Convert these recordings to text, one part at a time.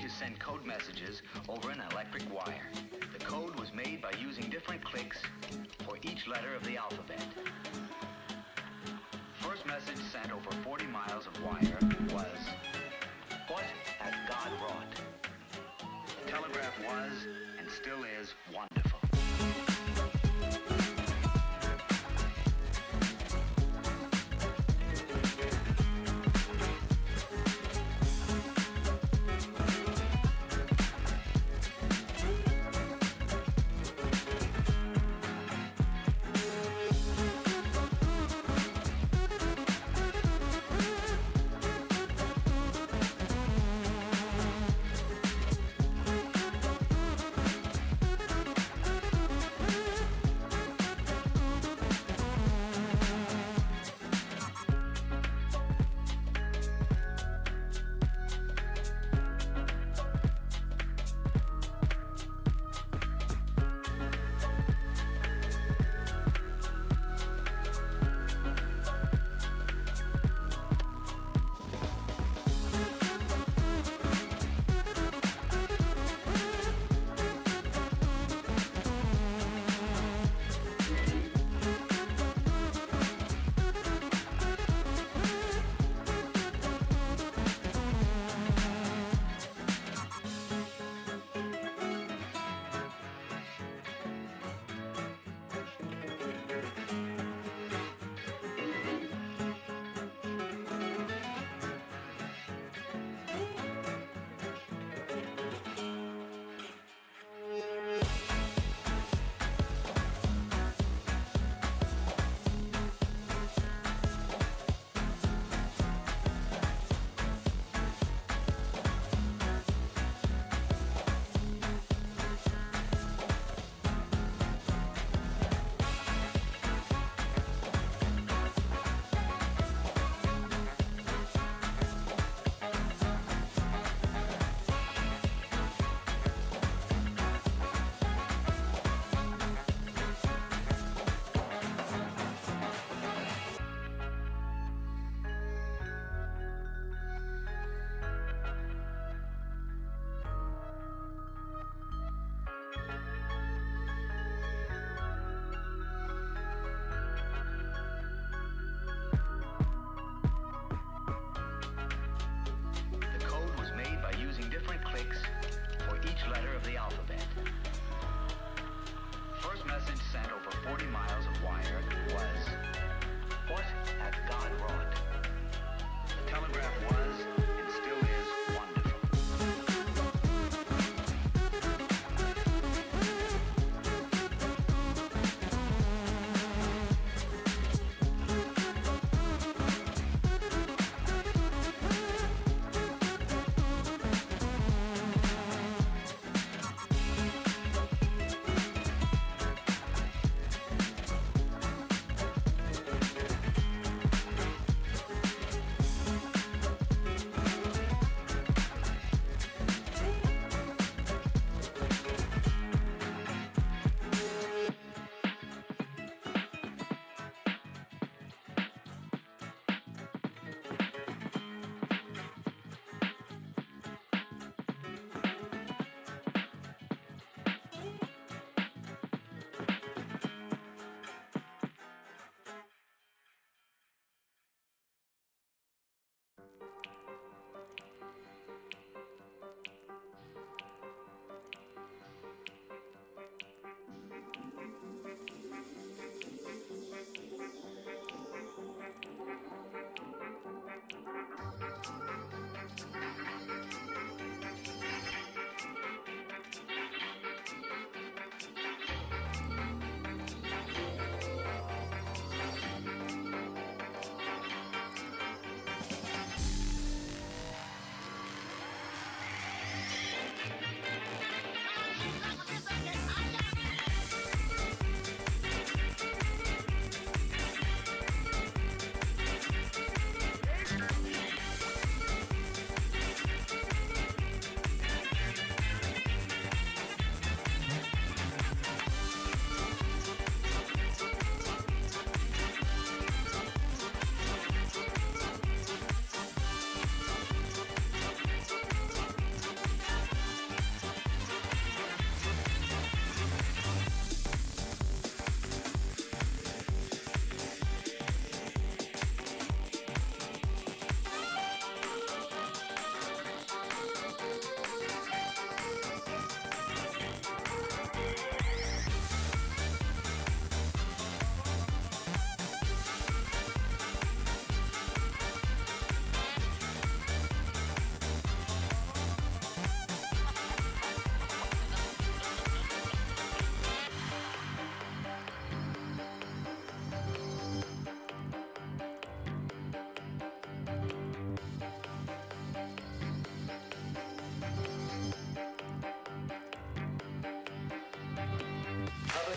to send code messages over an electric wire. The code was made by using different clicks for each letter of the alphabet. First message sent over 40 miles of wire was, "What has God wrought?" The telegraph was, and still is, wonderful.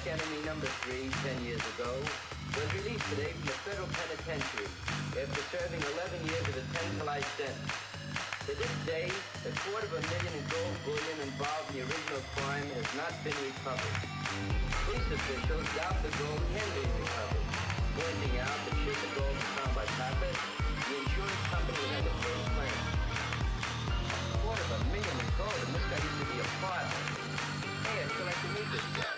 Public Enemy number 3, 10 years ago, was released today from the federal penitentiary after serving 11 years of a 10-to-life sentence. To this day, $250,000 in gold bullion involved in the original crime has not been recovered. Police officials doubt the gold can be recovered, pointing out that should the gold be found by Pappas, the insurance company would have to pay the claim. $250,000 in gold, and this guy used to be a father. Hey, I'd still like to meet this guy.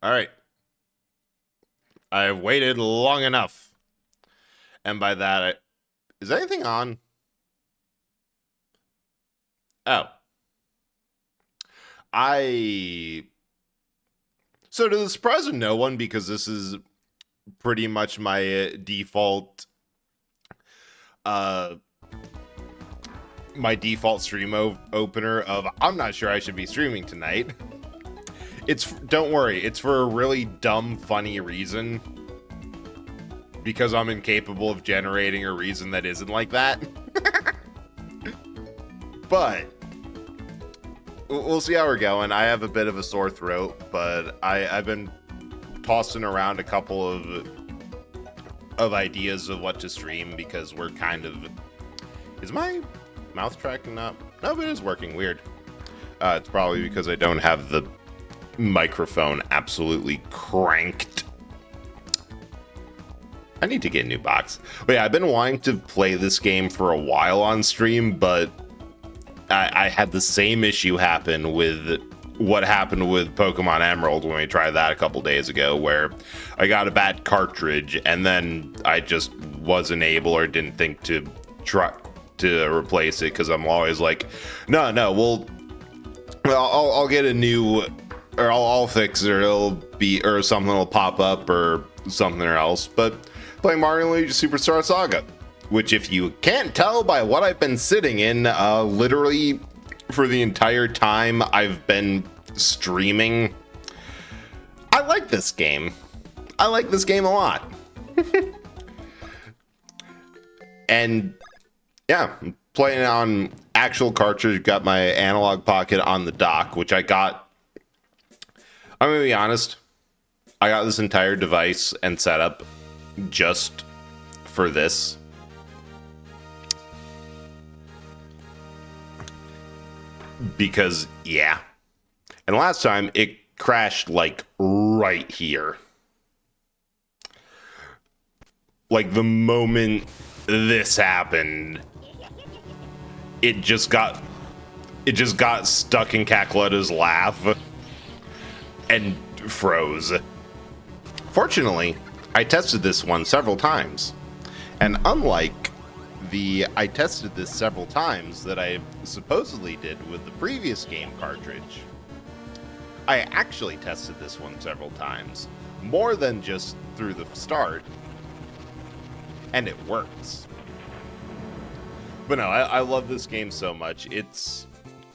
All right. I've waited long enough. And by that, is anything on? Oh. So to the surprise of no one, because this is pretty much my default stream opener of I'm not sure I should be streaming tonight. Don't worry, it's for a really dumb, funny reason. Because I'm incapable of generating a reason that isn't like that. But we'll see how we're going. I have a bit of a sore throat, but I've been tossing around a couple of ideas of what to stream because we're kind of... Is my mouth tracking up? No, but it is working weird. It's probably because I don't have the microphone absolutely cranked. I need to get a new box. But yeah, I've been wanting to play this game for a while on stream, but I had the same issue happen with what happened with Pokemon Emerald when we tried that a couple days ago, where I got a bad cartridge and then I just wasn't able or didn't think to try to replace it because I'm always like, no, I'll get a new, or I'll fix it, or it'll be, or something will pop up or something else. But playing Mario & Luigi Superstar Saga, which if you can't tell by what I've been sitting in, literally for the entire time I've been streaming, I like this game. I like this game a lot. And yeah, I'm playing on actual cartridge, got my Analog Pocket on the dock, which I got, I'm gonna be honest, I got this entire device and setup just for this. Because, yeah. And last time, it crashed, like, right here. Like, the moment this happened, it just got stuck in Cackleta's laugh and froze. Fortunately, I tested this one several times, and unlike the I tested this several times that I supposedly did with the previous game cartridge, I actually tested this one several times, more than just through the start, and it works. But no, I love this game so much. It's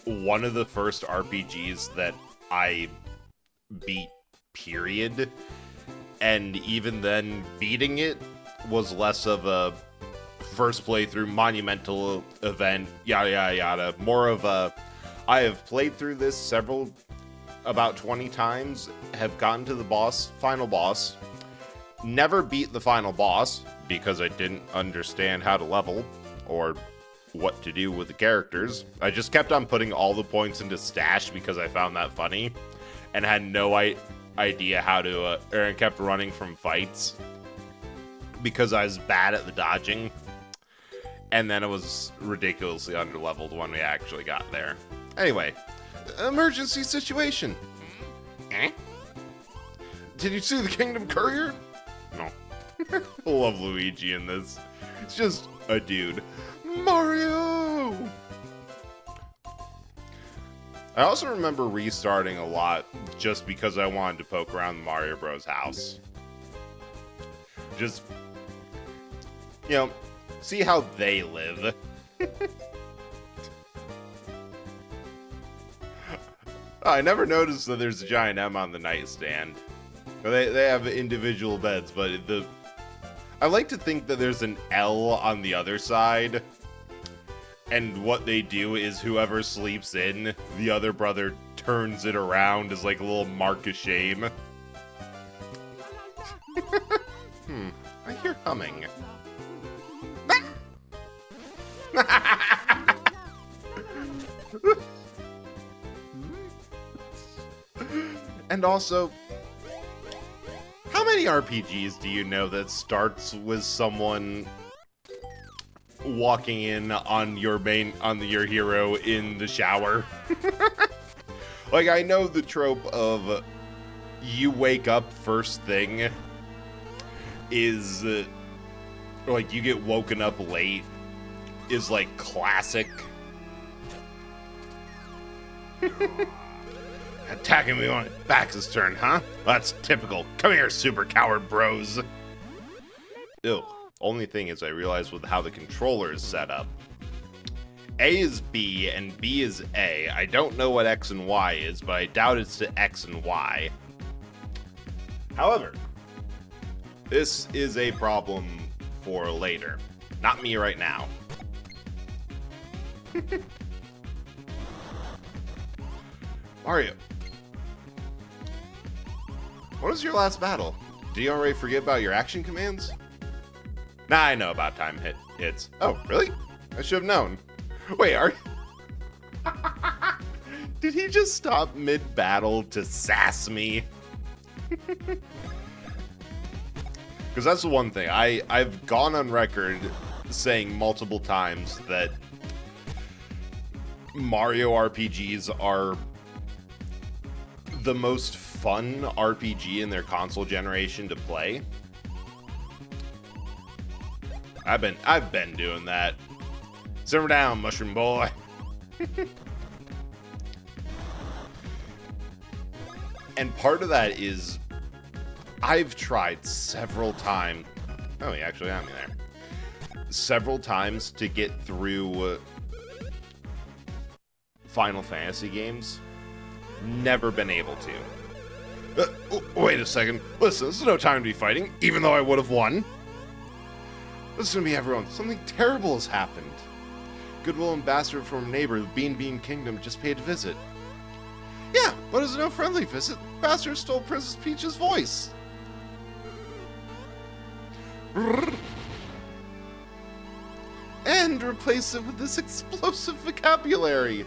one of the first RPGs that I beat, period. And even then, beating it was less of a first playthrough monumental event, yada yada yada. More of a, I have played through this about 20 times, have gotten to the final boss, never beat the final boss because I didn't understand how to level or what to do with the characters. I just kept on putting all the points into stash because I found that funny and had no idea how to, and kept running from fights because I was bad at the dodging. And then it was ridiculously underleveled when we actually got there. Anyway, emergency situation. Eh? Did you see the Kingdom Courier? No. I love Luigi in this. It's just a dude. Mario! I also remember restarting a lot just because I wanted to poke around the Mario Bros. House. Just, see how they live. I never noticed that there's a giant M on the nightstand. They have individual beds, but I like to think that there's an L on the other side. And what they do is whoever sleeps in, the other brother turns it around as like a little mark of shame. I hear humming. And also, how many RPGs do you know that starts with someone walking in on your hero in the shower? Like, I know the trope of you wake up first thing is like you get woken up late is like classic. Attacking me on back's turn, huh? That's typical. Come here, super coward bros. Ew. Only thing is I realized with how the controller is set up. A is B and B is A. I don't know what X and Y is, but I doubt it's to X and Y. However, this is a problem for later. Not me right now. Mario. What was your last battle? Did you already forget about your action commands? Nah, I know about time hits. Oh, really? I should have known. Wait, did he just stop mid-battle to sass me? Because that's the one thing. I've gone on record saying multiple times that Mario RPGs are the most fun RPG in their console generation to play. I've been doing that. Simmer down, mushroom boy. And part of that is I've tried several times. Oh, he actually got me there. Several times to get through Final Fantasy games. Never been able to. Wait a second. Listen, this is no time to be fighting, even though I would have won. Listen to me, everyone. Something terrible has happened. Goodwill ambassador from neighbor, the Bean Kingdom, just paid a visit. Yeah, but it was no friendly visit. Bastard stole Princess Peach's voice. And replace it with this explosive vocabulary.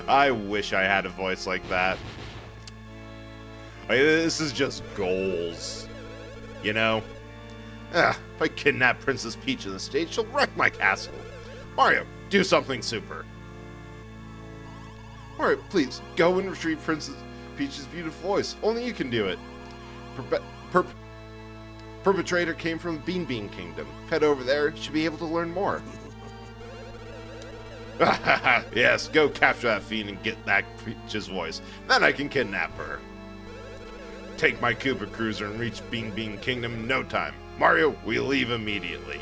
I wish I had a voice like that. This is just goals. You know? If I kidnap Princess Peach on the stage, she'll wreck my castle. Mario, do something super. Mario, please, go and retrieve Princess Peach's beautiful voice. Only you can do it. Perpetrator came from the Bean Bean Kingdom. Head over there, you should be able to learn more. Yes, go capture that fiend and get that Peach's voice. Then I can kidnap her. Take my Koopa Cruiser and reach Bean Bean Kingdom in no time. Mario, we leave immediately.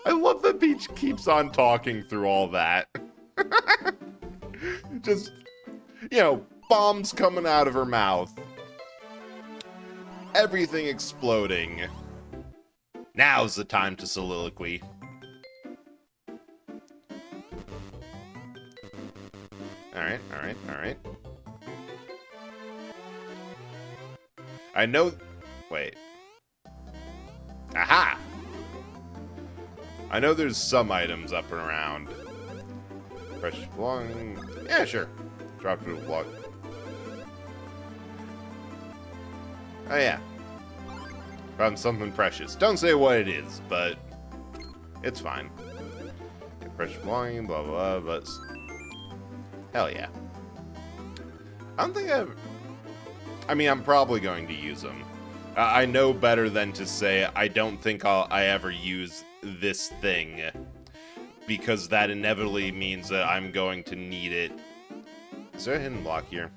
I love that Peach keeps on talking through all that. Just, you know, bombs coming out of her mouth. Everything exploding. Now's the time to soliloquy. Alright, alright, alright. I know... Wait. Aha! I know there's some items up and around. Precious belonging... Yeah, sure. Drop to a block. Oh, yeah. Found something precious. Don't say what it is, but... It's fine. Precious belonging, blah, blah, blah, but... Hell yeah. I don't think I mean, I'm probably going to use them. I know better than to say I don't think I ever use this thing. Because that inevitably means that I'm going to need it. Is there a hidden block here?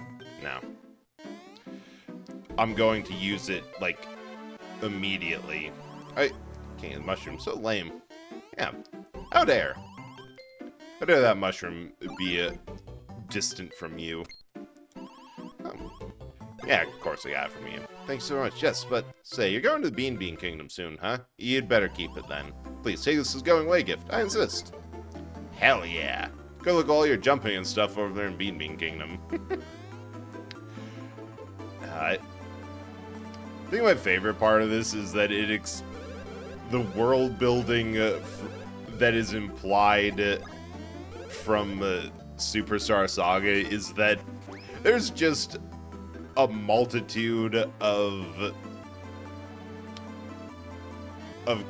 No. I'm going to use it, like, immediately. King of the Mushroom, so lame. Yeah. How dare. How dare that mushroom be distant from you? Yeah, of course I got it from you. Thanks so much. Yes, but say, you're going to the Bean Bean Kingdom soon, huh? You'd better keep it then. Please, take this as going away gift. I insist. Hell yeah. Go look at all your jumping and stuff over there in Bean Bean Kingdom. I think my favorite part of this is that the world building that is implied from Superstar Saga is that there's just a multitude of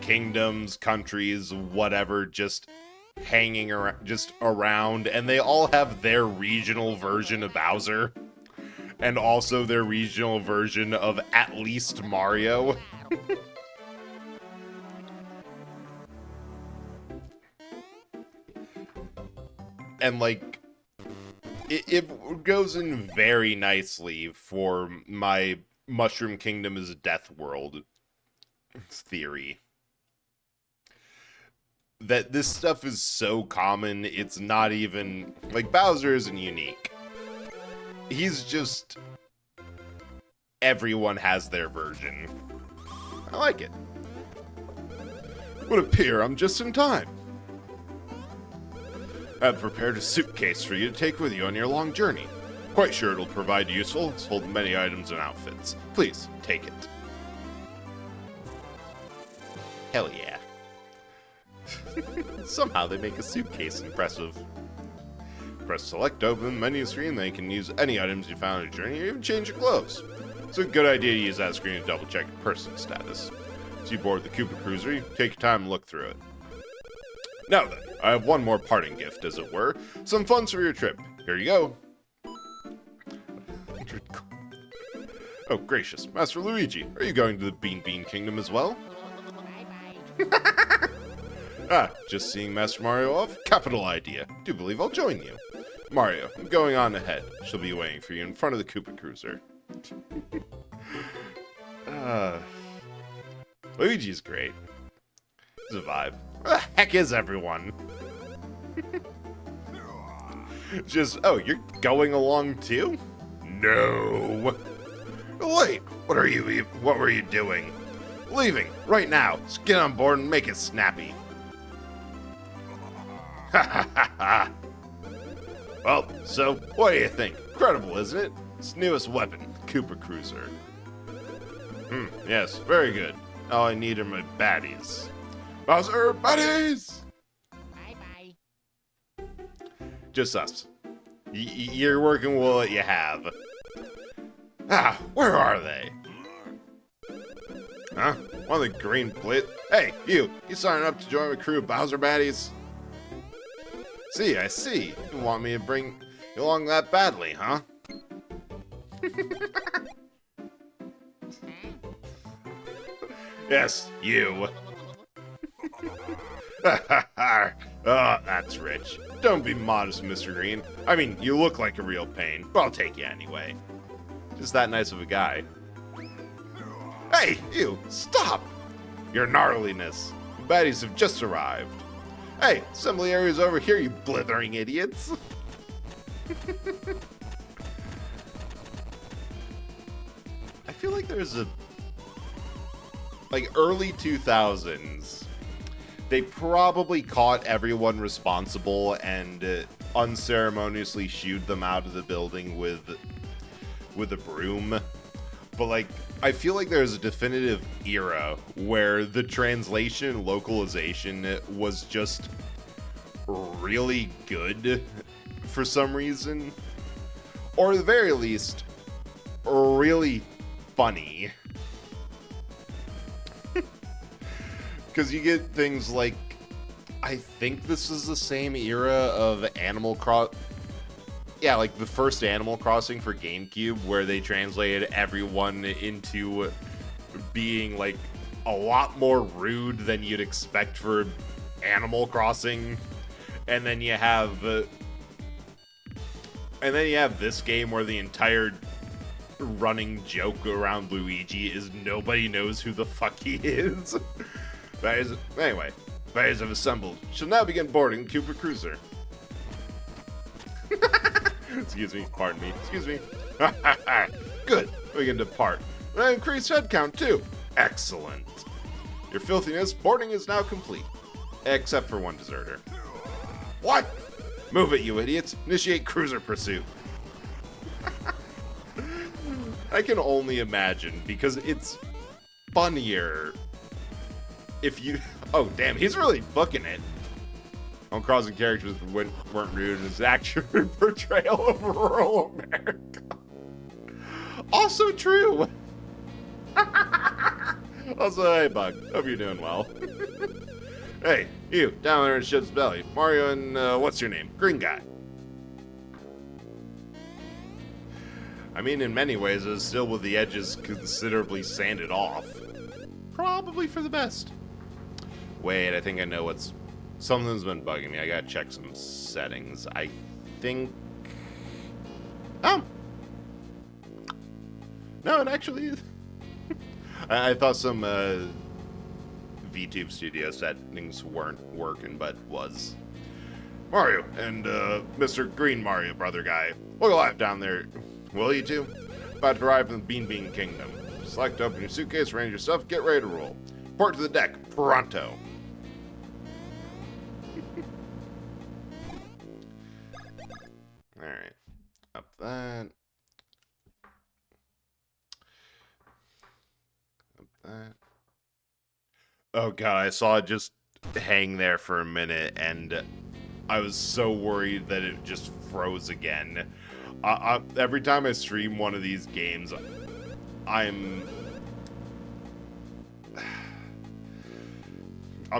kingdoms, countries, whatever, just hanging around, and they all have their regional version of Bowser, and also their regional version of at least Mario. And, like, it goes in very nicely for my Mushroom Kingdom is a Death World theory. That this stuff is so common, it's not even... Like, Bowser isn't unique. He's just... Everyone has their version. I like it. Would appear I'm just in time. I've prepared a suitcase for you to take with you on your long journey. Quite sure it'll provide useful. It's hold many items and outfits. Please, take it. Hell yeah. Somehow they make a suitcase impressive. Press select to open the menu screen, then you can use any items you found on your journey or even change your clothes. It's a good idea to use that screen to double check your personal status. So you board the Koopa Cruiser, you take your time and look through it. Now then, I have one more parting gift, as it were. Some funds for your trip. Here you go. Oh, gracious. Master Luigi, are you going to the Bean Bean Kingdom as well? Just seeing Master Mario off? Capital idea. Do believe I'll join you. Mario, I'm going on ahead. She'll be waiting for you in front of the Koopa Cruiser. Luigi's great. It's a vibe. Where the heck is everyone? Just, oh, you're going along too? No. Wait, what were you doing? Leaving, right now. Let's get on board and make it snappy. Ha ha ha ha. Well, so, what do you think? Incredible, isn't it? It's newest weapon, Koopa Cruiser. Yes, very good. All I need are my baddies. Bowser, baddies! Bye-bye. Just us. You're working with what you have. Ah, where are they? Huh? One of the green blit? Hey, you signing up to join a crew of Bowser baddies? See, I see. You want me to bring you along that badly, huh? Yes, you. Oh, that's rich. Don't be modest, Mr. Green. I mean, you look like a real pain, but I'll take you anyway. Just that nice of a guy. Hey, you, stop! Your gnarliness. The baddies have just arrived. Hey, assembly area's over here, you blithering idiots. I feel like there's a... like, early 2000s, they probably caught everyone responsible and unceremoniously shooed them out of the building with a broom. But, like, I feel like there's a definitive era where the translation localization was just really good for some reason. Or at the very least, really funny. Because you get things like, I think this is the same era of Animal Crossing. Yeah, like the first Animal Crossing for GameCube, where they translated everyone into being like a lot more rude than you'd expect for Animal Crossing. And then you have this game where the entire running joke around Luigi is nobody knows who the fuck he is. Anyway, baddies have assembled. Shall now begin boarding Koopa Cruiser. Excuse me, pardon me, excuse me. Good, we can depart. And increase head count too. Excellent. Your filthiness, boarding is now complete. Except for one deserter. What? Move it, you idiots. Initiate cruiser pursuit. I can only imagine, because it's funnier if you... Oh, damn, he's really booking it. On crossing characters weren't rude in his accurate portrayal of rural America. Also true. Also, hey, Bug. Hope you're doing well. Hey, you, down there in ship's belly. Mario and, what's your name? Green guy. I mean, in many ways, it's still with the edges considerably sanded off. Probably for the best. Wait, I think I know what's... Something's been bugging me. I gotta check some settings. I think... Oh! No, it actually is. I thought some VTube Studio settings weren't working, but was. Mario and Mr. Green Mario brother guy. Look alive down there. Will you two? About to arrive in the Bean Bean Kingdom. Select to open your suitcase, arrange your stuff, get ready to roll. Report to the deck, pronto. Alright. Up that. Up that. Oh god, I saw it just hang there for a minute, and I was so worried that it just froze again. Every time I stream one of these games, I'm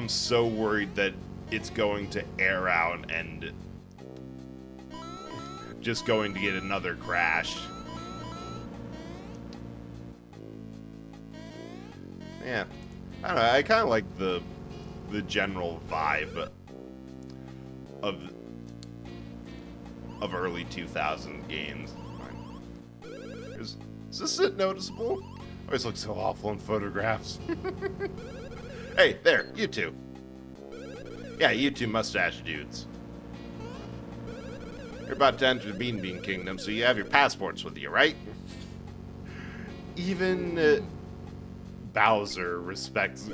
so worried that it's going to air out and just going to get another crash. Yeah, I don't know. I kind of like the general vibe of early 2000 games. Is this it noticeable? Always look so awful in photographs. Hey, there, you two. Yeah, you two mustache dudes. You're about to enter the Bean Bean Kingdom, so you have your passports with you, right? Even Bowser respects,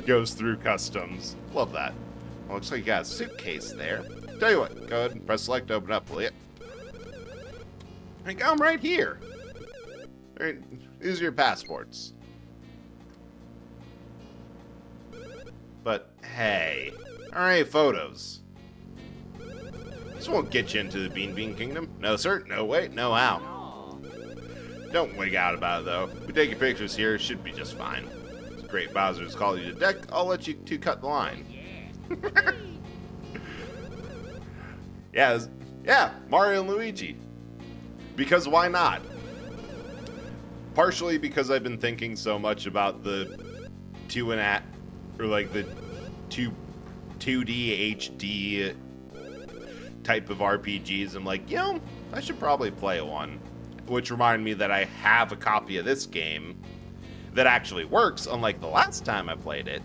goes through customs. Love that. Well, looks like you got a suitcase there. Tell you what, go ahead and press select to open up, will you? I got them right here. Right, these are your passports. But hey, alright, photos. This won't get you into the Bean Bean Kingdom. No sir, no way, no how. Don't wig out about it though. We take your pictures here, it should be just fine. It's great Bowser's call you to deck, I'll let you two cut the line. Yeah, Mario and Luigi. Because why not? Partially because I've been thinking so much about the 2D HD type of RPGs. I'm like, I should probably play one. Which reminded me that I have a copy of this game that actually works, unlike the last time I played it.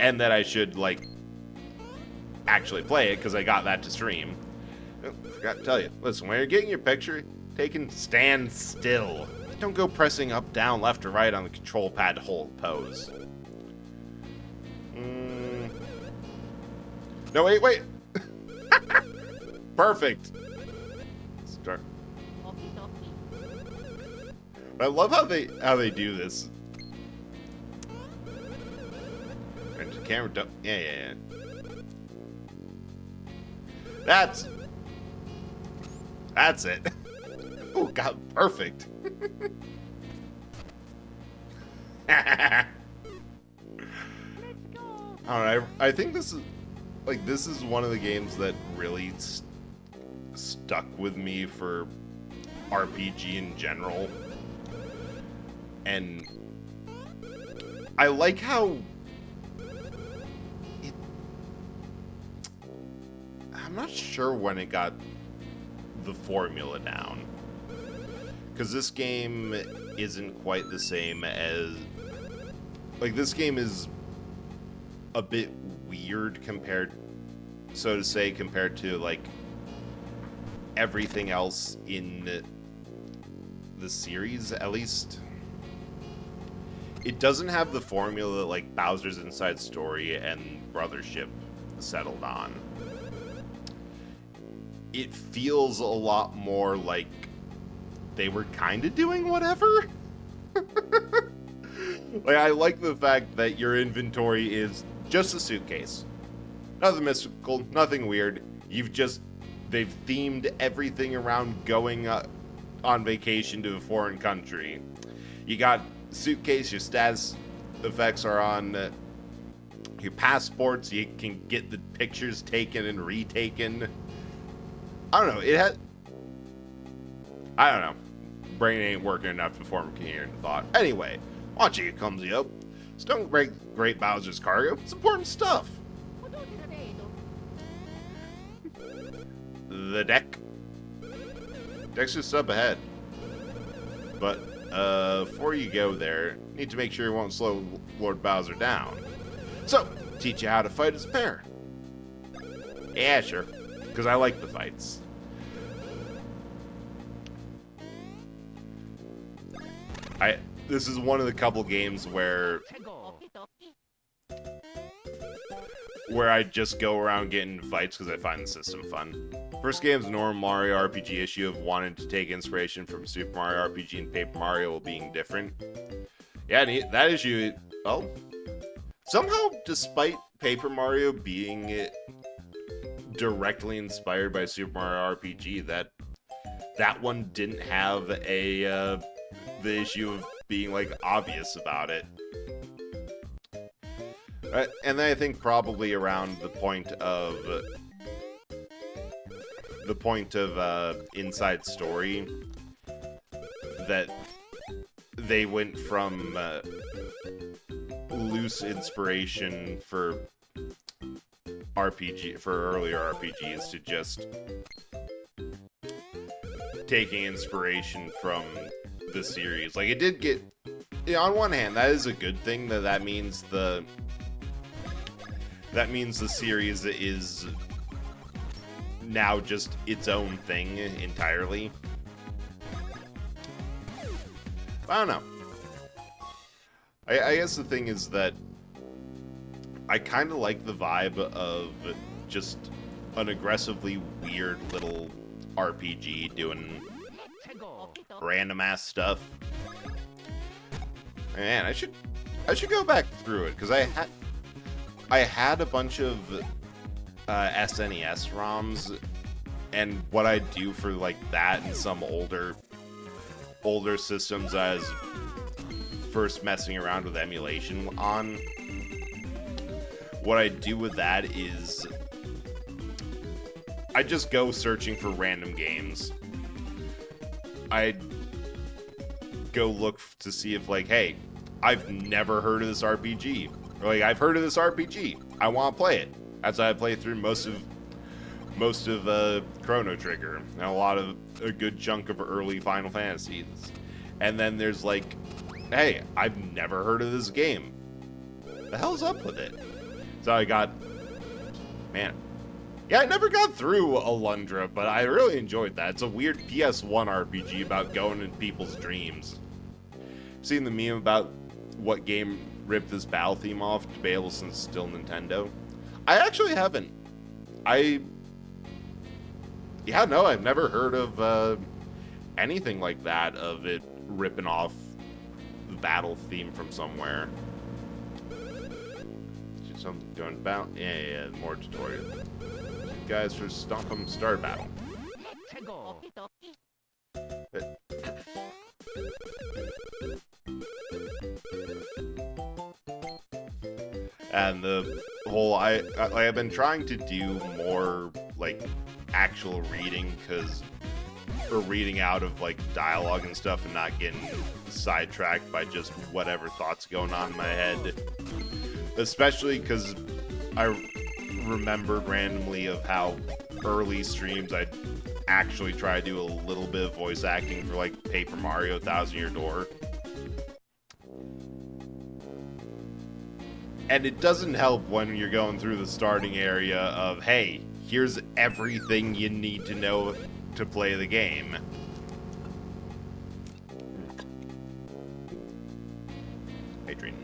And that I should, actually play it, because I got that to stream. Oh, forgot to tell you. Listen, when you're getting your picture taken, stand still. Don't go pressing up, down, left, or right on the control pad to hold pose. No, wait. Perfect. Start. I love how they do this. And the camera don't. Yeah. That's it. Oh God, perfect. I don't know. I think this is one of the games that really stuck with me for RPG in general, and I like how I'm not sure when it got the formula down, because this game isn't quite the same as this game is a bit weird compared to everything else in the series. At least it doesn't have the formula like Bowser's Inside Story and Brothership settled on. It feels a lot more like they were kind of doing whatever. I like the fact that your inventory is just a suitcase. Nothing mystical, nothing weird. They've themed everything around going on vacation to a foreign country. You got suitcase, your status effects are on your passports, you can get the pictures taken and retaken. I don't know, I don't know. Brain ain't working enough to form a coherent thought. Anyway, why don't you get clumsy up? So don't break Great Bowser's cargo. It's important stuff. The deck. Deck's just up ahead. But, before you go there, need to make sure you won't slow Lord Bowser down. So, teach you how to fight as a pair. Yeah, sure. Because I like the fights. This is one of the couple games where I just go around getting fights because I find the system fun. First game's a normal Mario RPG issue of wanting to take inspiration from Super Mario RPG and Paper Mario while being different. Yeah, that issue, well, somehow, despite Paper Mario being directly inspired by Super Mario RPG, that one didn't have the issue of being obvious about it. And then I think probably around the point of Inside Story, that they went from loose inspiration for earlier RPGs to just taking inspiration from the series. It did get, on one hand, that is a good thing. That means the series is now just its own thing entirely. I don't know. I guess the thing is that I kind of like the vibe of just an aggressively weird little RPG doing random ass stuff. Man, I should go back through it because I had a bunch of SNES ROMs, and what I do for like that and some older systems I was first messing around with emulation on. What I do with that is I just go searching for random games. I go look to see if like, hey, I've never heard of this RPG. Or like, I've heard of this RPG. I want to play it. That's why I played through most of Chrono Trigger and a good chunk of early Final Fantasies. And then there's like, hey, I've never heard of this game. The hell's up with it? So I got, man, yeah, I never got through Alundra, but I really enjoyed that. It's a weird PS1 RPG about going in people's dreams. Seen the meme about what game ripped this battle theme off to be able since it's still Nintendo? I actually haven't. I've never heard of anything like that, of it ripping off the battle theme from somewhere. Something doing about? Yeah, more tutorial. Guys, for Stomp 'em Start Battle. And the whole, I've been trying to do more like actual reading, or reading out of like dialogue and stuff, and not getting sidetracked by just whatever thoughts going on in my head. Especially because I remembered randomly of how early streams I'd actually try to do a little bit of voice acting for like Paper Mario Thousand Year Door. And it doesn't help when you're going through the starting area of, hey, here's everything you need to know to play the game. Adrian.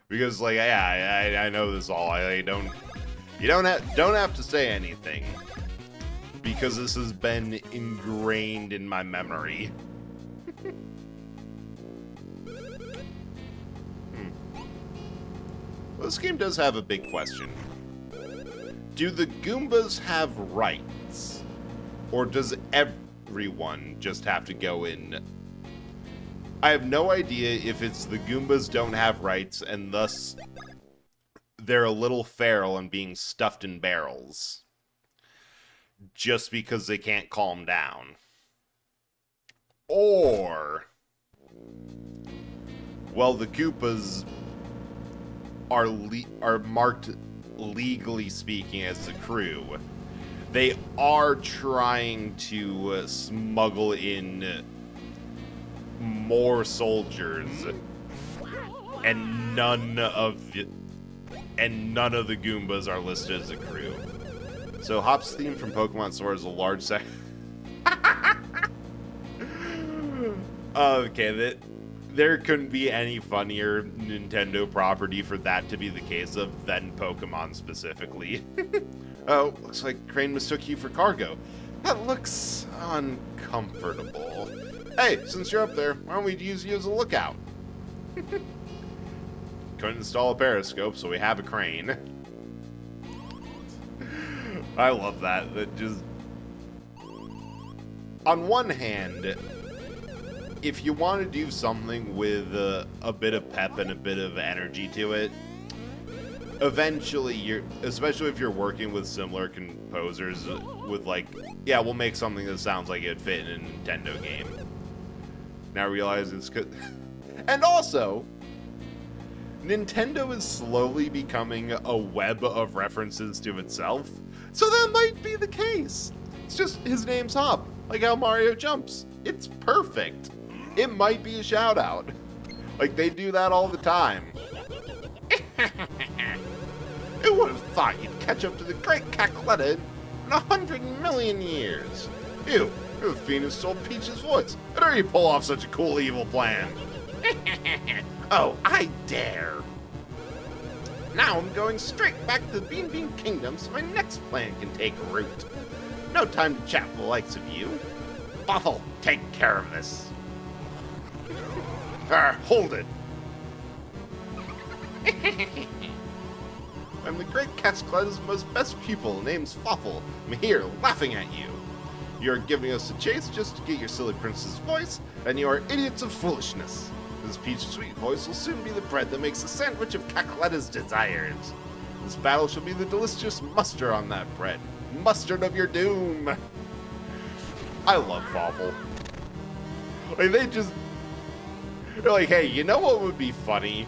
Because, like, yeah, I know this all. You don't have to say anything, because this has been ingrained in my memory. Well, this game does have a big question. Do the Goombas have rights? Or does everyone just have to go in? I have no idea if it's the Goombas don't have rights and thus they're a little feral and being stuffed in barrels just because they can't calm down. Or, well, the Koopas are marked, legally speaking, as the crew. They are trying to smuggle in more soldiers, and none of the Goombas are listed as a crew. So Hop's theme from Pokemon Sword is a large okay, there couldn't be any funnier Nintendo property for that to be the case of than Pokemon specifically. Oh, looks like Crane mistook you for cargo. That looks uncomfortable. Hey, since you're up there, why don't we use you as a lookout? Couldn't install a periscope, so we have a crane. I love that. That just... On one hand, if you want to do something with a bit of pep and a bit of energy to it, eventually especially if you're working with similar composers with like, yeah, we'll make something that sounds like it'd fit in a Nintendo game. Now realize it's good. And also, Nintendo is slowly becoming a web of references to itself, so that might be the case. It's just his name's Hop, like how Mario jumps. It's perfect. It might be a shout out. Like, they do that all the time. Who would have thought you'd catch up to the great Cackletta in 100 million years? Ew, you're the fiend who stole Peach's voice. How dare you pull off such a cool evil plan? Oh, I dare. Now I'm going straight back to the Bean Bean Kingdom so my next plan can take root. No time to chat with the likes of you. Boffle, take care of this. Hold it. I'm the great Cat's most best pupil, name's Foffle. I'm here, laughing at you. You're giving us a chase just to get your silly princess voice, and you are idiots of foolishness. This peach sweet voice will soon be the bread that makes the sandwich of Cacaletta's desires. This battle shall be the delicious mustard on that bread. Mustard of your doom. I love Foffle. Like, they're like, hey, you know what would be funny?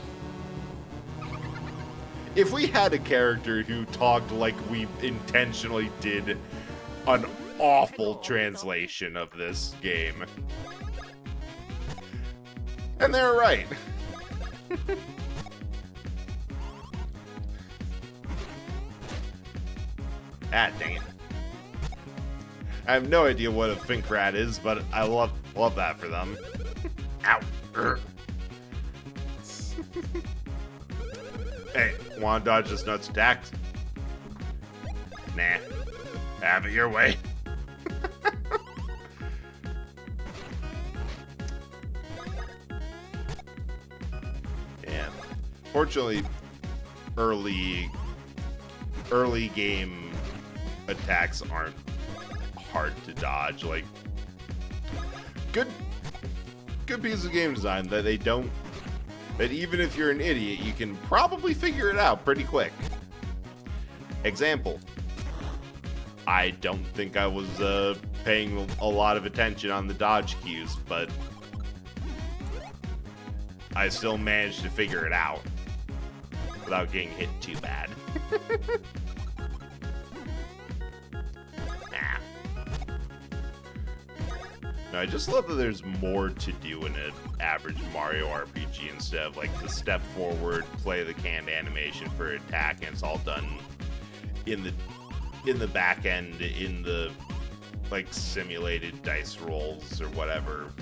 If we had a character who talked like we intentionally did an awful translation of this game. And they're right. Ah, dang it. I have no idea what a Fink Rat is, but I love that for them. Ow. Hey, wanna dodge this nuts attacks? Nah. Have it your way. Yeah. Fortunately, early game attacks aren't hard to dodge. Like, good piece of game design that that even if you're an idiot, you can probably figure it out pretty quick. Example. I don't think I was paying a lot of attention on the dodge cues, but I still managed to figure it out without getting hit too bad. Nah. No, I just love that there's more to do in an average Mario RPG instead of like the step forward, play the canned animation for attack, and it's all done in the back end, in the like simulated dice rolls or whatever.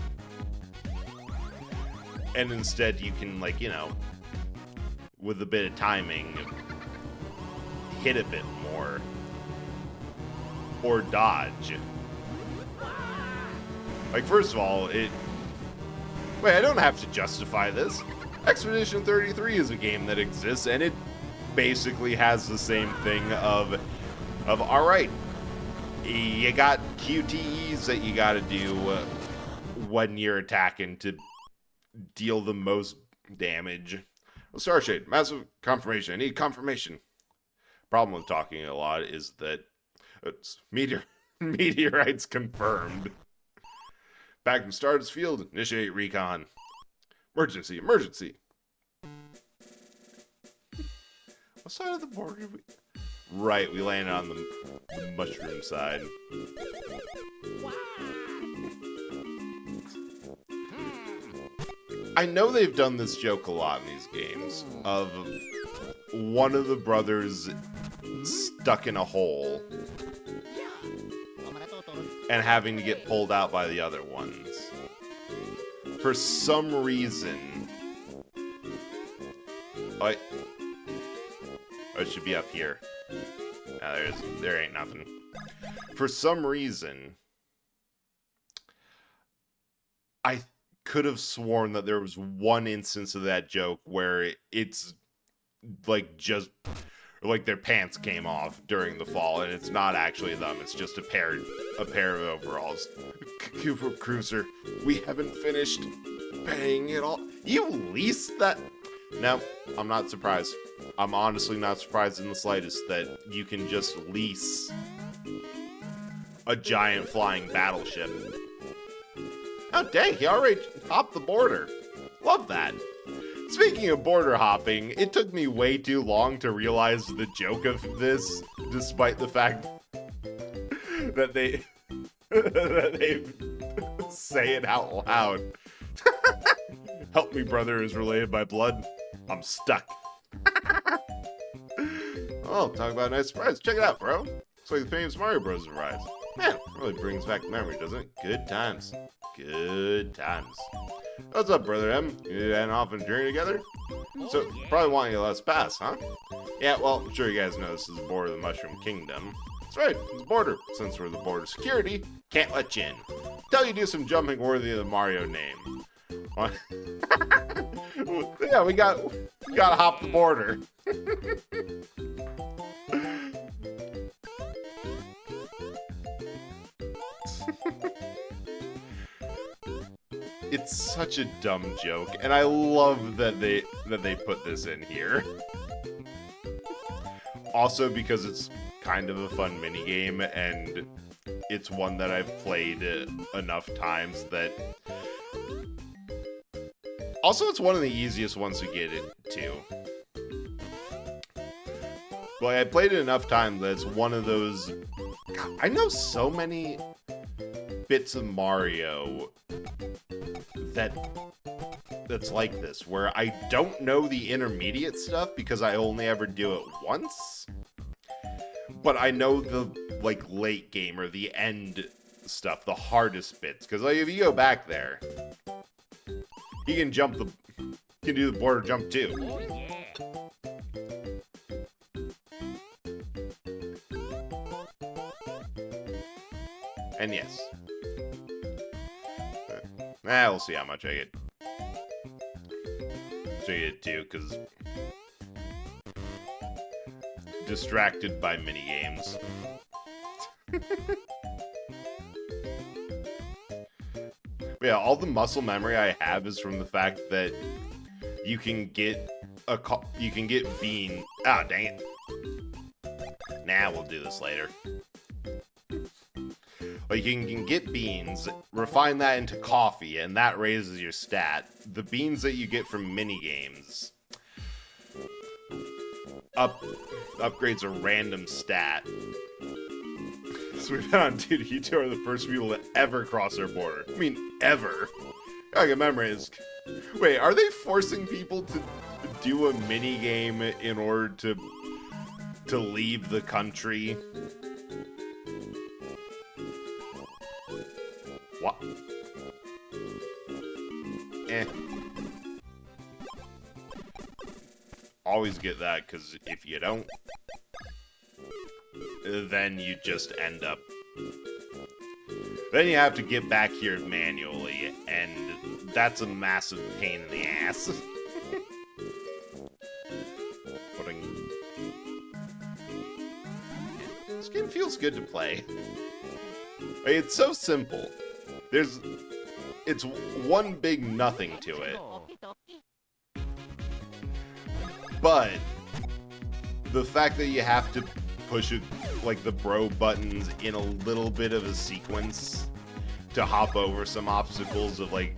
And instead you can, like, you know, with a bit of timing, hit a bit more or dodge. Like, first of all, wait, I don't have to justify this. Expedition 33 is a game that exists, and it basically has the same thing of all right, you got QTEs that you gotta do when you're attacking to deal the most damage. Well, Starshade, massive confirmation. I need confirmation. Problem with talking a lot is that it's meteorites confirmed. Back from Stardust Field, initiate recon. Emergency. What side of the board did we... Right, we landed on the mushroom side. I know they've done this joke a lot in these games, of one of the brothers stuck in a hole and having to get pulled out by the other ones. For some reason... Oh, it should be up here. There ain't nothing. For some reason, I could have sworn that there was one instance of that joke where it's like just like their pants came off during the fall, and it's not actually them. It's just a pair of overalls. Cooper Cruiser, we haven't finished paying it all. You leased that? No, I'm not surprised. I'm honestly not surprised in the slightest that you can just lease a giant flying battleship. Oh dang, he already hopped the border. Love that. Speaking of border hopping, it took me way too long to realize the joke of this, despite the fact that they say it out loud. Help me, brother is related by blood. I'm stuck. Oh, talk about a nice surprise. Check it out, bro. Looks like the famous Mario Bros. Rise. Man, really brings back memory, doesn't it? Good times. Good times. What's up, Brother M? You and off on a journey together? So, probably want you to let us pass, huh? Yeah, well, I'm sure you guys know this is the border of the Mushroom Kingdom. That's right, it's a border. Since we're the border security, can't let you in. Tell you do some jumping worthy of the Mario name. What? Yeah, we gotta hop the border. It's such a dumb joke, and I love that they put this in here. Also because it's kind of a fun minigame, and it's one that I've played enough times that... Also, it's one of the easiest ones to get into. Like, I played it enough times that it's one of those... God, I know so many bits of Mario that's like this, where I don't know the intermediate stuff because I only ever do it once. But I know the, like, late game or the end stuff, the hardest bits. Because, like, if you go back there, you can jump the... You can do the border jump, too. And yes. We'll see how much I get. So you get 2, because... distracted by minigames. Yeah, all the muscle memory I have is from the fact that you can get bean. Ah, dang it. Nah, we'll do this later. Well, you can get beans, refine that into coffee, and that raises your stat. The beans that you get from minigames upgrades a random stat. So we've been on, dude, you two are the first people to ever cross our border. I mean, ever. I can memorize. Wait, are they forcing people to do a mini game in order to leave the country? What? Always get that, because if you don't, then you just end up... Then you have to get back here manually, and that's a massive pain in the ass. This game feels good to play. It's so simple. It's one big nothing to it. But the fact that you have to push it, like the bro buttons in a little bit of a sequence to hop over some obstacles of like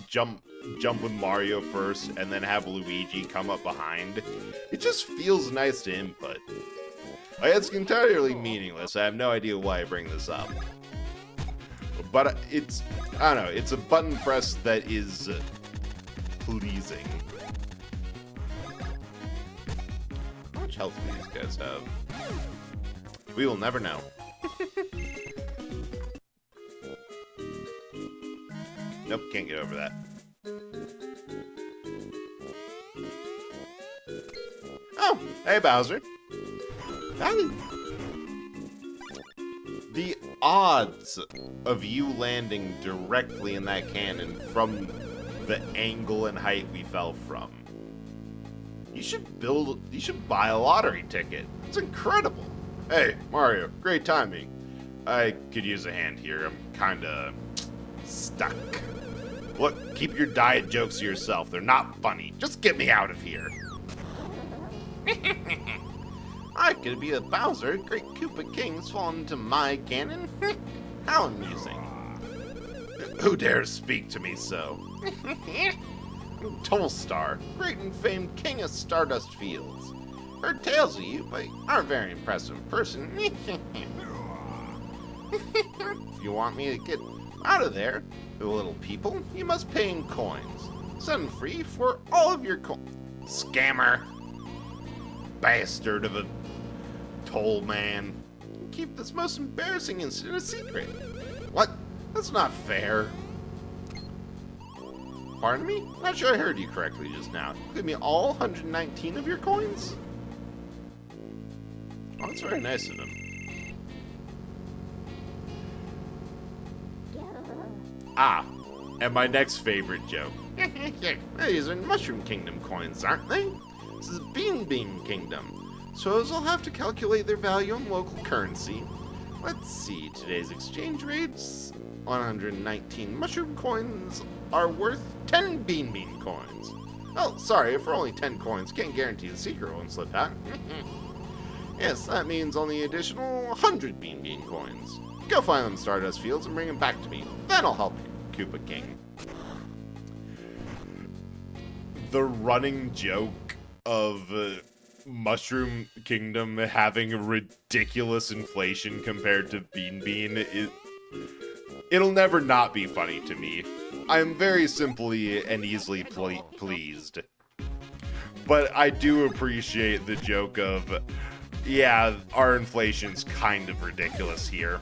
jump with Mario first and then have Luigi come up behind, it just feels nice to input. Like, it's entirely meaningless. I have no idea why I bring this up. But it's, I don't know, it's a button press that is pleasing. How much health do these guys have? We will never know. Nope, can't get over that. Oh, hey Bowser. The odds of you landing directly in that cannon from the angle and height we fell from. You should buy a lottery ticket. It's incredible. Hey, Mario, great timing. I could use a hand here. I'm kinda stuck. Look, keep your diet jokes to yourself. They're not funny. Just get me out of here. I could be a Bowser. Great Koopa King's fallen into my cannon. How amusing. Who dares speak to me so? Tolstar, great and famed king of Stardust Fields. Heard tales of you, but are a very impressive person. If you want me to get out of there, the little people, you must pay in coins. Sudden free for all of your coins. Scammer. Bastard of a toll man. Keep this most embarrassing incident a secret. What? That's not fair. Pardon me? Not sure I heard you correctly just now. Give me all 119 of your coins? Oh, that's very nice of him. Ah, and my next favorite joke. These are Mushroom Kingdom coins, aren't they? This is Bean Kingdom. Suppose I'll have to calculate their value in local currency. Let's see, today's exchange rates. 119 mushroom coins are worth 10 Bean coins. Oh, sorry, for only 10 coins, can't guarantee the secret won't slip out. Yes, that means only additional 100 Bean coins. Go find them in Stardust Fields and bring them back to me. Then I'll help you, Koopa King. The running joke of Mushroom Kingdom having ridiculous inflation compared to Bean it'll never not be funny to me. I am very simply and easily pleased. But I do appreciate the joke of, yeah, our inflation's kind of ridiculous here.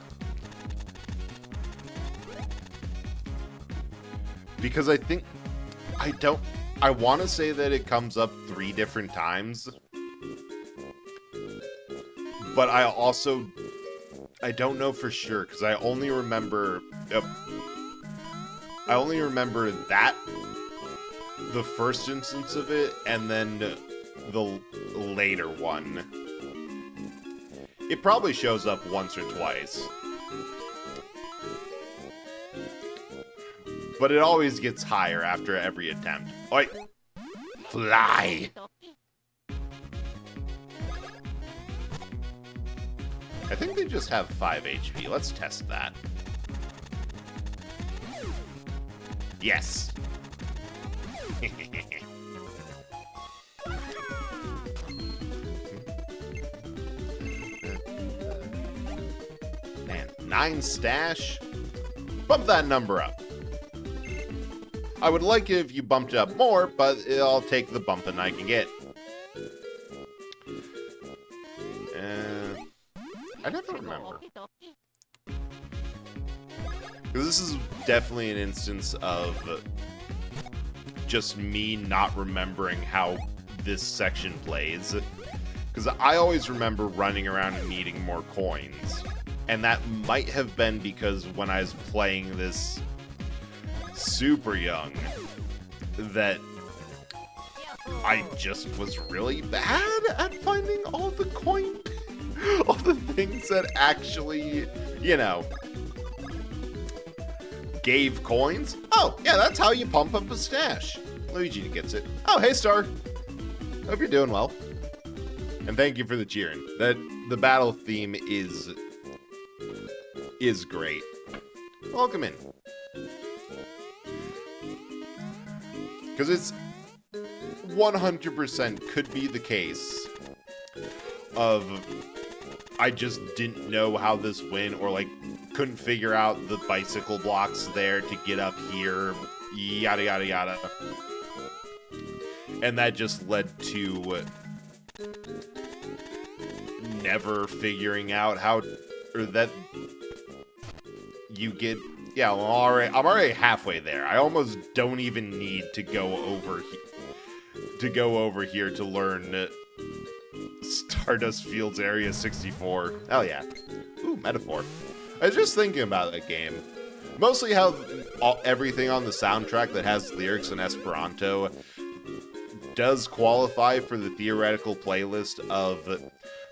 Because I want to say that it comes up 3 different times. But I don't know for sure, because I only remember that, the first instance of it, and then the later one. It probably shows up once or twice. But it always gets higher after every attempt. Oi! Fly! I think they just have 5 HP. Let's test that. Yes! Man, 9 stash? Bump that number up. I would like it if you bumped it up more, but I'll take the bumping I can get. I never remember. Because this is definitely an instance of just me not remembering how this section plays. Because I always remember running around and needing more coins. And that might have been because when I was playing this super young, that I just was really bad at finding all the things that actually, gave coins. Oh, yeah, that's how you pump up a stash. Luigi gets it. Oh, hey, Star. Hope you're doing well. And thank you for the cheering. The battle theme is great. Welcome in. Because it's 100% could be the case of I just didn't know how this went, or couldn't figure out the bicycle blocks there to get up here, yada yada yada. And that just led to never figuring out how, or that you get. Yeah, well, I'm already halfway there. I almost don't even need to go over here to learn Stardust Fields Area 64. Hell yeah. Ooh, metaphor. I was just thinking about that game. Mostly how everything on the soundtrack that has lyrics in Esperanto does qualify for the theoretical playlist of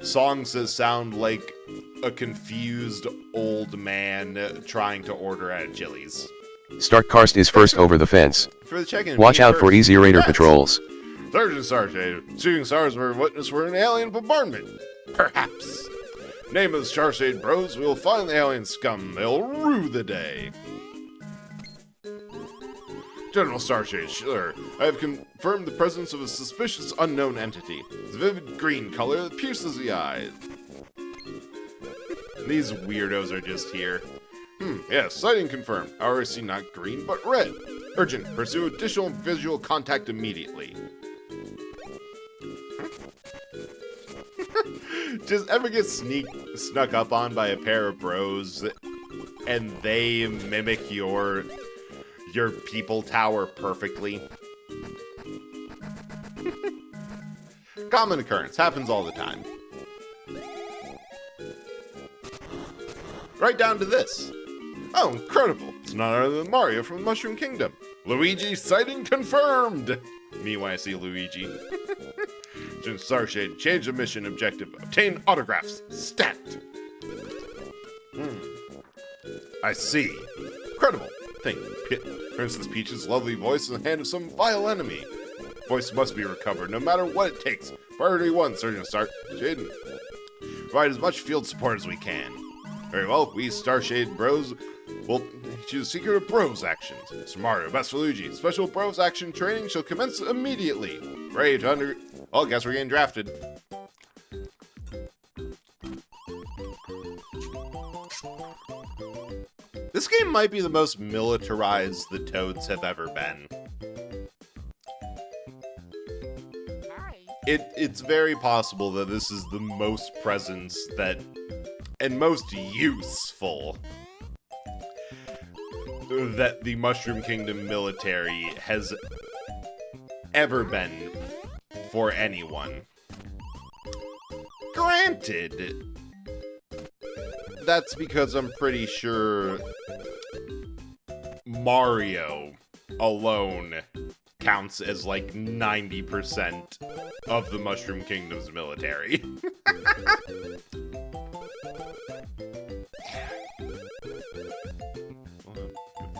songs that sound like a confused old man trying to order at Chili's. Startkarst is first over the fence. For the check-in. Watch out for Easy Raider patrols. Sergeant Starshade, shooting stars were witness for an alien bombardment. Perhaps. Name of the Starshade Bros, we'll find the alien scum. They'll rue the day. General Starshade, sure. I have confirmed the presence of a suspicious unknown entity. It's a vivid green color that pierces the eye. These weirdos are just here. Yes, sighting confirmed. However, I see not green, but red. Urgent, pursue additional visual contact immediately. Just ever get snuck up on by a pair of bros and they mimic your your people tower perfectly. Common occurrence, happens all the time. Right down to this. Oh, incredible. It's none other than Mario from the Mushroom Kingdom. Luigi sighting confirmed. Me when I see Luigi. Starshade, change the mission objective. Obtain autographs. Stat. I see. Incredible. Thank you. Princess Peach's lovely voice in the hand of some vile enemy. Voice must be recovered, no matter what it takes. Priority 1, Surgeon Starshade. Provide as much field support as we can. Very well, we Starshade Bros will choose Secret of Bros actions. Mr. Mario, Master Luigi, special Bros action training shall commence immediately. Ready to well, guess we're getting drafted. This game might be the most militarized the Toads have ever been. It's very possible that this is the most presence that, and most useful, that the Mushroom Kingdom military has ever been for anyone. Granted, that's because I'm pretty sure Mario alone counts as like 90% of the Mushroom Kingdom's military.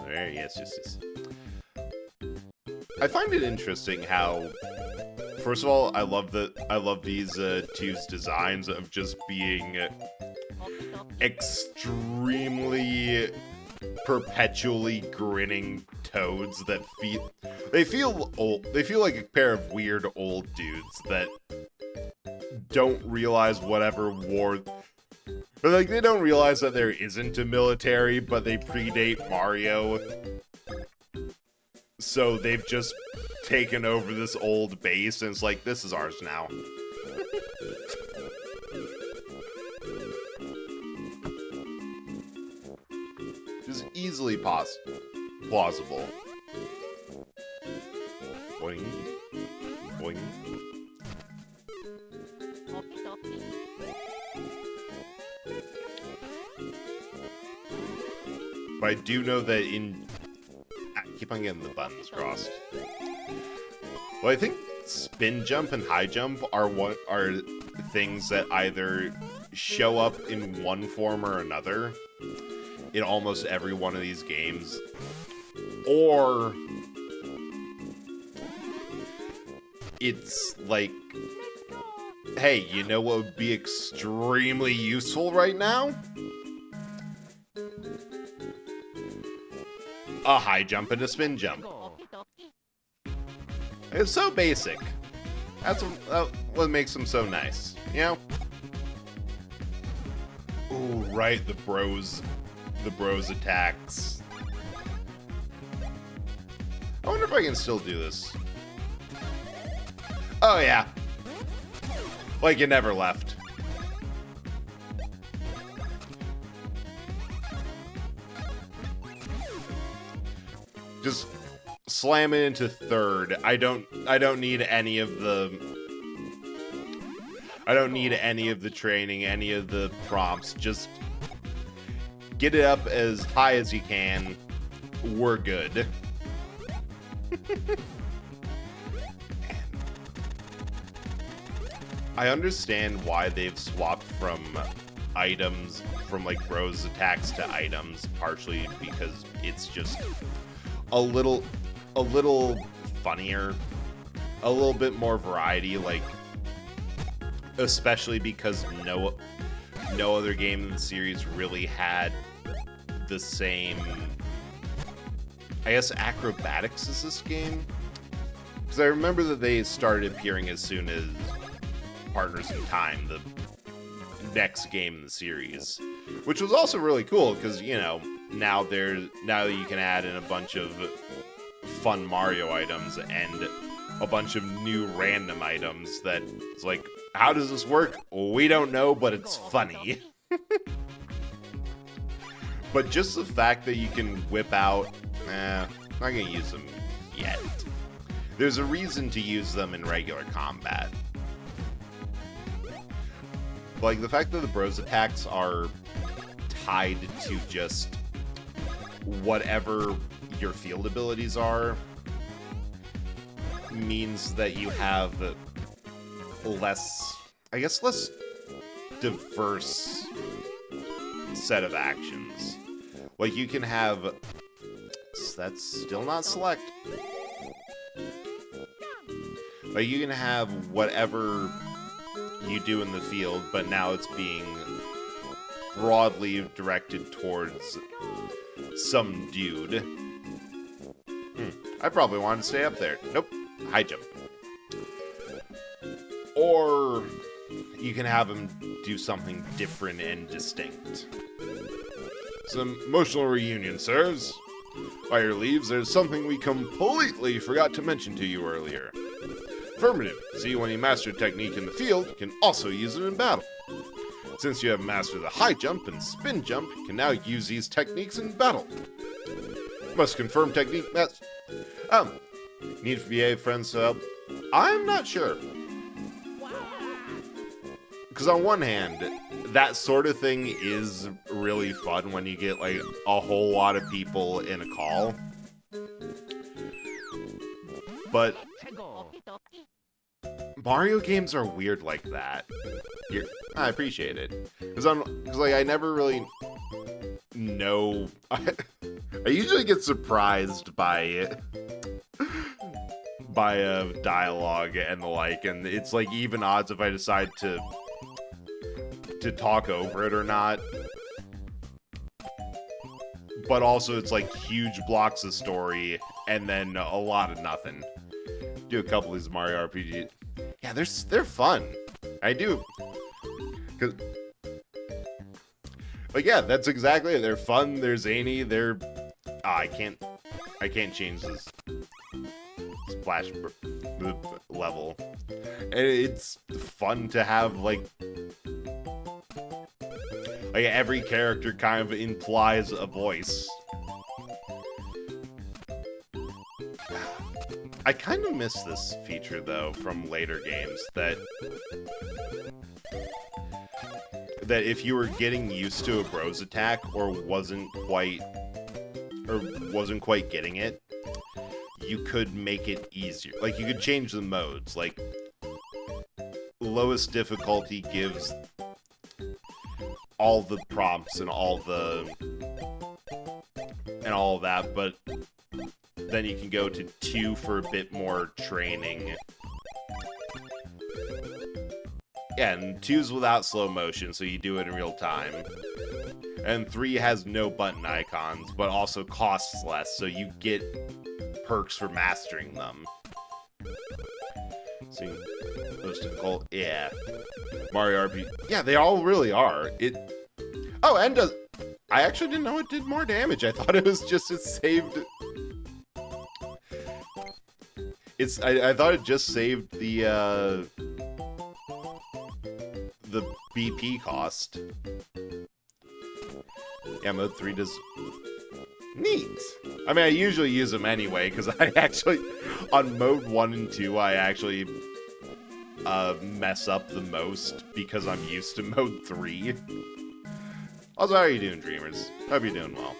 There, yes, yes. I find it interesting how, first of all, I love these two's designs of just being extremely perpetually grinning toads that feel old. They feel like a pair of weird old dudes that don't realize whatever war. But like, they don't realize that there isn't a military, but they predate Mario. So they've just taken over this old base, and it's like, this is ours now. Just easily plausible. Boing. Boing. But I do know that I keep on getting the buttons crossed. Well, I think spin jump and high jump are things that either show up in one form or another in almost every one of these games, or it's like, hey, you know what would be extremely useful right now? A high jump and a spin jump. It's so basic. That's what makes them so nice, you know? Ooh, right, the bros attacks. I wonder if I can still do this. Oh yeah. Like you never left. Just slam it into third. I don't need any of the training, any of the prompts. Just get it up as high as you can. We're good. I understand why they've swapped from items, from like Bros attacks to items, partially because it's just a little funnier, a little bit more variety, like, especially because no other game in the series really had the same, I guess acrobatics as this game, because I remember that they started appearing as soon as Partners in Time, the next game in the series, which was also really cool because, you know, now you can add in a bunch of fun Mario items and a bunch of new random items that it's like, how does this work? We don't know, but it's funny. But just the fact that you can whip out not gonna use them yet. There's a reason to use them in regular combat. Like, the fact that the bros attacks are tied to just whatever your field abilities are means that you have less diverse set of actions. Like, you can have... That's still not select. Like, you can have whatever you do in the field, but now it's being broadly directed towards some dude. I probably wanted to stay up there. Nope. High jump. Or you can have him do something different and distinct. Some emotional reunion, sirs. By your leaves, there's something we completely forgot to mention to you earlier. Affirmative. See, when you master a technique in the field, you can also use it in battle. Since you have mastered the high jump and spin jump, you can now use these techniques in battle. Must confirm technique need for VA friends to help? I'm not sure. Because on one hand, that sort of thing is really fun when you get, like, a whole lot of people in a call. But Mario games are weird like that. I appreciate it. Because like, I never really know... I usually get surprised by dialogue and the like, and it's like even odds if I decide to talk over it or not. But also it's like huge blocks of story and then a lot of nothing. Do a couple of these Mario RPGs. Yeah, they're fun. I do. Cause, like, yeah, that's exactly it. They're fun. They're zany. They're. I can't change this splash level. And it's fun to have like every character kind of implies a voice. I kind of miss this feature, though, from later games, that if you were getting used to a bros attack or wasn't quite getting it, you could make it easier. Like, you could change the modes. Like, lowest difficulty gives all the prompts and all that, but then you can go to 2 for a bit more training. Yeah, and 2's without slow motion, so you do it in real time. And 3 has no button icons, but also costs less, so you get perks for mastering them. See, most difficult, yeah. Mario RPG, yeah, they all really are. Oh, and I actually didn't know it did more damage. I thought it was just it saved. I thought it just saved the BP cost. Yeah, mode 3 does... Neat! I mean, I usually use them anyway, because I actually... On mode 1 and 2, I actually mess up the most, because I'm used to mode 3. Also, how are you doing, Dreamers? Hope you're doing well.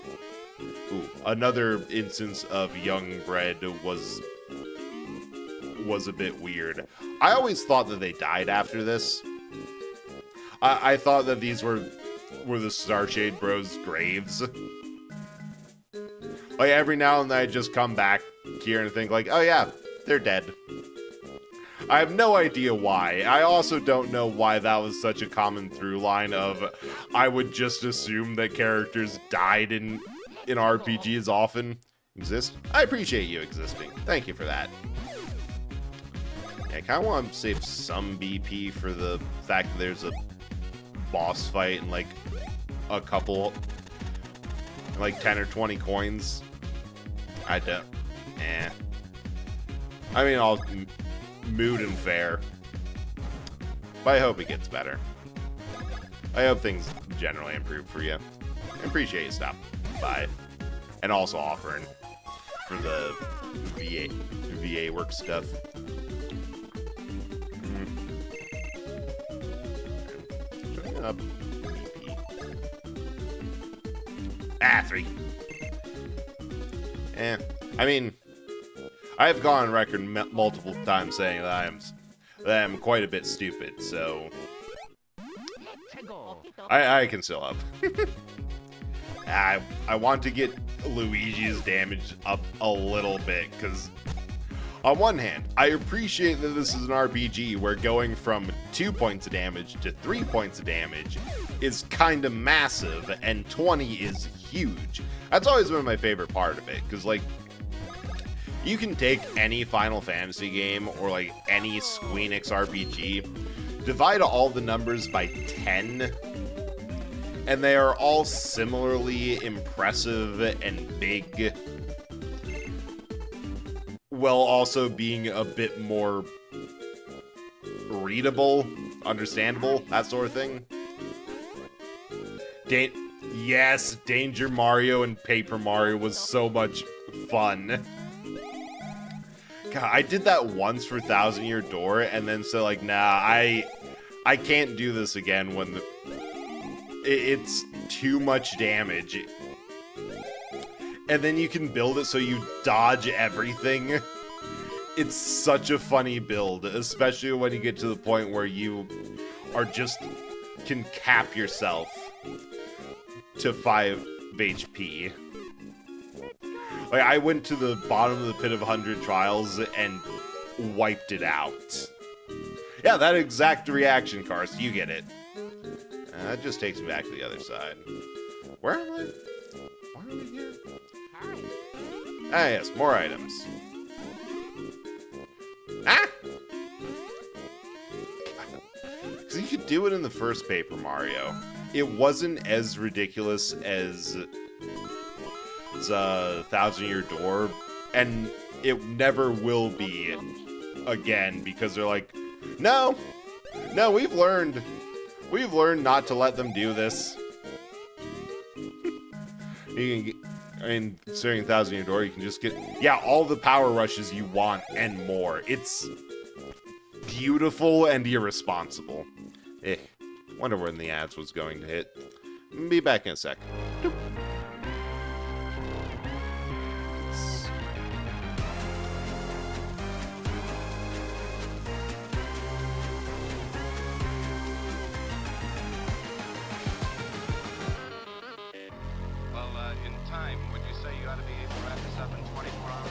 Ooh, another instance of young bread was a bit weird. I always thought that they died after this. I thought that these were the Starshade Bros' graves. Like, every now and then I just come back here and think like, oh yeah, they're dead. I have no idea why. I also don't know why that was such a common through line of I would just assume that characters died in RPGs often. Exist? I appreciate you existing. Thank you for that. Yeah, I kind of want to save some BP for the fact that there's a boss fight and like a couple, like 10 or 20 coins. I don't. I mean, all mood and fair. But I hope it gets better. I hope things generally improve for you. I appreciate you stopping by. And also offering for the VA work stuff. Up. Ah, 3. I mean, I've gone on record multiple times saying that I'm quite a bit stupid, so I can still up. I want to get Luigi's damage up a little bit, because on one hand, I appreciate that this is an RPG where going from 2 points of damage to 3 points of damage is kind of massive, and 20 is huge. That's always been my favorite part of it, because, like, you can take any Final Fantasy game or, like, any Squeenix RPG, divide all the numbers by 10, and they are all similarly impressive and big, while also being a bit more readable, understandable, that sort of thing. Yes, Danger Mario and Paper Mario was so much fun. God, I did that once for Thousand Year Door, and then said, like, nah, I can't do this again when it's too much damage. And then you can build it so you dodge everything. It's such a funny build, especially when you get to the point where you can cap yourself to 5 HP. Like, I went to the bottom of the pit of 100 trials and wiped it out. Yeah, that exact reaction, Karst. You get it. That just takes me back to the other side. Where am I? Why are we here? Ah, yes, more items. Ah! So you could do it in the first Paper Mario. It wasn't as ridiculous as Thousand Year Door, and it never will be again, because they're like, no, we've learned not to let them do this. You can get, considering Thousand Year Door, you can just get, all the power rushes you want and more. It's beautiful and irresponsible. Wonder when the ads was going to hit. Be back in a sec. Doop. In time, would you say you ought to be able to wrap this up in 24 hours?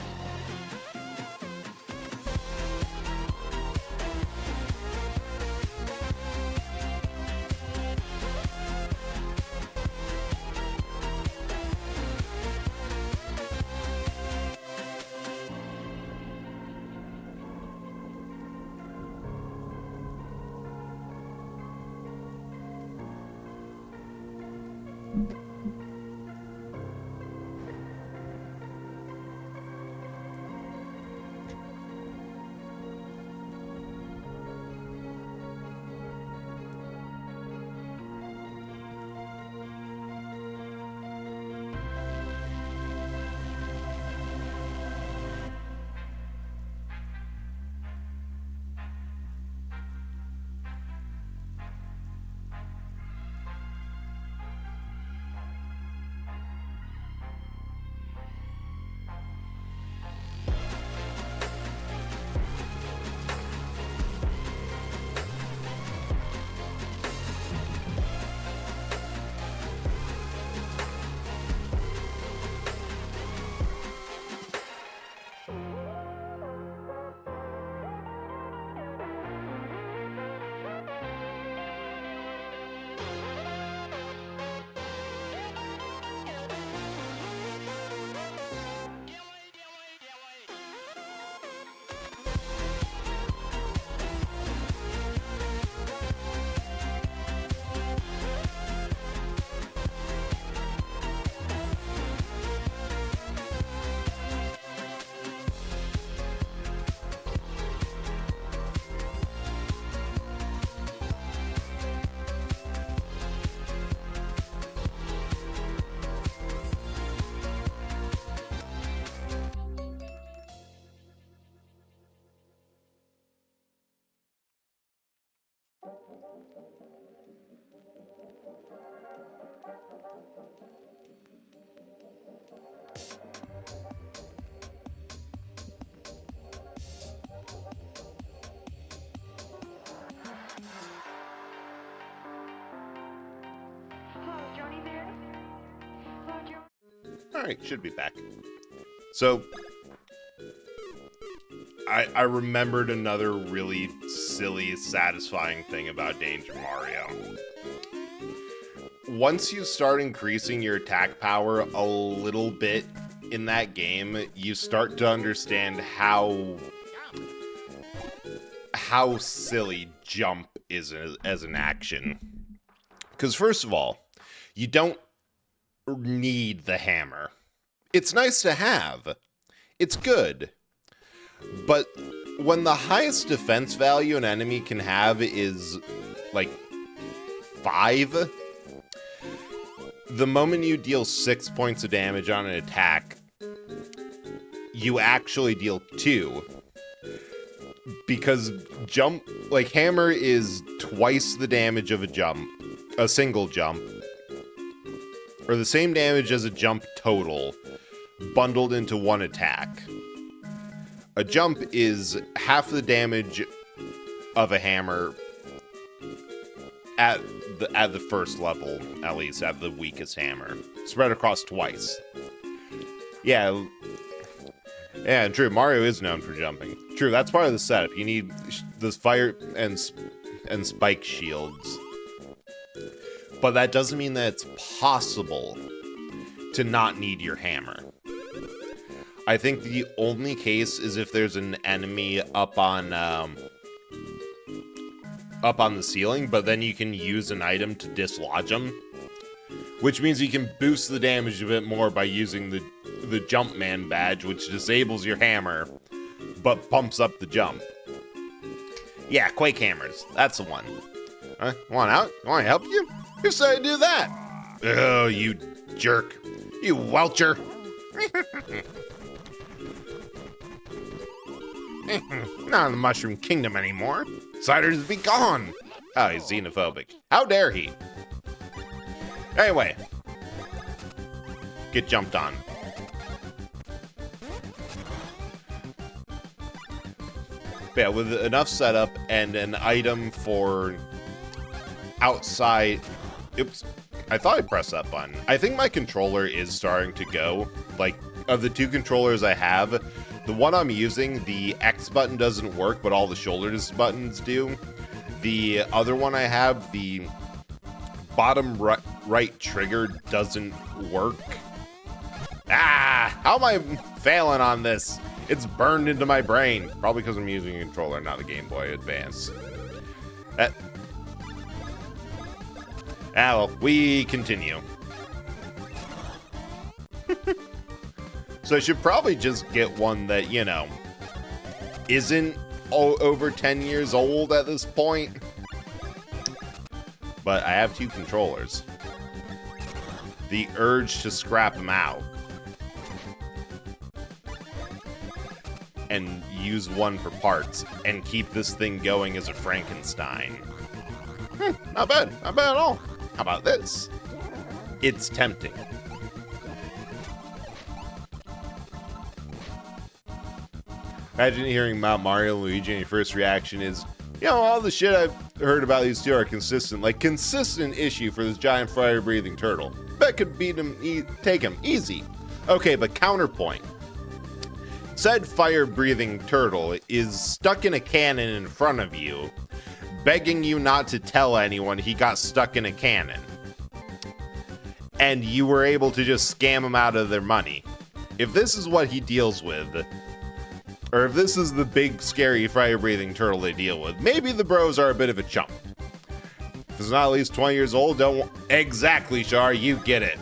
Alright, should be back. So, I remembered another really silly, satisfying thing about Danger Mario. Once you start increasing your attack power a little bit in that game, you start to understand how silly jump is as an action. Because first of all, you don't need the hammer. It's nice to have. It's good. But when the highest defense value an enemy can have is like 5, the moment you deal 6 points of damage on an attack, you actually deal 2. Because hammer is twice the damage of a single jump, or the same damage as a jump total, bundled into one attack. A jump is half the damage of a hammer at the first level, at least, at the weakest hammer. Spread across twice. Yeah, true, Mario is known for jumping. True, that's part of the setup. You need the fire and spike shields. But that doesn't mean that it's possible to not need your hammer. I think the only case is if there's an enemy up on the ceiling, but then you can use an item to dislodge them, which means you can boost the damage a bit more by using the Jumpman badge, which disables your hammer, but pumps up the jump. Yeah, Quake hammers. That's the one. Want out? Want to help you? Who said to do that? Oh, you jerk. You welcher. Not in the Mushroom Kingdom anymore. Siders be gone. Oh, he's xenophobic. How dare he? Anyway. Get jumped on. Yeah, with enough setup and an item for outside... Oops. I thought I pressed that button. I think my controller is starting to go. Like, of the two controllers I have, the one I'm using, the X button doesn't work, but all the shoulder buttons do. The other one I have, the bottom right trigger doesn't work. Ah! How am I failing on this? It's burned into my brain. Probably because I'm using a controller, not a Game Boy Advance. Well, we continue. So I should probably just get one that, you know, isn't over 10 years old at this point. But I have two controllers. The urge to scrap them out and use one for parts and keep this thing going as a Frankenstein. Not bad. Not bad at all. How about this? It's tempting. Imagine hearing about Mario and Luigi and your first reaction is, you know, all the shit I've heard about these two are consistent. Like, consistent issue for this giant fire-breathing turtle. Bet could beat him, take him, easy. Okay, but counterpoint. Said fire-breathing turtle is stuck in a cannon in front of you, begging you not to tell anyone he got stuck in a cannon. And you were able to just scam him out of their money. If this is what he deals with, or if this is the big, scary, fire-breathing turtle they deal with, maybe the bros are a bit of a chump. If it's not at least 20 years old, don't... Exactly, Char, you get it.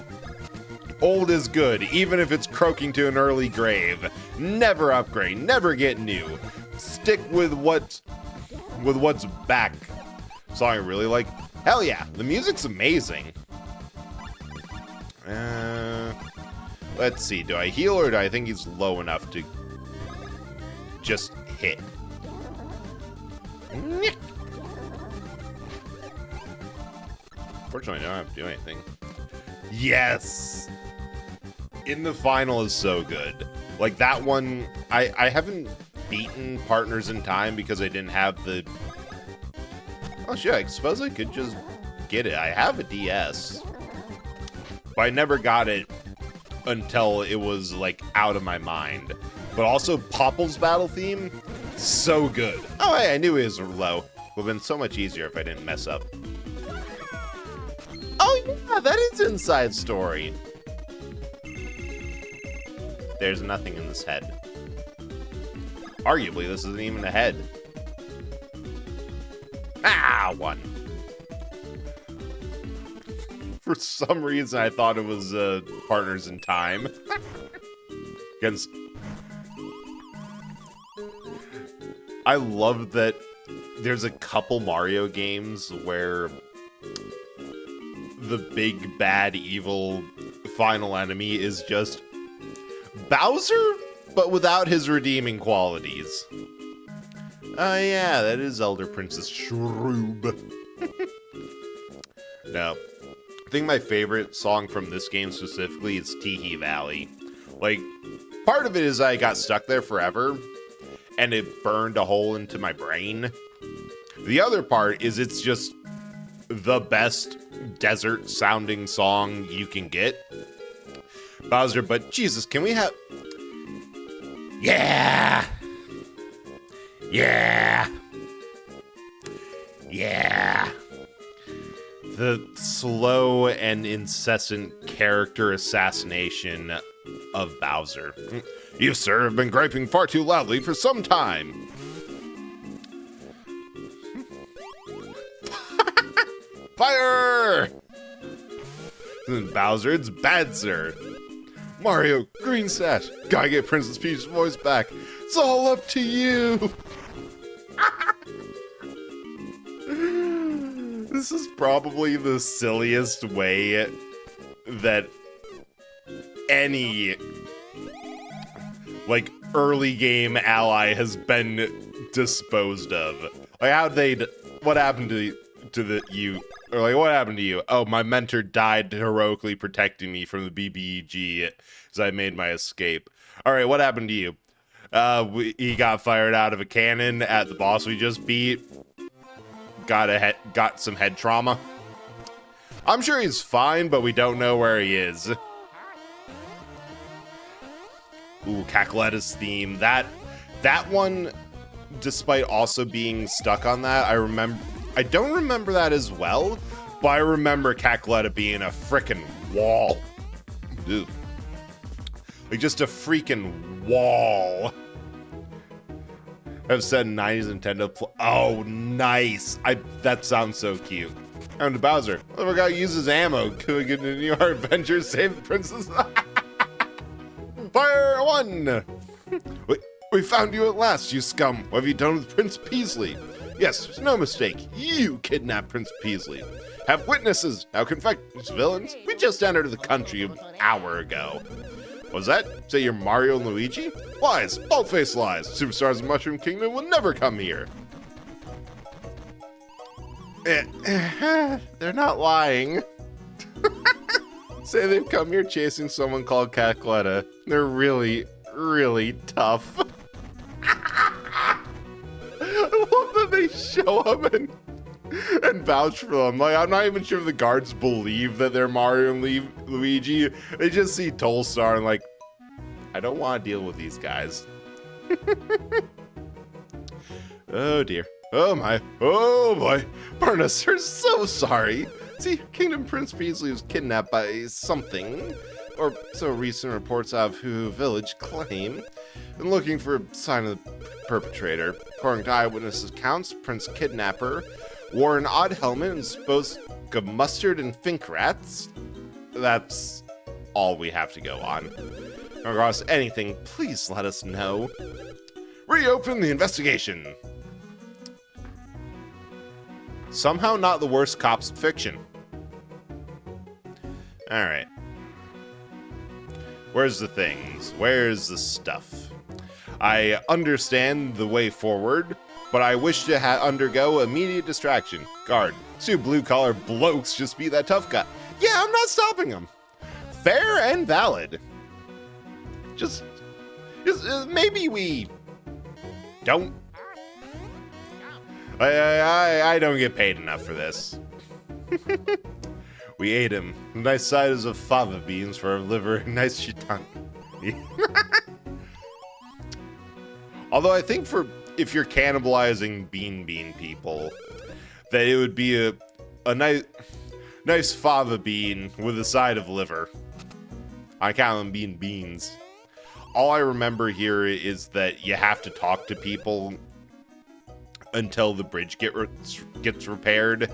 Old is good, even if it's croaking to an early grave. Never upgrade, never get new. Stick with what's back. Song I really like. Hell yeah, the music's amazing. Let's see, do I heal or do I think he's low enough to just hit? Fortunately, I don't have to do anything. Yes! In the Final is so good. Like, that one, I haven't beaten Partners in Time because I didn't have the... Oh, shit, I suppose I could just get it. I have a DS. But I never got it until it was, like, out of my mind. But also, Popple's battle theme, so good. Oh, hey, I knew it was low. Would have been so much easier if I didn't mess up. Oh, yeah, that is Inside Story. There's nothing in this head. Arguably, this isn't even a head. Ah, one. For some reason, I thought it was Partners in Time. Against... I love that there's a couple Mario games where the big, bad, evil final enemy is just Bowser, but without his redeeming qualities. Oh yeah, that is Elder Princess Shroob. No. I think my favorite song from this game specifically is Teehee Valley. Like, part of it is I got stuck there forever, and it burned a hole into my brain. The other part is it's just the best desert-sounding song you can get. Bowser, but Jesus, can we have... Yeah! Yeah! Yeah! The slow and incessant character assassination of Bowser. You, sir, have been griping far too loudly for some time. Fire! Bowser, it's bad, sir. Mario, green sash. Gotta get Princess Peach's voice back. It's all up to you. This is probably the silliest way that any, like, early game ally has been disposed of. Like, what happened to what happened to you? Oh, my mentor died heroically protecting me from the BBEG as I made my escape. All right, what happened to you? He got fired out of a cannon at the boss we just beat. Got some head trauma. I'm sure he's fine, but we don't know where he is. Ooh, Cackleta's theme. That one, despite also being stuck on that, I don't remember that as well, but I remember Cackleta being a frickin' wall. Ew. Like, just a freaking wall. I've said 90s Nintendo. Oh, nice. That sounds so cute. And Bowser. I forgot to use his ammo. Could we get into our adventure? Save the princess. Fire one. We found you at last, you scum. What have you done with Prince Peasley? Yes, there's no mistake. You kidnapped Prince Peasley. Have witnesses. Now confess, villains. We just entered the country an hour ago. Was that? Say you're Mario and Luigi? Lies. Bald-faced lies. Superstars of Mushroom Kingdom will never come here. They're not lying. Say they've come here chasing someone called Cackleta. They're really, really tough. I love that they show up and vouch for them. Like, I'm not even sure if the guards believe that they're Mario and Luigi. They just see Tolstar and like, I don't want to deal with these guys. Oh dear. Oh my. Oh boy. Burnus, we're so sorry. See, Kingdom Prince Peasley was kidnapped by something, or so recent reports out of Hoo Village claim, and looking for a sign of the perpetrator. According to eyewitness accounts, Prince Kidnapper wore an odd helmet and spoke of mustard and fink rats. That's all we have to go on. Across anything, please let us know. Reopen the investigation. Somehow not the worst cops fiction. Alright. Where's the things? Where's the stuff? I understand the way forward, but I wish to undergo immediate distraction. Guard, two blue-collar blokes just be that tough guy. Yeah, I'm not stopping them. fair and valid. Just maybe we don't. I don't get paid enough for this. We ate him. Nice size of fava beans for our liver. Nice shiitake. Although I think if you're cannibalizing bean people, that it would be a nice fava bean with a side of liver. I call them beans. All I remember here is that you have to talk to people until the bridge gets repaired.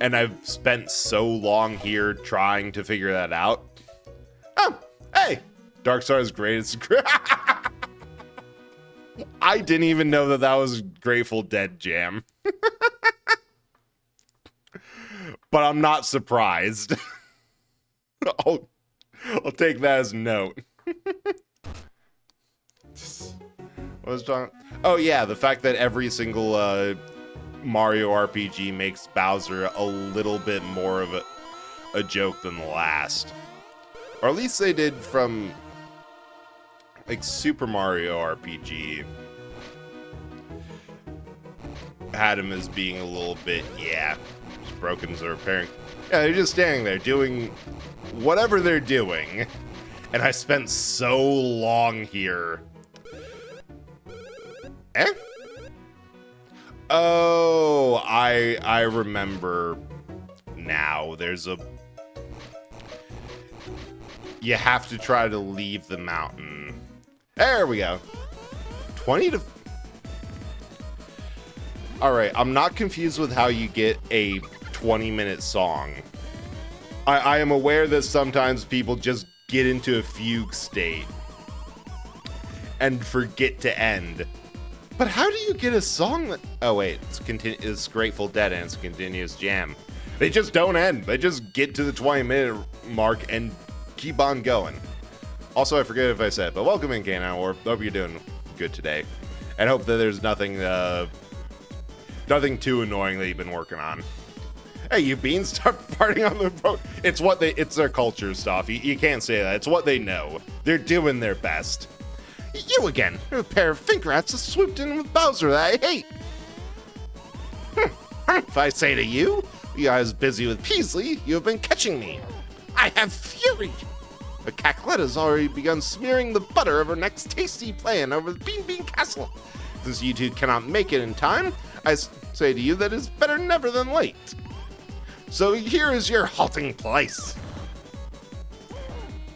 And I've spent so long here trying to figure that out. Oh, hey! Darkstar's greatest. I didn't even know that was Grateful Dead jam. But I'm not surprised. I'll take that as a note. What was talking? Oh yeah, the fact that every single Mario RPG makes Bowser a little bit more of a joke than the last. Or at least they did from like Super Mario RPG. Had him as being a little bit, just broken as a repairing. Yeah, they're just standing there doing whatever they're doing. And I spent so long here. Oh, I remember now. You have to try to leave the mountain. There we go. 20 to... Alright, I'm not confused with how you get a 20-minute song. I am aware that sometimes people just get into a fugue state and forget to end. But how do you get a song that... Oh, wait. It's Grateful Dead and it's a continuous jam. They just don't end. They just get to the 20-minute mark and keep on going. Also, I forget if I said, but welcome in, Canine War. Hope you're doing good today. And hope that there's nothing too annoying that you've been working on. Hey, you beans, start farting on the road. It's their culture stuff. You can't say that. It's what they know. They're doing their best. You again, a pair of think rats has swooped in with Bowser that I hate. If I say to you, you guys busy with Peasley, you have been catching me. I have fury. But Cackleta's already begun smearing the butter of her next tasty plan over the Bean Castle. Since you two cannot make it in time, I say to you that it's better never than late. So here is your halting place.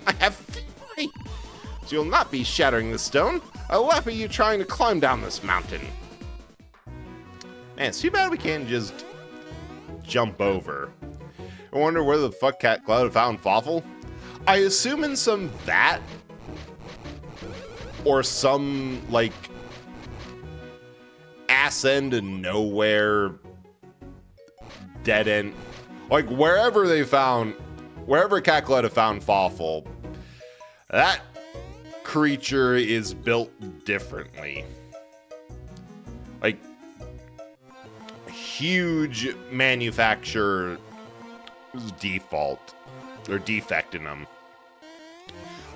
I have fury. So you'll not be shattering the stone. I'll laugh at you trying to climb down this mountain. Man, it's too bad we can't just jump over. I wonder where the fuck Cat Cloud found Fawful. I assume in some vat or some like ass end of nowhere dead end, like wherever Cat Cloud found Fawful, that creature is built differently. Like huge manufacturer default or defect in them.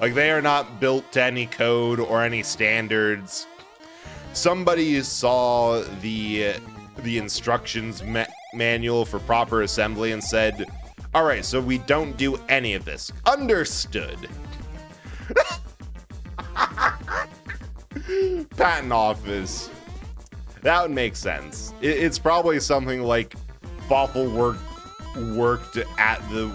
Like they are not built to any code or any standards. Somebody saw the instructions manual for proper assembly and said, all right, so we don't do any of this. Understood. Patent office. That would make sense. It's probably something like Fawful worked at the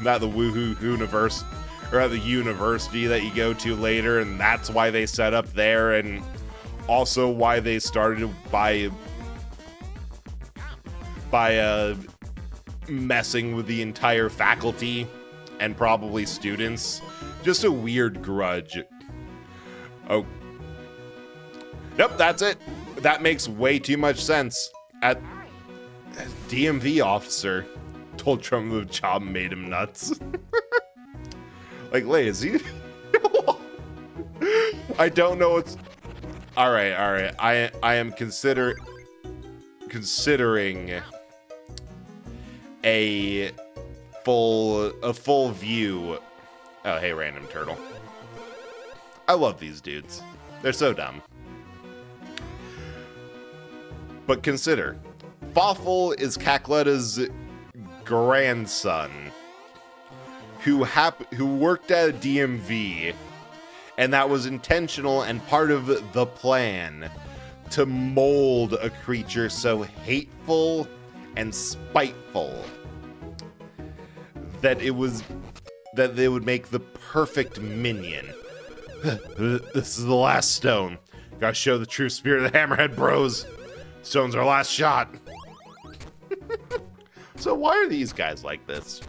Woohoo universe, or at the university that you go to later, and that's why they set up there, and also why they started by messing with the entire faculty and probably students. Just a weird grudge. Oh. Nope, that's it. That makes way too much sense. At DMV officer told Trump the job made him nuts. Like, lazy. I don't know what's... All right. I am considering full view. Oh, hey, random turtle. I love these dudes. They're so dumb. But consider, Fawful is Cackleta's grandson, who worked at a DMV, and that was intentional and part of the plan to mold a creature so hateful and spiteful that they would make the perfect minion. This is the last stone. Gotta show the true spirit of the Hammerhead Bros. Stone's our last shot. So why are these guys like this?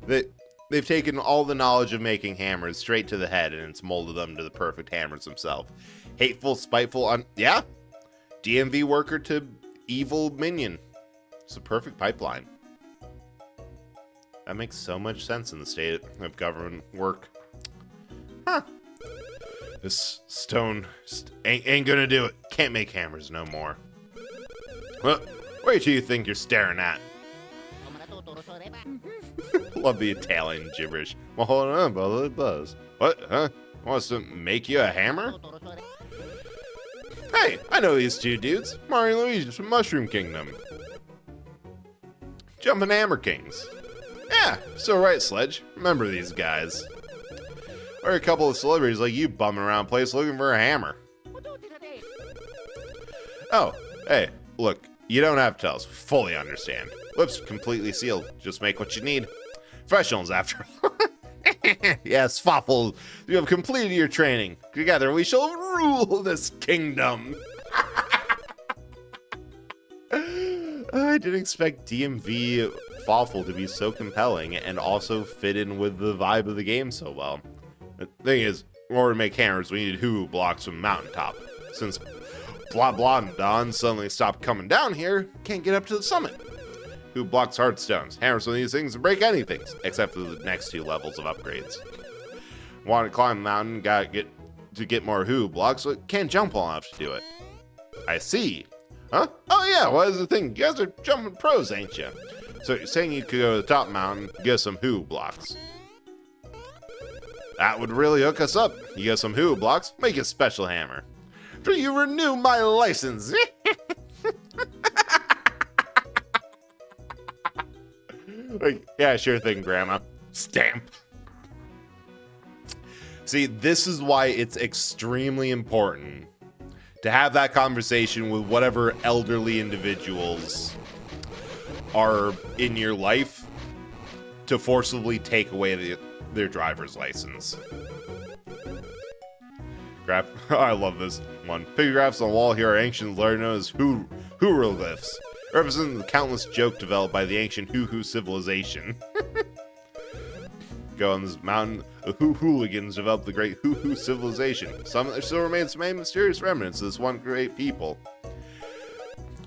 They've taken all the knowledge of making hammers straight to the head, and it's molded them to the perfect hammers himself. Hateful, spiteful, yeah. DMV worker to evil minion. It's a perfect pipeline. That makes so much sense in the state of government work. Huh. This stone ain't gonna do it. Can't make hammers no more. Well, wait till you think you're staring at. Love the Italian gibberish. Well, hold on, brother, Buzz. What? Huh? Wants to make you a hammer? Hey, I know these two dudes. Mario and Luigi from Mushroom Kingdom. Jumpin' Hammer Kings. Yeah, so right, Sledge. Remember these guys. Or a couple of celebrities like you bumming around place looking for a hammer. Oh, hey, look, you don't have to tell us. Fully understand. Lips completely sealed. Just make what you need. Professionals, after all. Yes, Fawful, you have completed your training. Together we shall rule this kingdom. I didn't expect DMV Fawful to be so compelling and also fit in with the vibe of the game so well. The thing is, in order to make hammers, we needed Hoo blocks from Mountaintop. Since Blah Blah and Don suddenly stopped coming down here, can't get up to the summit. Hoo blocks hard stones. Hammers one of these things and break anything, except for the next two levels of upgrades. Want to climb the mountain, gotta get more Hoo blocks, but can't jump well enough to do it. I see. Huh? Oh yeah, what is the thing? You guys are jumping pros, ain't you? So you're saying you could go to the top mountain, get some Hoo blocks. That would really hook us up. You get some Hoo blocks, make a special hammer. Do you renew my license? Like, yeah, sure thing, Grandma. Stamp. See, this is why it's extremely important to have that conversation with whatever elderly individuals are in your life to forcibly take away their driver's license. I love this one. Pictographs on the wall here are ancient letters known as hieroglyphs, representing the countless joke developed by the ancient Hoo civilization. Go on this mountain, the hooligans developed the great Hoo civilization. There still remains some mysterious remnants of this one great people.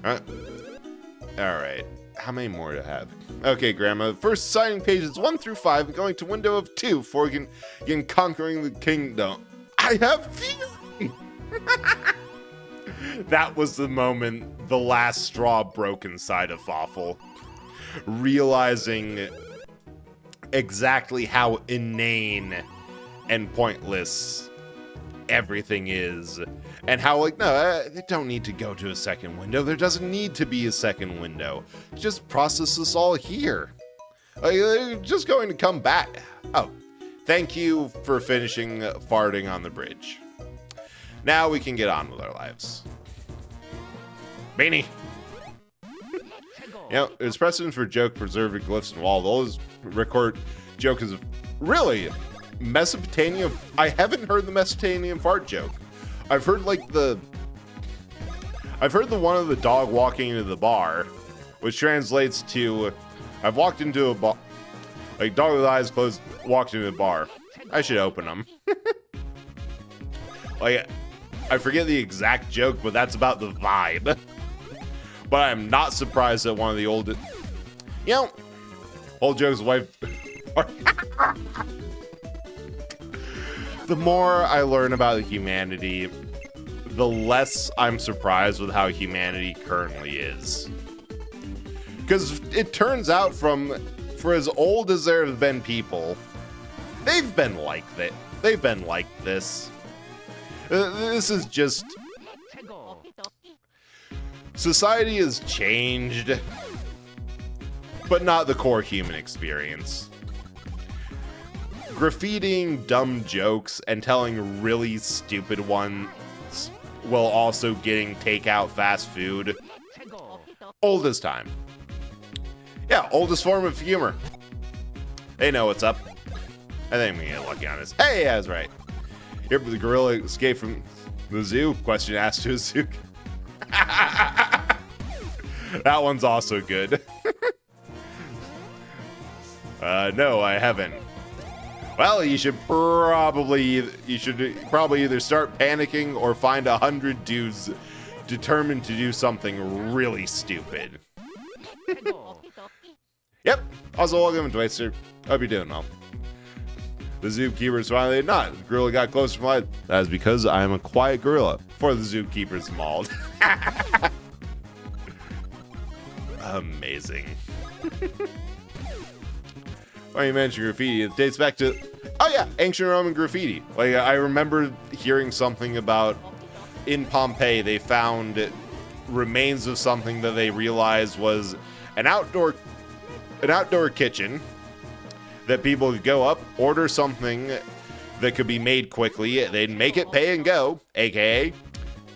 Alright. How many more to have? Okay, Grandma. First signing pages 1 through 5 and going to window of 2 before you can conquering the kingdom. I have feeling. That was the moment the last straw broke inside of Fawful. Realizing exactly how inane and pointless everything is. And how, like, no, they don't need to go to a second window. There doesn't need to be a second window. Just process this all here. Like, they're just going to come back. Oh, thank you for finishing farting on the bridge. Now we can get on with our lives. Beanie. You know, there's precedent for joke preserved glyphs and wall. Those record joke is really Mesopotamia. I haven't heard the Mesopotamian fart joke. I've heard the one of the dog walking into the bar, which translates to, I've walked into a bar, like dog with eyes closed, walked into the bar. I should open them. Like, I forget the exact joke, but that's about the vibe. But I'm not surprised that one of the old joke's wife. The more I learn about humanity, the less I'm surprised with how humanity currently is. Because it turns out for as old as there have been people, they've been like that. They've been like this. This is just... Society has changed, but not the core human experience. Graffitiing dumb jokes and telling really stupid ones while also getting takeout fast food. Old as time. Yeah, oldest form of humor. They know what's up. I think I'm gonna get lucky on this. Hey, I was right. Here, the gorilla escaped from the zoo? Question asked to a zoo. That one's also good. No, I haven't. Well, you should probably either start panicking or find 100 dudes determined to do something really stupid. Yep. Also, welcome to Twister. Hope you're doing well. The zookeeper finally not. The gorilla got closer from light. That is because I am a quiet gorilla. For the zookeeper's mauled. Amazing. When you mentioned graffiti, it dates back to, oh yeah, ancient Roman graffiti. Like, I remember hearing something about in Pompeii, they found remains of something that they realized was an outdoor kitchen that people could go up, order something that could be made quickly, they'd make it pay and go, aka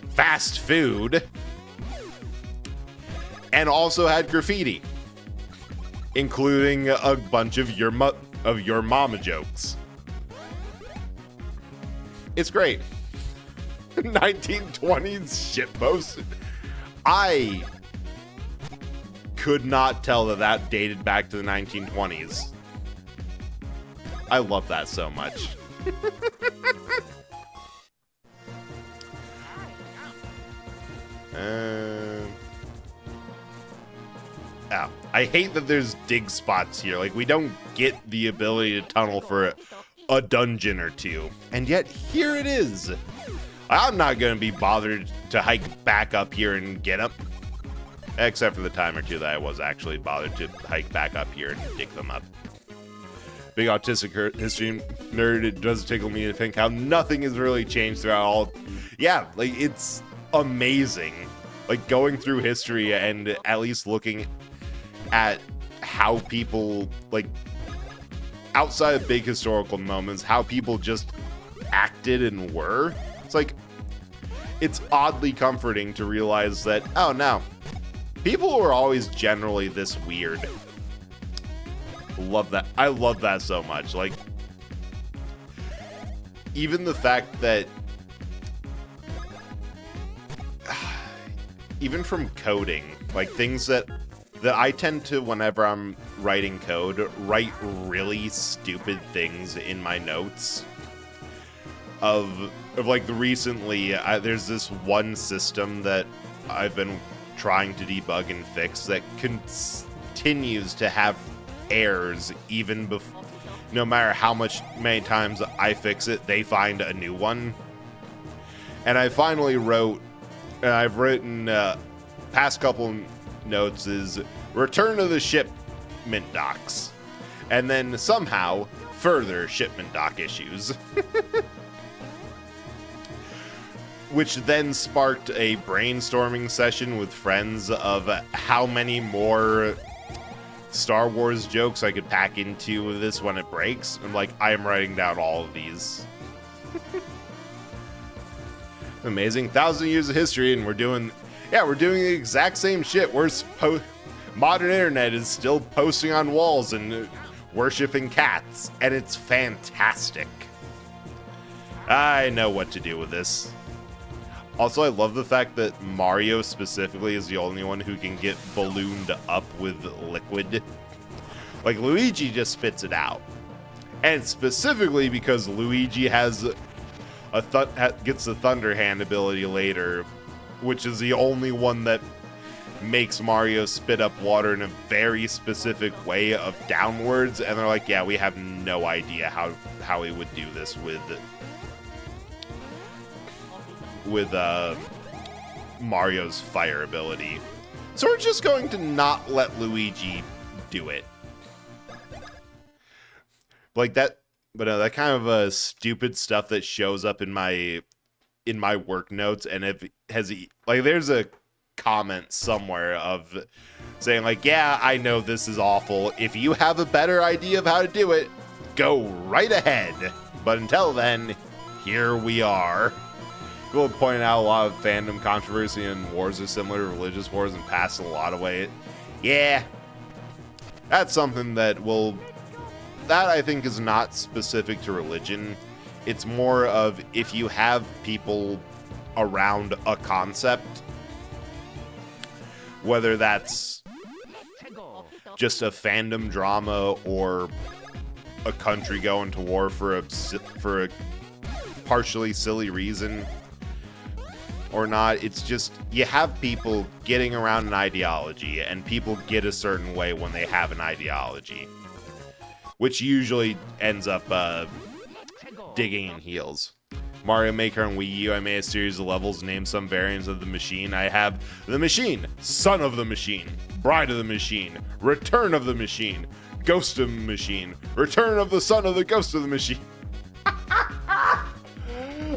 fast food, and also had graffiti, including a bunch of your mama jokes. It's great. 1920s shitpost. I could not tell that dated back to the 1920s. I love that so much. Ow. I hate that there's dig spots here. Like, we don't get the ability to tunnel for a dungeon or two. And yet, here it is. I'm not going to be bothered to hike back up here and get them. Except for the time or two that I was actually bothered to hike back up here and dig them up. Big autistic history nerd, it does tickle me to think how nothing has really changed throughout all. Yeah, like, it's amazing. Like, going through history and at least looking at how people, like, outside of big historical moments, how people just acted and were. It's like, it's oddly comforting to realize that, oh no, people were always generally this weird. Love that. I love that so much. Like, even the fact that even from coding, like, things that I tend to, whenever I'm writing code, write really stupid things in my notes of like the recently, there's this one system that I've been trying to debug and fix that continues to have errors even no matter how many times I fix it, they find a new one. And I finally wrote, and I've written past couple notes is return to the shipment docks, and then somehow further shipment dock issues. Which then sparked a brainstorming session with friends of how many more Star Wars jokes I could pack into this when it breaks. And like, I am writing down all of these. Amazing. 1,000 years of history, and we're doing the exact same shit. Modern internet is still posting on walls and worshiping cats, and it's fantastic. I know what to do with this. Also, I love the fact that Mario specifically is the only one who can get ballooned up with liquid. Like, Luigi just spits it out. And specifically because Luigi has gets the Thunder Hand ability later, which is the only one that makes Mario spit up water in a very specific way of downwards. And they're like, yeah, we have no idea how he would do this with Mario's fire ability. So we're just going to not let Luigi do it. Like that, but that kind of stupid stuff that shows up in my work notes, and if has like there's a comment somewhere of saying like, yeah, I know this is awful. If you have a better idea of how to do it, go right ahead. But until then, here we are. People have pointed out a lot of fandom controversy and wars are similar to religious wars and pass in a lot of ways. Yeah, that's something that I think is not specific to religion. It's more of if you have people around a concept, whether that's just a fandom drama or a country going to war for a partially silly reason or not, it's just you have people getting around an ideology, and people get a certain way when they have an ideology, which usually ends up digging in heels. Mario Maker on Wii U, I made a series of levels, named some variants of the machine. I have the machine, son of the machine, bride of the machine, return of the machine, ghost of the machine, return of the son of the ghost of the machine.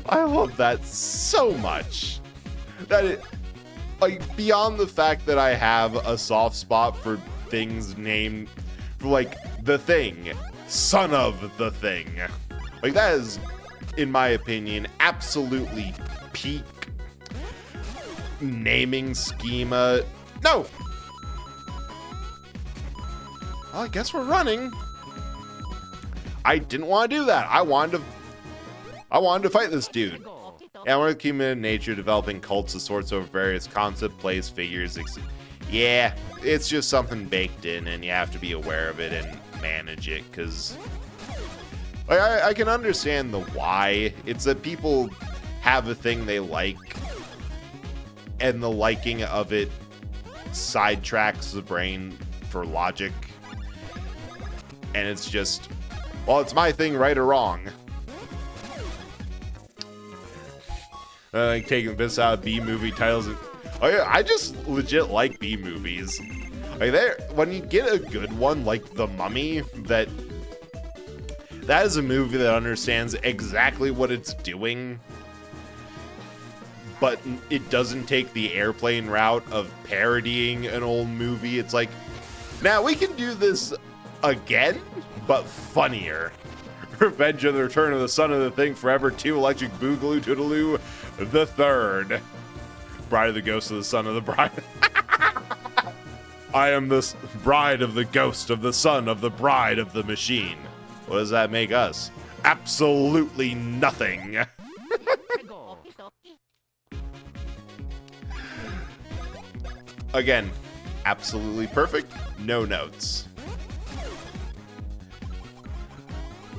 I love that so much. That it, like, beyond the fact that I have a soft spot for things named, like, the thing, son of the thing. Like, that is, in my opinion, absolutely peak naming schema. No! Well, I guess we're running. I didn't want to do that. I wanted to fight this dude. And we're human nature, developing cults of sorts over various concepts, plays, figures, yeah, it's just something baked in, and you have to be aware of it and manage it, because like, I can understand the why. It's that people have a thing they like, and the liking of it sidetracks the brain for logic, and it's just, well, it's my thing, right or wrong. Like taking this out of B-movie titles. Oh yeah, I just legit like B-movies. Like when you get a good one like The Mummy, that is a movie that understands exactly what it's doing, but it doesn't take the airplane route of parodying an old movie. It's like, now we can do this again, but funnier. Revenge of the Return of the Son of the Thing, Forever 2, Electric Boogaloo Toodaloo, the Third, Bride of the Ghost of the Son of the Bride. I am the bride of the ghost of the son of the bride of the machine. What does that make us? Absolutely nothing. Again, absolutely perfect, no notes.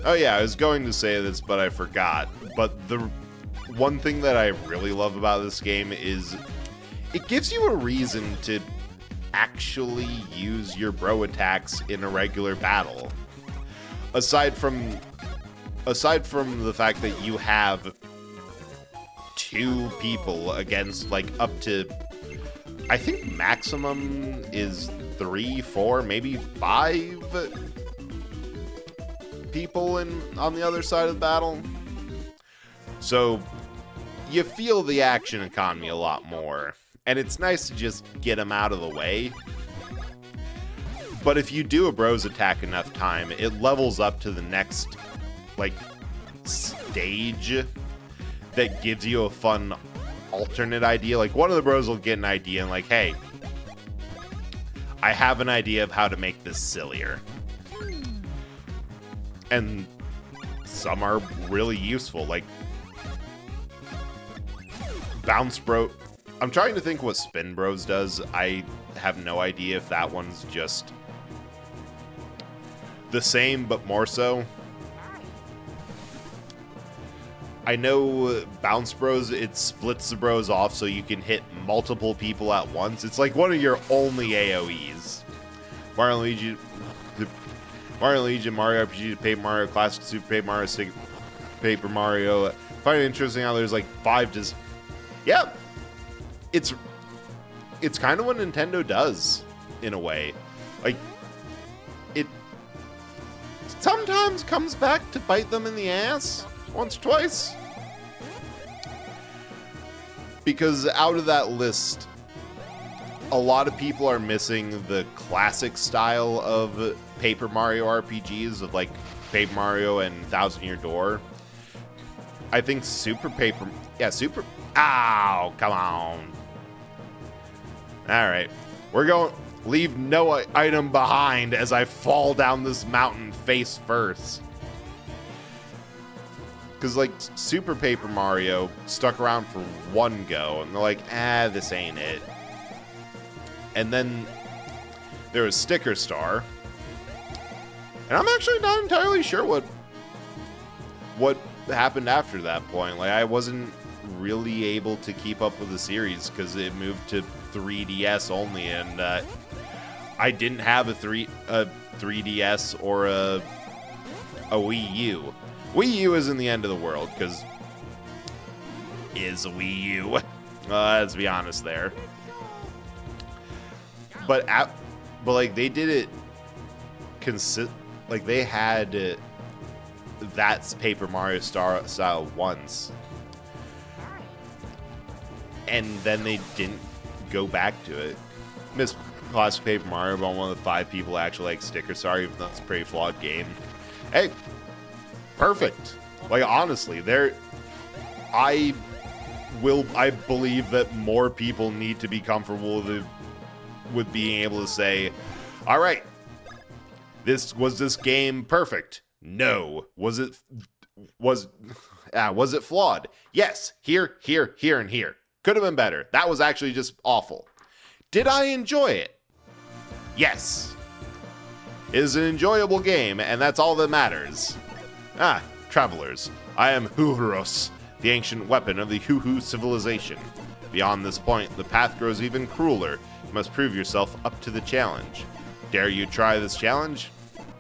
Oh yeah, I was going to say this, but I forgot. But the one thing that I really love about this game is it gives you a reason to actually use your bro attacks in a regular battle. Aside from the fact that you have two people against, like, up to, I think maximum is 3, 4, maybe 5 people on the other side of the battle. So you feel the action economy a lot more, and it's nice to just get them out of the way. But if you do a bros attack enough time, it levels up to the next, like, stage that gives you a fun alternate idea. Like, one of the bros will get an idea and like, hey, I have an idea of how to make this sillier. And some are really useful, like Bounce Bro. I'm trying to think what Spin Bros does. I have no idea if that one's just the same, but more so. I know Bounce Bros, it splits the bros off so you can hit multiple people at once. It's like one of your only AoEs. Mario and Luigi, Mario RPG, Paper Mario Classic, Super Paper Mario, Paper Mario. I find it interesting how there's like 5 just... Yep. It's it's kind of what Nintendo does in a way. Like, it sometimes comes back to bite them in the ass once or twice. Because out of that list, a lot of people are missing the classic style of Paper Mario RPGs, of like Paper Mario and Thousand Year Door. I think Ow, come on. Alright, we're going, leave no item behind as I fall down this mountain face first. Because, like, Super Paper Mario stuck around for one go, and they're like, this ain't it. And then there was Sticker Star. And I'm actually not entirely sure what happened after that point. Like, I wasn't really able to keep up with the series because it moved to 3DS only, and I didn't have a 3DS or a Wii U. Wii U isn't the end of the world, because is a Wii U. Let's be honest there. But like, they did it like, they had that Paper Mario style once, and then they didn't go back to it. Miss Classic Paper Mario, but I'm one of the 5 people who actually like Sticker Star, even though it's a pretty flawed game. Hey, perfect. Like, honestly, I believe that more people need to be comfortable with being able to say, all right, was this game perfect? No. Was it flawed? Yes. Here, and here. Could have been better. That was actually just awful. Did I enjoy it? Yes. It is an enjoyable game, and that's all that matters. Travelers, I am Huhuros, the ancient weapon of the Huhu civilization. Beyond this point, the path grows even crueler. You must prove yourself up to the challenge. Dare you try this challenge?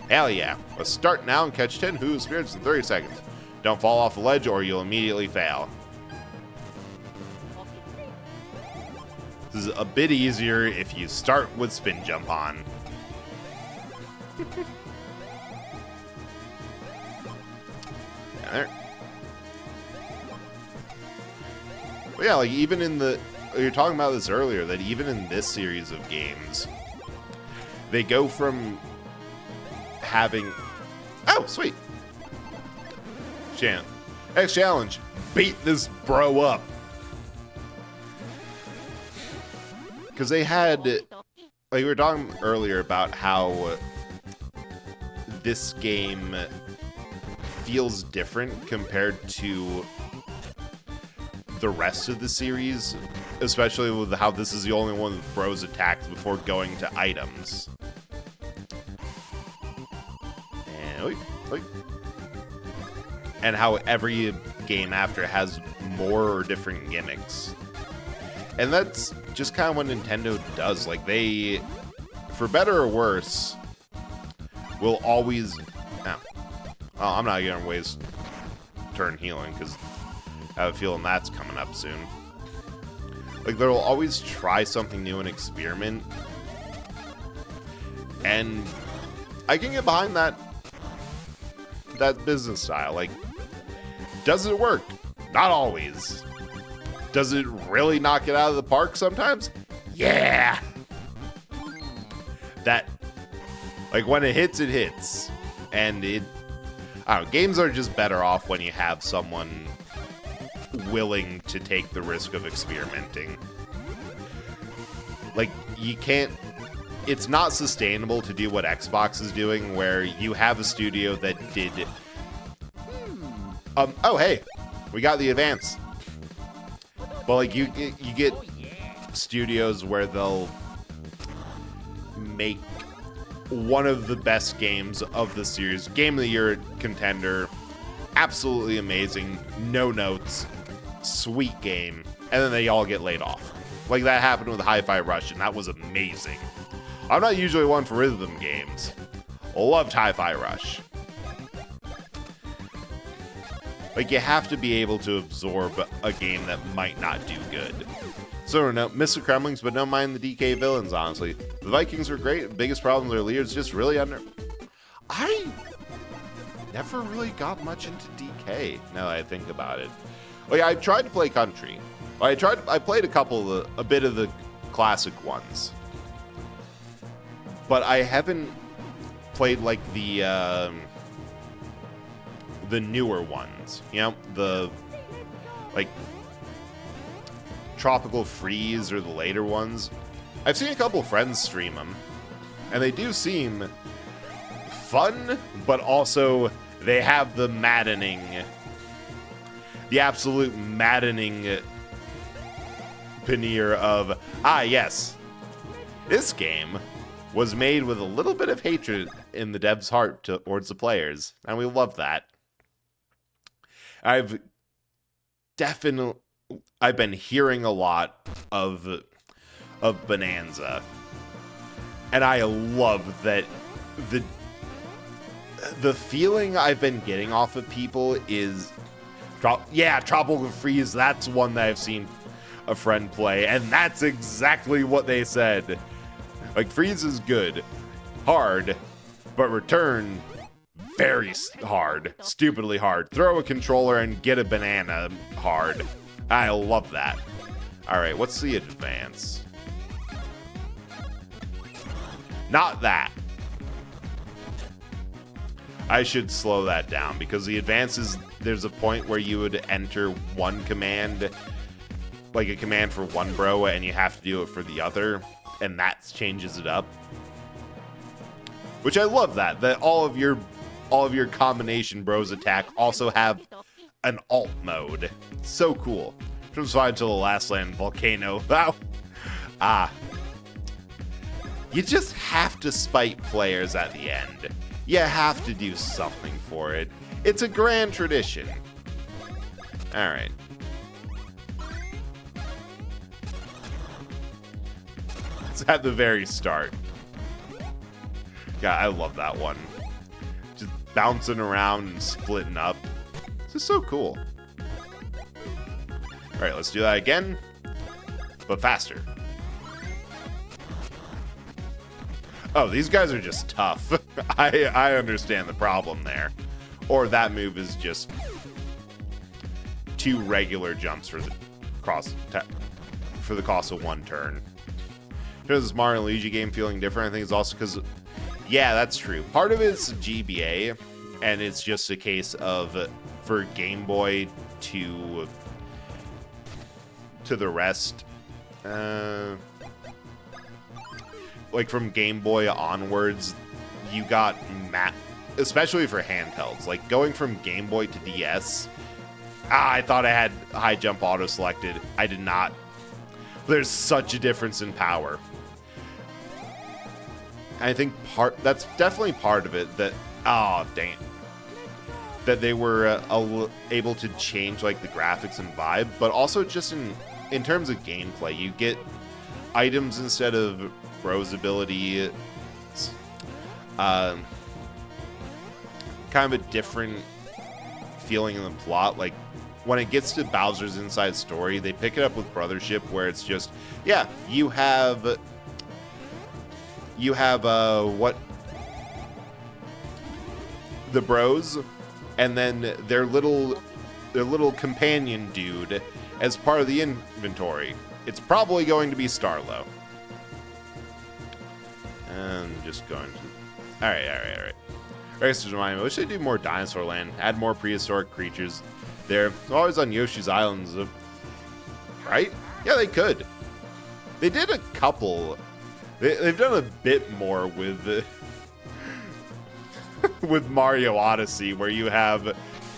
Hell yeah. Let's start now and catch 10 Huhu spirits in 30 seconds. Don't fall off the ledge or you'll immediately fail. This is a bit easier if you start with spin jump on. There. But yeah, like, even in you were talking about this earlier, that even in this series of games, they go from having, sweet, next challenge, beat this bro up. Because they had, like, we were talking earlier about how this game feels different compared to the rest of the series, especially with how this is the only one that bros attacks before going to items. And how every game after has more or different gimmicks. And that's just kind of what Nintendo does. Like, they, for better or worse, will always... I'm not going to waste turn healing, because I have a feeling that's coming up soon. Like, they'll always try something new and experiment. And I can get behind that business style. Like, does it work? Not always. Does it really knock it out of the park sometimes? Yeah! That, like, when it hits, it hits. And I don't know, games are just better off when you have someone willing to take the risk of experimenting. Like, you can't... It's not sustainable to do what Xbox is doing, where you have a studio that did... oh, hey! We got the Advance. But, like, you get studios where they'll make one of the best games of the series, Game of the Year contender, absolutely amazing, no notes, sweet game, and then they all get laid off. Like, that happened with Hi-Fi Rush, and that was amazing. I'm not usually one for rhythm games. Loved Hi-Fi Rush. Like, you have to be able to absorb a game that might not do good. So no, miss the Kremlings, but don't mind the DK villains, honestly. The Vikings were great. The biggest problem with their leaders just really under... I never really got much into DK, now that I think about it. Like, I tried to play Country. I played a bit of the classic ones. But I haven't played, like, the newer ones. You know, the, like, Tropical Freeze or the later ones. I've seen a couple friends stream them, and they do seem fun, but also they have the absolute maddening veneer of, yes, this game was made with a little bit of hatred in the dev's heart towards the players, and we love that. I've been hearing a lot of Bonanza, and I love that the feeling I've been getting off of people is, Tropical Freeze, that's one that I've seen a friend play, and that's exactly what they said. Like, Freeze is good, hard, but Return, very hard, stupidly hard. Throw a controller and get a banana hard. I love that. Alright, what's the advance? Not that. I should slow that down, because the advances, there's a point where you would enter one command, like a command for one bro, and you have to do it for the other, and that changes it up. Which I love that all of your combination bros attack also have an alt mode. So cool. From Swine to the Last Land Volcano. You just have to spite players at the end. You have to do something for it. It's a grand tradition. Alright. It's at the very start. Yeah, I love that one. Just bouncing around and splitting up. This is so cool. Alright, let's do that again, but faster. Oh, these guys are just tough. I understand the problem there. Or that move is just 2 regular jumps for the cost of 1 turn. Because this Mario and Luigi game feeling different, I think it's also because, yeah, that's true. Part of it's GBA, and it's just a case of, for Game Boy to the rest, like from Game Boy onwards, you got especially for handhelds, like going from Game Boy to DS. I thought I had high jump auto selected. I did not. There's such a difference in power. I think that's definitely part of it, that, dang it, that they were able to change like the graphics and vibe, but also just in terms of gameplay, you get items instead of Bros ability. Kind of a different feeling in the plot. Like, when it gets to Bowser's Inside Story, they pick it up with Brothership, where it's just, yeah, you have what, the bros, and then their little companion dude as part of the inventory. It's probably going to be Starlo. And just going to... Alright. Just remind me, I wish they do more Dinosaur Land, add more prehistoric creatures. They're always on Yoshi's Islands, right? Yeah, they could. They did a couple. They've done a bit more with with Mario Odyssey, where you have,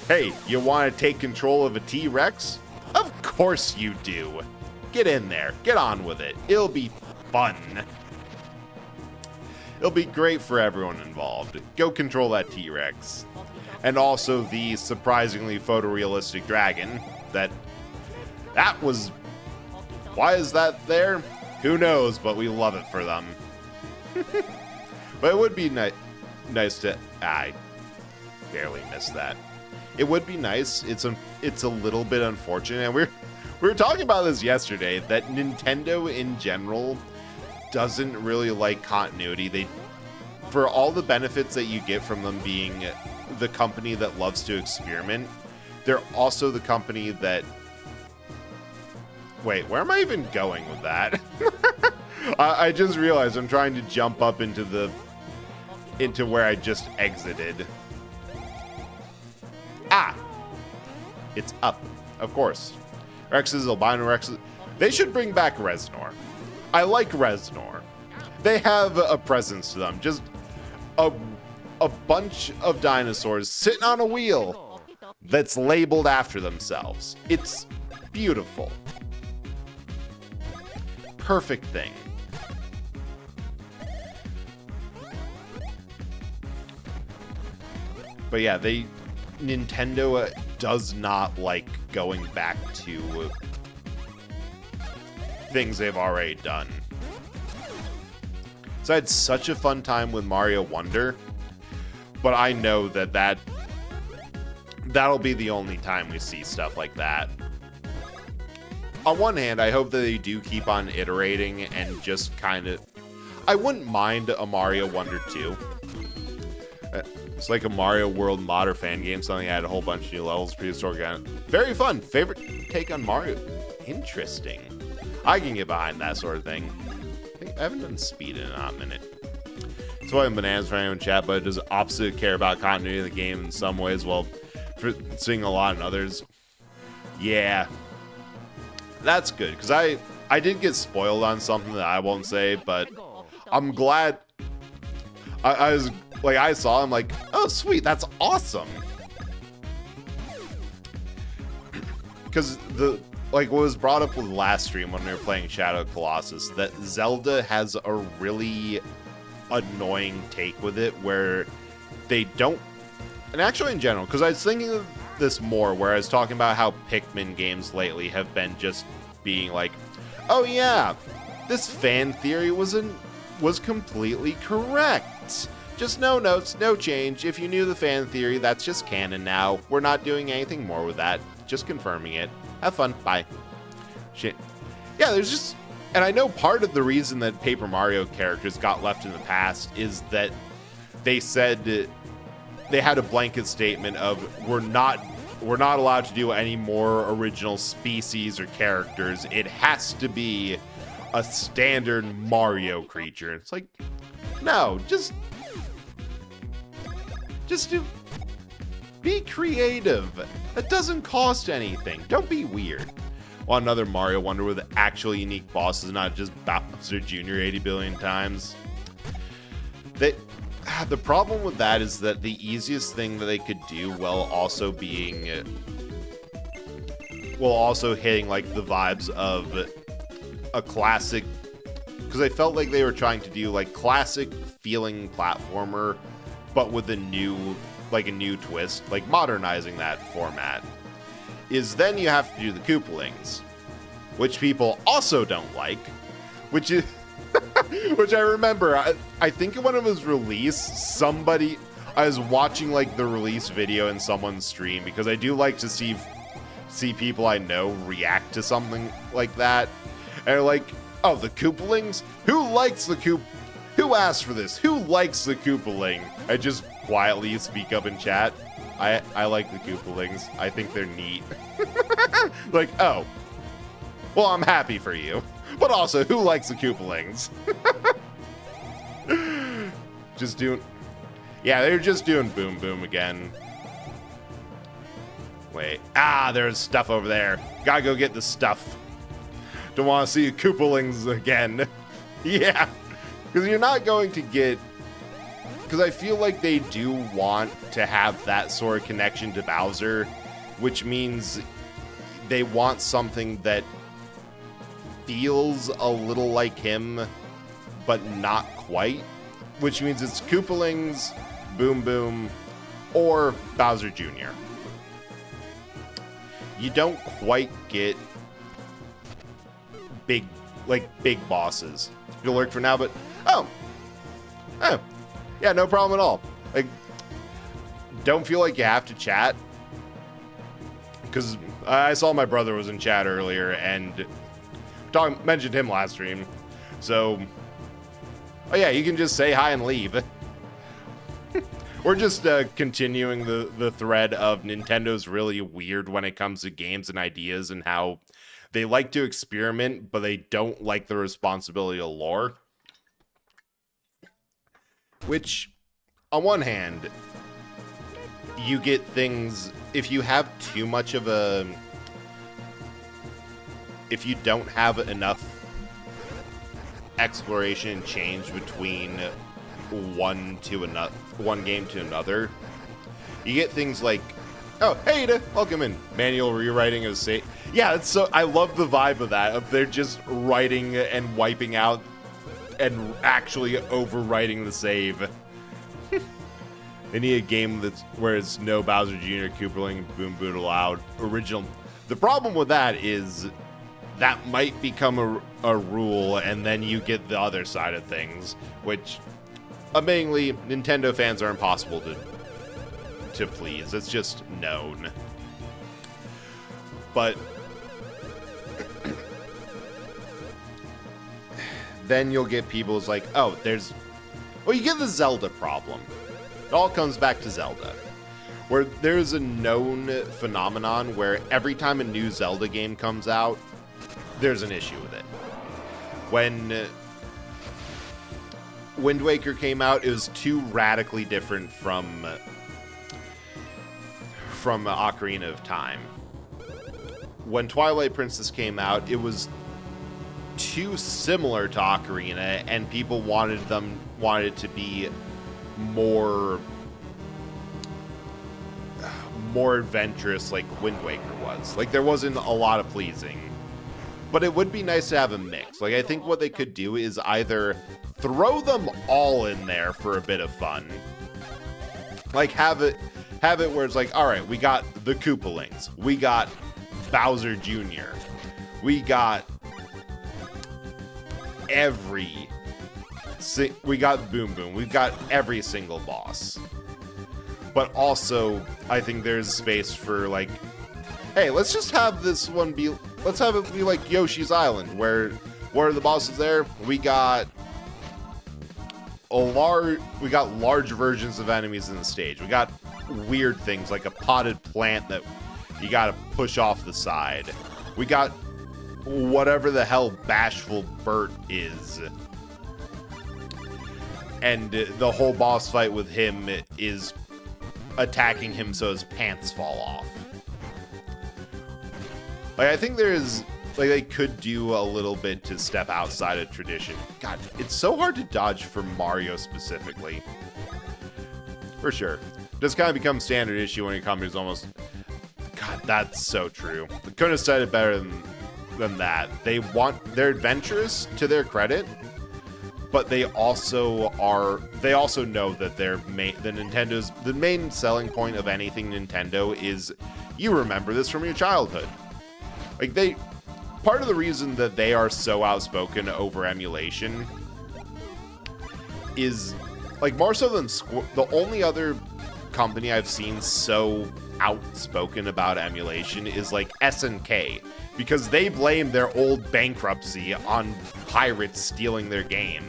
hey, you want to take control of a T-Rex? Of course you do. Get in there. Get on with it. It'll be fun. It'll be great for everyone involved. Go control that T-Rex. And also the surprisingly photorealistic dragon. That was... Why is that there? Who knows, but we love it for them. But it would be nice to... I barely missed that. It would be nice. It's a little bit unfortunate, and we're We were talking about this yesterday, that Nintendo in general doesn't really like continuity. They, for all the benefits that you get from them being the company that loves to experiment, they're also the company that... Wait, where am I even going with that? I just realized I'm trying to jump up into where I just exited. Ah! It's up, of course. Rex's, Albino Rex's. They should bring back Reznor. I like Reznor. They have a presence to them. Just a bunch of dinosaurs sitting on a wheel that's labeled after themselves. It's beautiful. Perfect thing. But yeah, Nintendo does not like going back to things they've already done. So I had such a fun time with Mario Wonder, but I know that'll be the only time we see stuff like that. On one hand, I hope that they do keep on iterating and just kind of... I wouldn't mind a Mario Wonder 2. It's like a Mario World modder fan game, something that had a whole bunch of new levels, prehistoric again. Very fun. Favorite take on Mario. Interesting. I can get behind that sort of thing. I haven't done speed in a hot minute. It's why I'm bananas for anyone in chat, but it does opposite care about continuity of the game in some ways, while for seeing a lot in others. Yeah. That's good, because I did get spoiled on something that I won't say, but I'm glad I was like, I saw, I'm like, oh sweet, that's awesome. Because what was brought up with last stream when we were playing Shadow of Colossus, that Zelda has a really annoying take with it where they don't, and actually in general, because I was thinking of this more where I was talking about how Pikmin games lately have been just being like, oh yeah, this fan theory was completely correct. Just no notes, no change. If you knew the fan theory, that's just canon now. We're not doing anything more with that. Just confirming it. Have fun. Bye. Shit. Yeah, there's just... And I know part of the reason that Paper Mario characters got left in the past is that they said... They had a blanket statement of, we're not allowed to do any more original species or characters. It has to be a standard Mario creature. It's like, no, just be creative. That doesn't cost anything. Don't be weird. Want another Mario Wonder with actually unique bosses, not just Bowser Jr. 80 billion times. The problem with that is that the easiest thing that they could do while also hitting like the vibes of a classic, because I felt like they were trying to do like classic feeling platformer, but with a new twist, like modernizing that format, is then you have to do the Koopalings, which people also don't like, which is which I remember, I think when it was released, I was watching like the release video in someone's stream, because I do like to see people I know react to something like that. And they're like, oh, the Koopalings? Who asked for this? Who likes the Koopaling? I just quietly speak up in chat. I like the Koopalings. I think they're neat. Like, oh. Well, I'm happy for you. But also, who likes the Koopalings? They're just doing Boom Boom again. Wait. There's stuff over there. Gotta go get the stuff. Don't want to see Koopalings again. Yeah. Because you're not going to get... Because I feel like they do want to have that sort of connection to Bowser, which means they want something that feels a little like him, but not quite, which means it's Koopalings, Boom Boom, or Bowser Jr. You don't quite get big bosses. You'll lurk for now, but yeah, no problem at all. Like, don't feel like you have to chat, because I saw my brother was in chat earlier and mentioned him last stream. So, oh yeah, you can just say hi and leave. We're just continuing the thread of Nintendo's really weird when it comes to games and ideas and how they like to experiment, but they don't like the responsibility of lore. Which, on one hand, you get things, if you have too much of a, if you don't have enough exploration and change between one game to another, you get things like, oh, hey, Ada, welcome in. Manual rewriting of save. Yeah, it's so, I love the vibe of that, of they're just writing and wiping out and actually overwriting the save. They need a game that's where it's no Bowser Jr., Kooperling, Boom Boot allowed. Original. The problem with that is that might become a rule, and then you get the other side of things, which, amazingly, Nintendo fans are impossible to please. It's just known. But then you'll get people who's like, oh, well, you get the Zelda problem. It all comes back to Zelda, where there's a known phenomenon where every time a new Zelda game comes out, there's an issue with it. When Wind Waker came out, it was too radically different from Ocarina of Time. When Twilight Princess came out, it was too similar to Ocarina, and people wanted it to be more adventurous like Wind Waker was. Like, there wasn't a lot of pleasing. But it would be nice to have a mix. Like, I think what they could do is either throw them all in there for a bit of fun. Like, have it where it's like, all right, we got the Koopalings. We got Bowser Jr. We got we got Boom Boom. We've got every single boss. But also, I think there's space for, like, hey, let's just have this one be, let's have it be like Yoshi's Island, where the bosses there? We got large versions of enemies in the stage. We got weird things like a potted plant that you gotta push off the side. We got whatever the hell Bashful Bert is. And the whole boss fight with him is attacking him so his pants fall off. Like, I think they could do a little bit to step outside of tradition. God, it's so hard to dodge for Mario specifically. For sure. This kind of becomes standard issue when it comes to almost... God, that's so true. They couldn't have said it better than that. They're adventurous, to their credit, but they also know that the main selling point of anything Nintendo is you remember this from your childhood. Like, part of the reason that they are so outspoken over emulation is, like, more so than the only other company I've seen so outspoken about emulation is, like, SNK, because they blame their old bankruptcy on pirates stealing their game.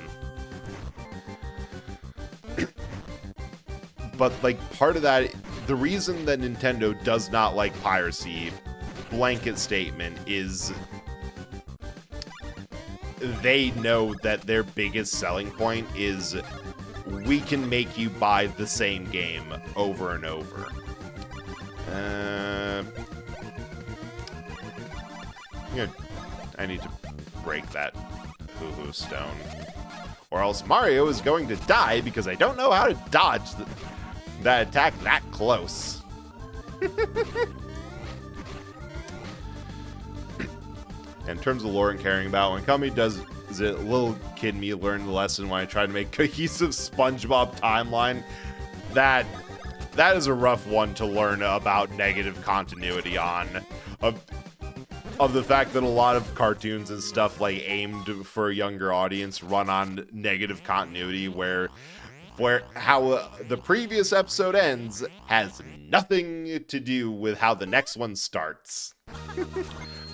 But, like, part of that, the reason that Nintendo does not like piracy, blanket statement, is they know that their biggest selling point is we can make you buy the same game over and over. I need to break that hoo-hoo stone. Or else Mario is going to die because I don't know how to dodge that attack that close. In terms of lore and caring about, when a company does it, little kid me learned the lesson when I tried to make cohesive SpongeBob timeline. That is a rough one to learn about negative continuity on. Of the fact that a lot of cartoons and stuff, like, aimed for a younger audience run on negative continuity, where where how the previous episode ends has nothing to do with how the next one starts.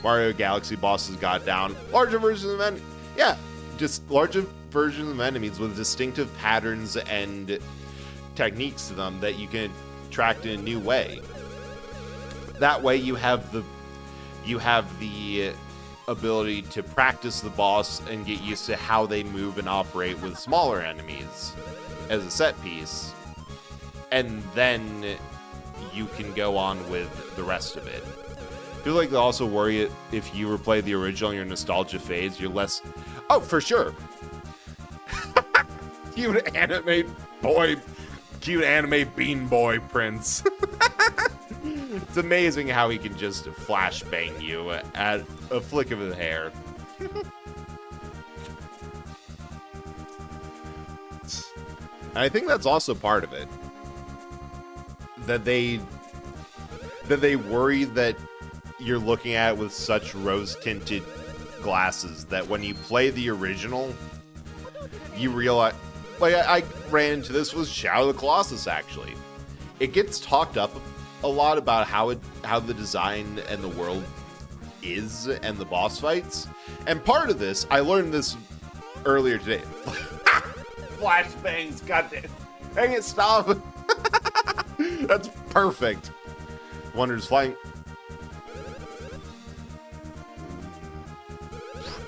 Mario Galaxy bosses got down. Larger versions of enemies. Yeah, just larger versions of enemies with distinctive patterns and techniques to them that you can attract in a new way. That way you have the ability to practice the boss and get used to how they move and operate with smaller enemies as a set piece. And then you can go on with the rest of it. I feel like they also worry if you replay the original in your nostalgia phase, you're less... Oh, for sure. Cute anime bean boy prince. It's amazing how he can just flashbang you at a flick of his hair. I think that's also part of it. That they worry that you're looking at it with such rose-tinted glasses that when you play the original, you realize... Like, I ran into this with Shadow of the Colossus, actually. It gets talked up a lot about how the design and the world is and the boss fights. And part of this, I learned this earlier today. Flashbangs, goddamn. Dang it, stop. That's perfect. Wonders flying.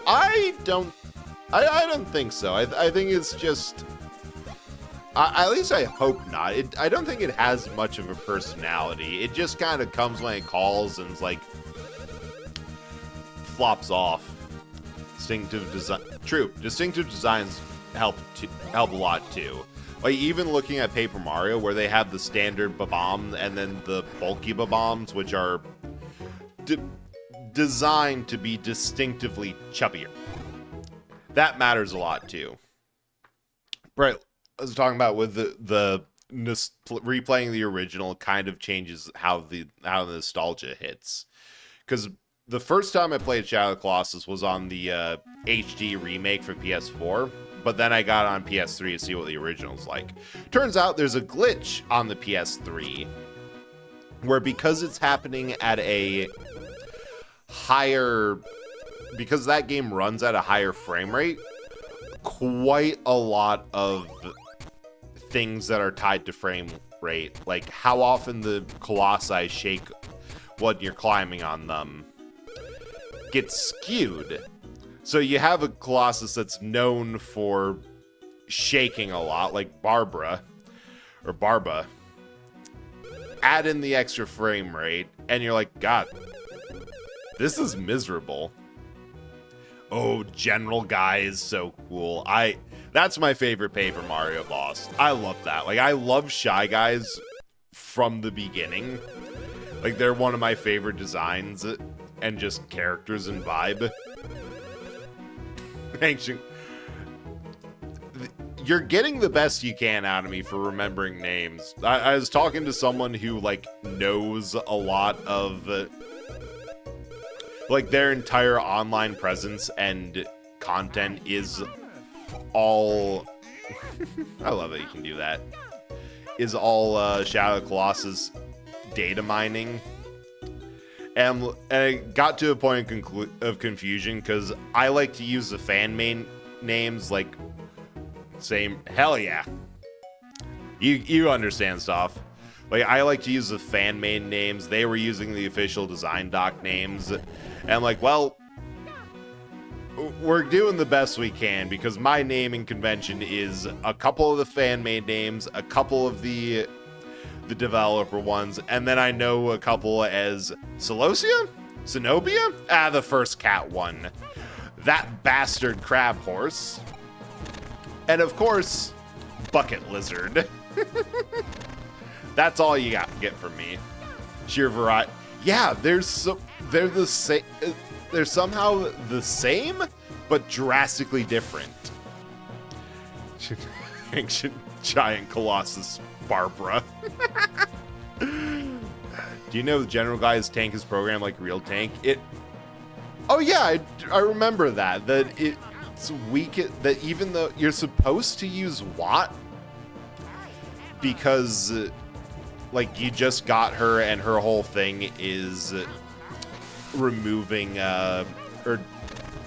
I don't think so. I think it's just... at least I hope not. I don't think it has much of a personality. It just kind of comes when it calls and like flops off. Distinctive design. True. Distinctive designs help a lot too. Like even looking at Paper Mario, where they have the standard Bob-omb and then the bulky Bob-ombs, which are designed to be distinctively chubbier. That matters a lot too. Right. I was talking about with the replaying the original kind of changes how the nostalgia hits. Because the first time I played Shadow of the Colossus was on the HD remake for PS4, but then I got on PS3 to see what the original's like. Turns out there's a glitch on the PS3 where because it's happening at a higher... Because that game runs at a higher frame rate, quite a lot of things that are tied to frame rate, like how often the colossi shake when you're climbing on them, gets skewed. So you have a Colossus that's known for shaking a lot, like Barba. Add in the extra frame rate, and you're like, God, this is miserable. Oh, General Guy is so cool. That's my favorite Paper Mario boss. I love that. Like, I love Shy Guys from the beginning. Like, they're one of my favorite designs and just characters and vibe. Ancient. You're getting the best you can out of me for remembering names. I was talking to someone who, like, knows a lot of... like, their entire online presence and content is all... I love that you can do that. Is all Shadow of the Colossus data mining. And it got to a point of confusion, because I like to use the fan main names, like, same... Hell yeah. You understand stuff. Like, I like to use the fan main names. They were using the official design doc names. And I'm like, well, we're doing the best we can, because my naming convention is a couple of the fan made names, a couple of the developer ones, and then I know a couple as Celosia? Zenobia? The first cat one. That bastard crab horse. And of course, Bucket Lizard. That's all you got to get from me. Sheer variety. Yeah, they're the same. They're somehow the same, but drastically different. Ancient giant Colossus Barbara. Do you know the General Guy's tank is programmed like real tank? Oh yeah, I remember that. That it's weak. That even though you're supposed to use Watt because like you just got her and her whole thing is removing or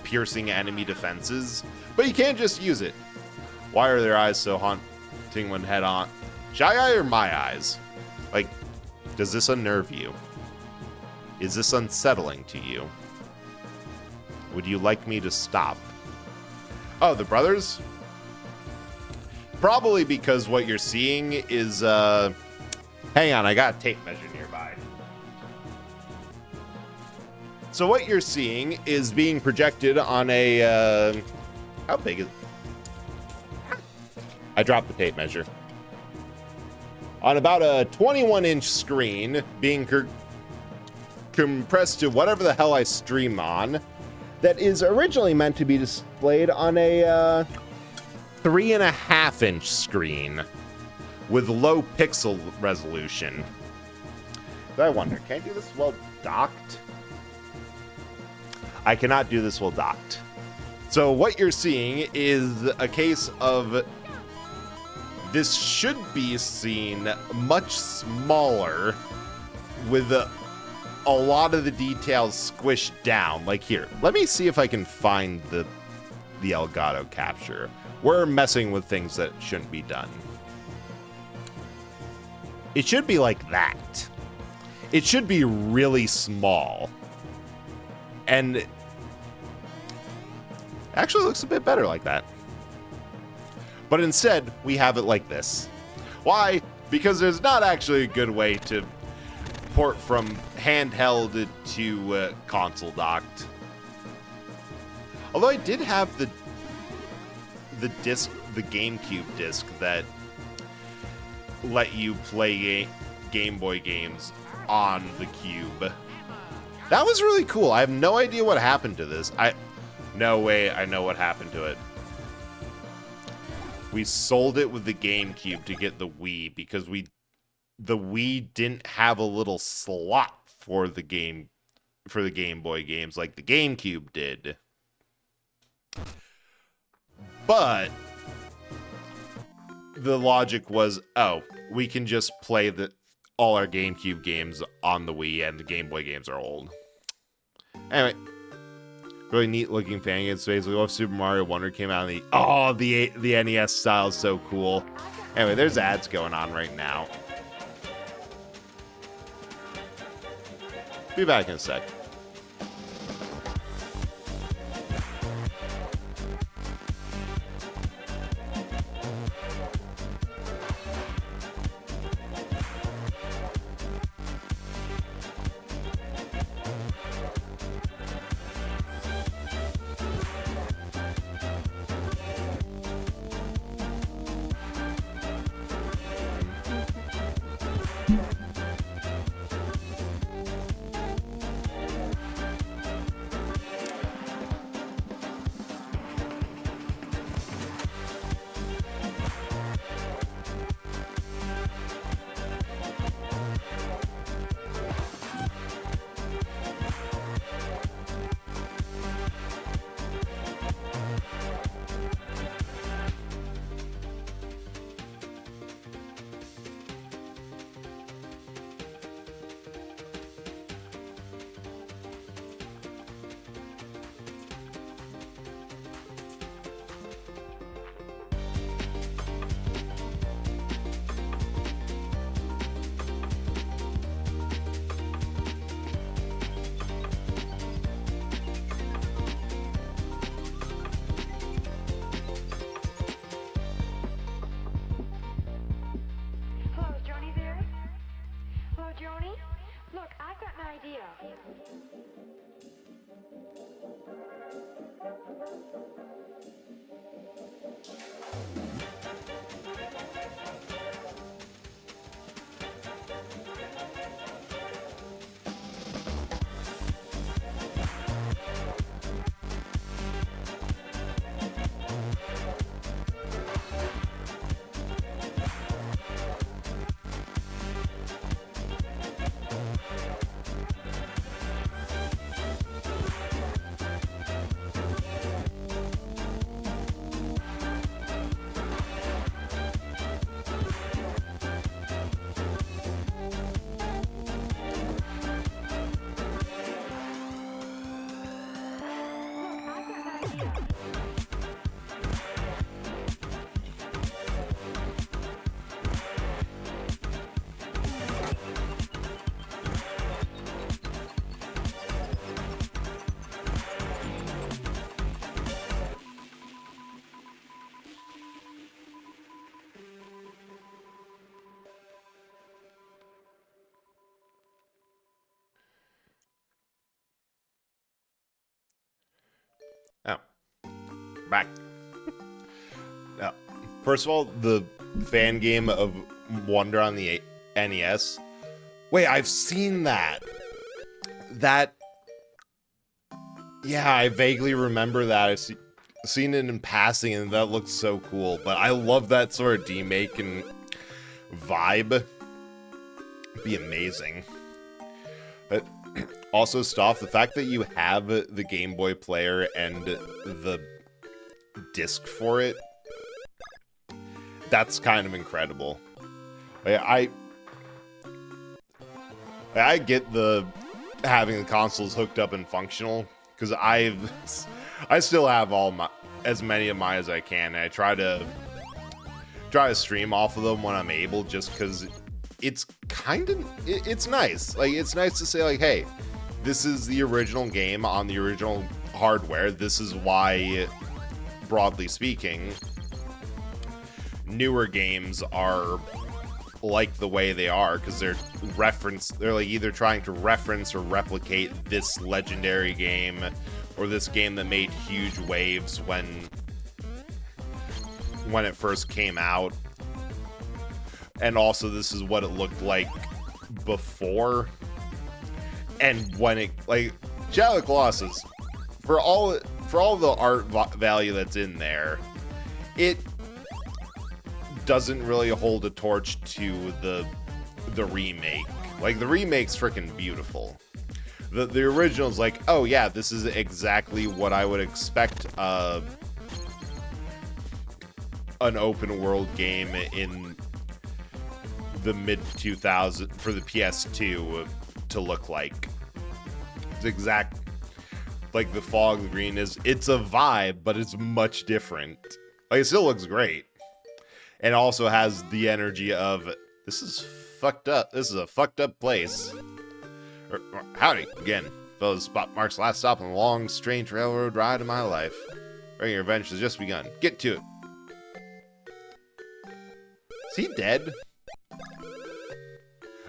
piercing enemy defenses, but you can't just use it. Why are their eyes so haunting when head on? Shy Eye or my eyes? Like, does this unnerve you? Is this unsettling to you? Would you like me to stop? Oh, the brothers? Probably because what you're seeing is, hang on, I got a tape measure nearby. So what you're seeing is being projected on a, how big is... I dropped the tape measure. On about a 21-inch screen, being compressed to whatever the hell I stream on, that is originally meant to be displayed on a 3.5-inch screen with low pixel resolution. I wonder, can I do this while docked? I cannot do this while docked. So what you're seeing is a case of this should be seen much smaller with a lot of the details squished down. Like here, let me see if I can find the Elgato capture. We're messing with things that shouldn't be done. It should be like that. It should be really small. And it actually looks a bit better like that. But instead, we have it like this. Why? Because there's not actually a good way to port from handheld to console docked. Although I did have the disc, the GameCube disc that let you play Game Boy games on the Cube. That was really cool. I have no idea what happened to this. No way I know what happened to it. We sold it with the GameCube to get the Wii because the Wii didn't have a little slot for the Game Boy games like the GameCube did. But the logic was, oh, we can just play all our GameCube games on the Wii, and the Game Boy games are old. Anyway, really neat looking thing. It's basically what Super Mario Wonder came out in the NES style is so cool. Anyway, there's ads going on right now. Be back in a sec. Oh, back. Now, first of all, the fan game of Wonder on the NES. Wait, I've seen that. Yeah, I vaguely remember that. I've seen it in passing, and that looks so cool. But I love that sort of demake and vibe. It'd be amazing. But also, Stoff, the fact that you have the Game Boy player and the disc for it, that's kind of incredible. I get the having the consoles hooked up and functional, because I still have as many of mine as I can, and I try to stream off of them when I'm able, just because it's it's nice. Like, it's nice to say, like, hey, this is the original game on the original hardware. This is why, broadly speaking, newer games are like the way they are, because they're like either trying to reference or replicate this legendary game, or this game that made huge waves when it first came out. And also, this is what it looked like before. And when it, like, Shadow of the Colossus, for all the art value that's in there, it doesn't really hold a torch to the remake. Like, the remake's freaking beautiful. The original's like, oh yeah, this is exactly what I would expect an open world game in the mid 2000s for the PS2 to look like. It's exact, like the fog, the green it's a vibe, but it's much different. Like, it still looks great. And also has the energy of, this is fucked up. This is a fucked up place. Howdy, again. Fellas, Mark's last stop on a long, strange railroad ride of my life. Your adventure has just begun. Get to it. Is he dead?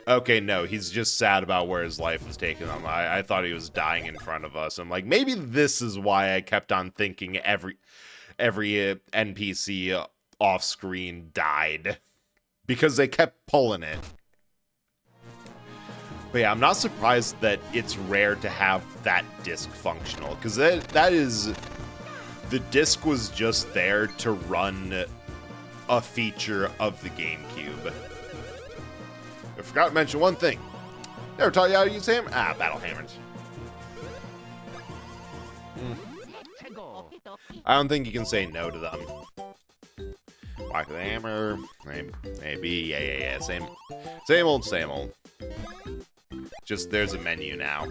Okay, no, he's just sad about where his life was taking him. I thought he was dying in front of us. I'm like, maybe this is why I kept on thinking every NPC off screen died, because they kept pulling it. But yeah, I'm not surprised that it's rare to have that disc functional, because that is, the disc was just there to run a feature of the GameCube. I forgot to mention one thing. Never taught you how to use hammer? Battle hammers. I don't think you can say no to them. Whack the hammer. Maybe. Yeah. Same old. Just there's a menu now.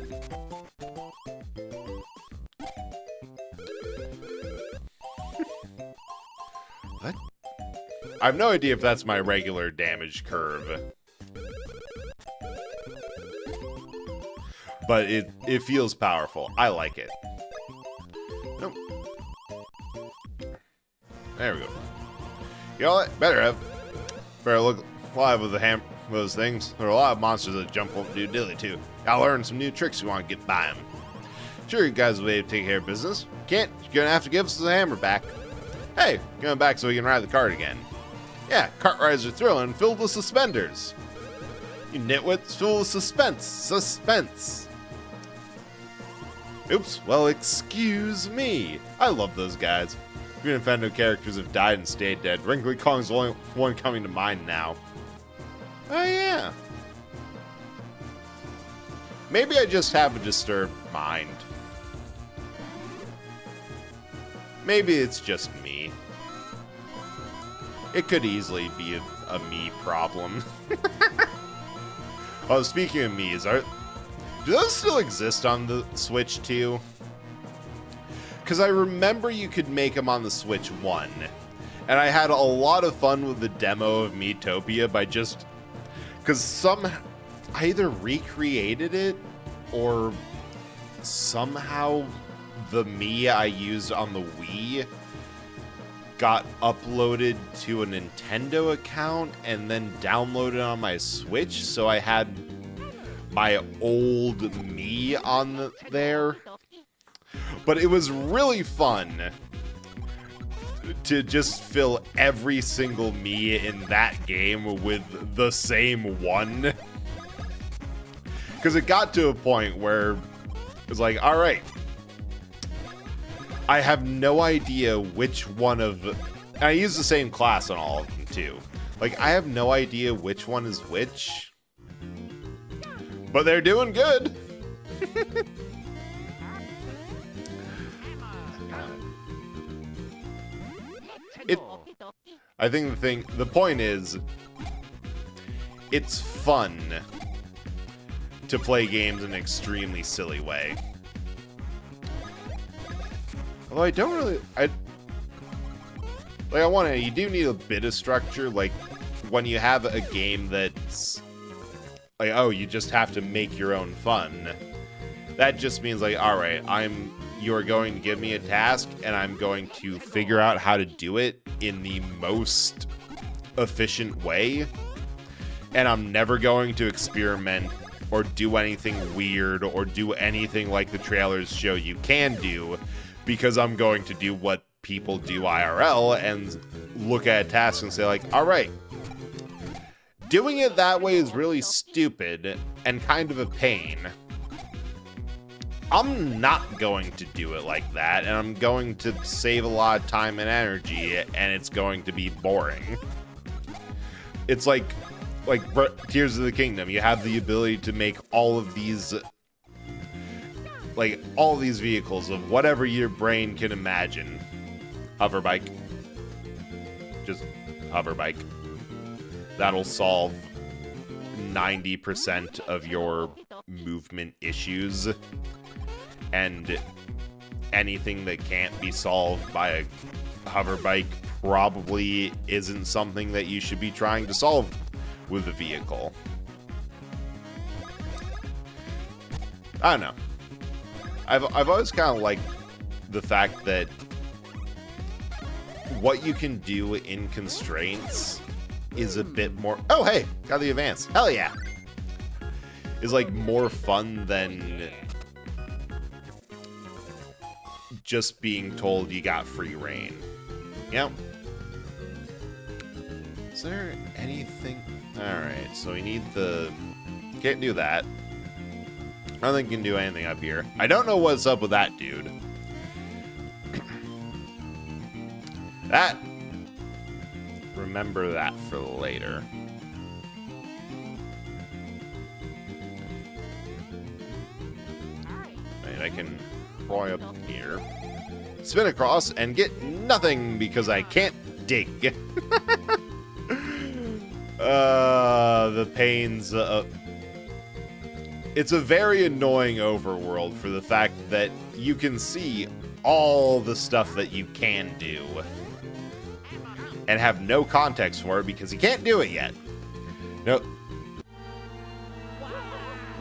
What? I have no idea if that's my regular damage curve. But it feels powerful. I like it. Nope. There we go. You know what? Better look alive with those things. There are a lot of monsters that jump won't do dilly too. Gotta learn some new tricks you want to get by them. Sure, you guys will be able to take care of business. Can't, you're gonna have to give us the hammer back. Hey, going back so we can ride the cart again. Yeah, cart rides are thrilling and filled with suspenders. You nitwits, full of suspense. Oops, well, excuse me. I love those guys. Green Nintendo characters have died and stayed dead. Wrinkly Kong's the only one coming to mind now. Oh, yeah. Maybe I just have a disturbed mind. Maybe it's just me. It could easily be a me problem. Oh, speaking of me's, do those still exist on the Switch too? because I remember you could make them on the Switch 1. And I had a lot of fun with the demo of Miitopia by just... Because I either recreated it, or somehow the Mii I used on the Wii got uploaded to a Nintendo account and then downloaded on my Switch, so I had my old Mii on there. But it was really fun to just fill every single Mii in that game with the same one. Because it got to a point where it was like, all right, I have no idea which one of... And I use the same class on all of them, too. Like, I have no idea which one is which. But they're doing good. I think the point is, it's fun to play games in an extremely silly way. Although I don't really, you do need a bit of structure, like when you have a game that's like, oh, you just have to make your own fun. That just means like, all right, you are going to give me a task and I'm going to figure out how to do it in the most efficient way. And I'm never going to experiment or do anything weird or do anything like the trailers show you can do, because I'm going to do what people do IRL and look at a task and say like, all right, doing it that way is really stupid and kind of a pain. I'm not going to do it like that, and I'm going to save a lot of time and energy, and it's going to be boring. It's like Tears of the Kingdom. You have the ability to make all of these vehicles of whatever your brain can imagine. Hoverbike. Just hoverbike. That'll solve 90% of your movement issues. And anything that can't be solved by a hoverbike probably isn't something that you should be trying to solve with a vehicle. I don't know. I've always kind of liked the fact that what you can do in constraints is a bit more... Oh, hey! Got the advance. Hell yeah! Is like more fun than just being told you got free reign. Yep. Is there anything... Alright, so we need the... Can't do that. I don't think you can do anything up here. I don't know what's up with that dude. That... Remember that for later. Right, I can fly up here, spin across, and get nothing because I can't dig. The pains of... It's a very annoying overworld for the fact that you can see all the stuff that you can do and have no context for it because you can't do it yet. No.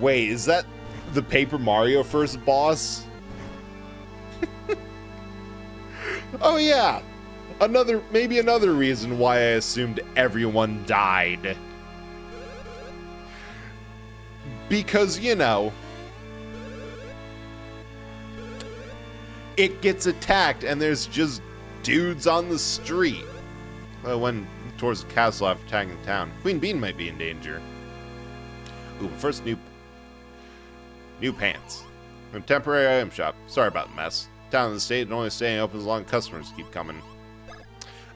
Wait, is that the Paper Mario first boss? Oh yeah. Maybe another reason why I assumed everyone died. Because, you know, it gets attacked and there's just dudes on the street. Well, when towards the castle after attacking the town, Queen Bean might be in danger. Ooh, but first, new pants. A temporary item shop. Sorry about the mess. Town and the state and only staying open as long as customers keep coming.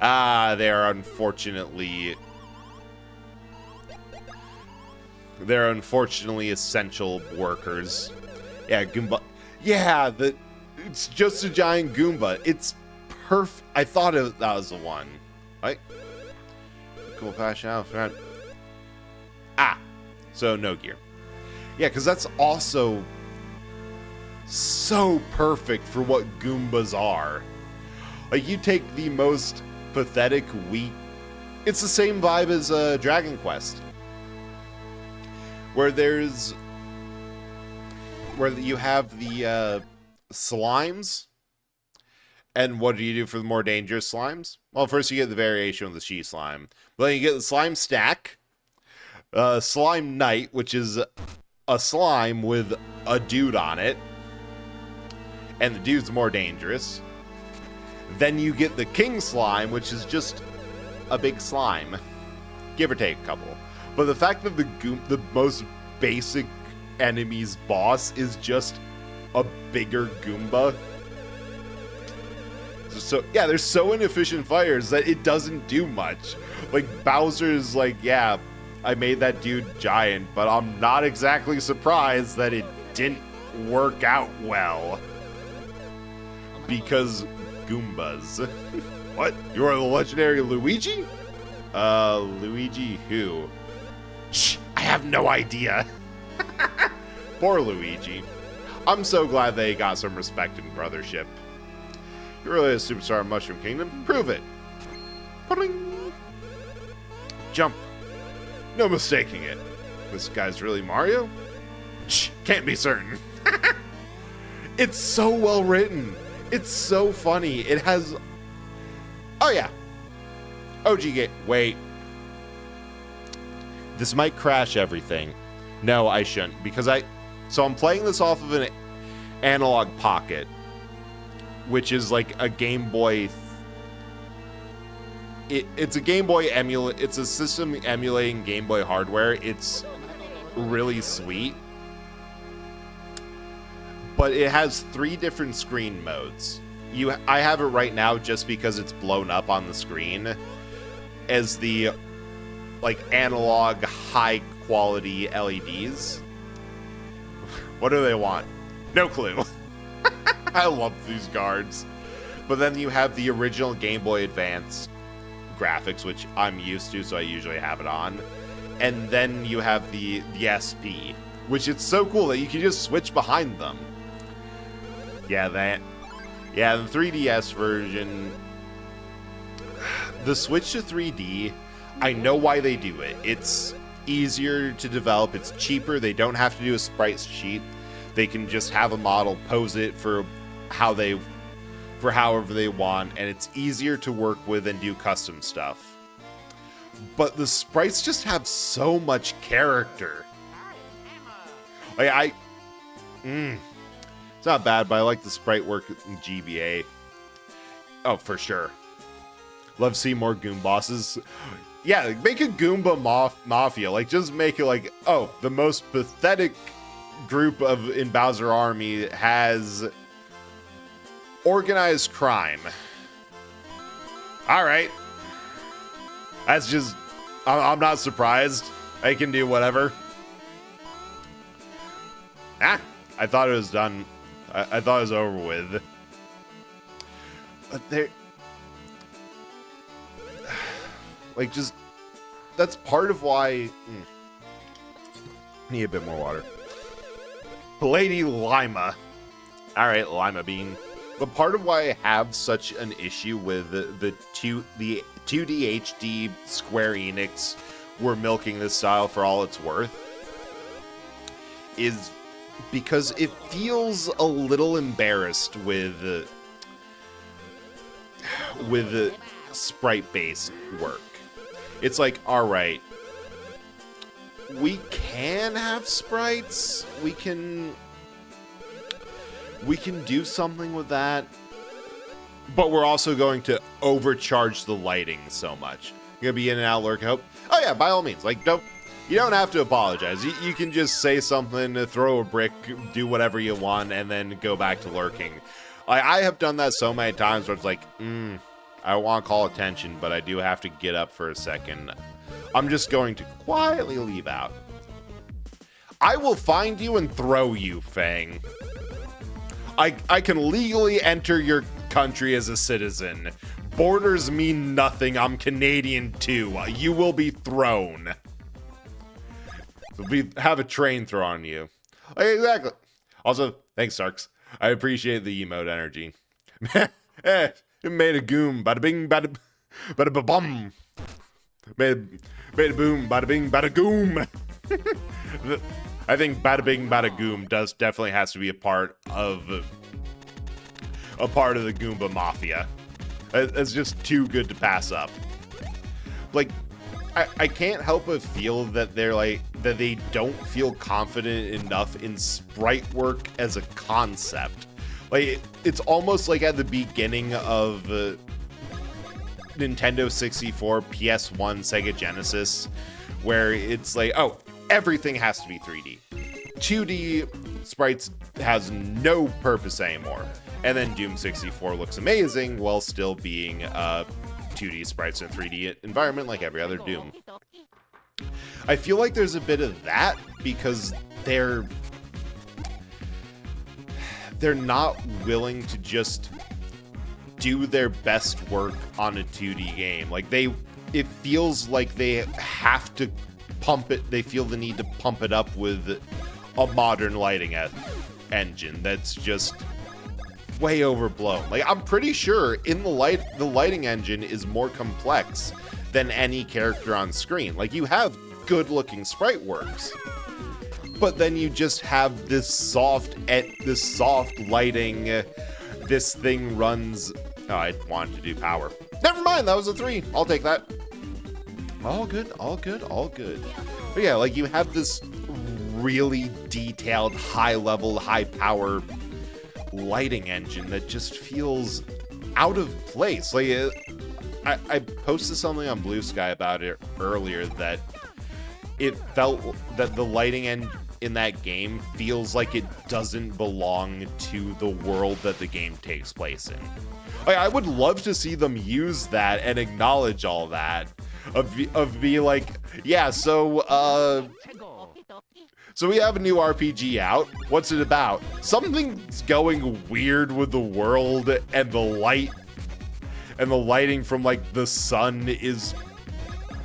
Ah, they are unfortunately essential workers. Yeah, Goomba. Yeah, it's just a giant Goomba. It's perfect. I thought that was the one. Right? Cool fashion outfit. Ah, so no gear. Yeah, because that's also so perfect for what Goombas are. Like, you take the most pathetic, weak... It's the same vibe as Dragon Quest. Where you have the slimes. And what do you do for the more dangerous slimes? Well, first you get the variation of the She Slime. But then you get the Slime Stack. Slime Knight, which is a slime with a dude on it. And the dude's more dangerous. Then you get the King Slime, which is just a big slime. Give or take a couple. But the fact that the most basic enemy's boss is just a bigger Goomba. So, yeah, they're so inefficient fighters that it doesn't do much. Like, Bowser's like, yeah, I made that dude giant, but I'm not exactly surprised that it didn't work out well. Because Goombas. What? You are the legendary Luigi? Luigi who? Shh, I have no idea. Poor Luigi. I'm so glad they got some respect and brothership. You're really a superstar in Mushroom Kingdom. Prove it. Ba-ding. Jump. No mistaking it. This guy's really Mario? Shh, can't be certain. It's so well written. It's so funny. It has... Oh, yeah. OG game. Wait. This might crash everything. No, I shouldn't. Because So I'm playing this off of an Analog Pocket, which is like a Game Boy... It's a Game Boy It's a system emulating Game Boy hardware. It's really sweet. But it has 3 different screen modes. I have it right now just because it's blown up on the screen as the like analog high quality LEDs. What do they want? No clue. I love these guards. But then you have the original Game Boy Advance graphics, which I'm used to, so I usually have it on. And then you have the SP, which it's so cool that you can just switch behind them. Yeah, the 3DS version, the switch to 3D, I know why they do it. It's easier to develop, it's cheaper, they don't have to do a sprite sheet. They can just have a model, pose it for however they want, and it's easier to work with and do custom stuff. But the sprites just have so much character. Like, it's not bad, but I like the sprite work in GBA. Oh, for sure. Love to see more Goom bosses. Yeah, make a Goomba Mafia. Like, just make it like, oh, the most pathetic group in Bowser Army has organized crime. All right. That's just, I'm not surprised. I can do whatever. I thought it was done. I thought it was over with. But like, just, that's part of why... Need a bit more water. Lady Lima. Alright, Lima Bean. But part of why I have such an issue with the 2D HD Square Enix were milking this style for all it's worth is because it feels a little embarrassed with sprite-based work. It's like, alright, we can have sprites, we can do something with that, but we're also going to overcharge the lighting so much. You're gonna be in and out lurk hope. Oh yeah, by all means, like, you don't have to apologize. You can just say something, throw a brick, do whatever you want, and then go back to lurking. I have done that so many times where it's like, I don't want to call attention, but I do have to get up for a second. I'm just going to quietly leave out. I will find you and throw you, Fang. I can legally enter your country as a citizen. Borders mean nothing. I'm Canadian too. You will be thrown. Have a train thrown on you. Exactly. Also, thanks, Sarks. I appreciate the emote energy. It made a goom, bada bing, bada ba bum. Made a boom, bada bing, bada goom. I think bada bing, bada goom definitely has to be a part of the Goomba Mafia. It's just too good to pass up. Like, I can't help but feel that they don't feel confident enough in sprite work as a concept. Like, it's almost like at the beginning of Nintendo 64, PS1, Sega Genesis, where it's like, oh, everything has to be 3D. 2D sprites has no purpose anymore. And then Doom 64 looks amazing while still being 2D sprites in a 3D environment like every other Doom. I feel like there's a bit of that because they're not willing to just do their best work on a 2D game. Like, it feels like they have to pump it. They feel the need to pump it up with a modern lighting engine that's just way overblown. Like, I'm pretty sure in the lighting engine is more complex than any character on screen. Like, you have good looking sprite works, but then you just have this soft lighting. This thing runs. Oh, I wanted to do power. Never mind, that was a 3. I'll take that. All good. But yeah, like, you have this really detailed, high level, high power lighting engine that just feels out of place. Like, I posted something on Blue Sky about it earlier, that it felt that the lighting in that game feels like it doesn't belong to the world that the game takes place in. Like, I would love to see them use that and acknowledge all that, of be like, yeah, so we have a new RPG out. What's it about? Something's going weird with the world, and the lighting from, like, the sun is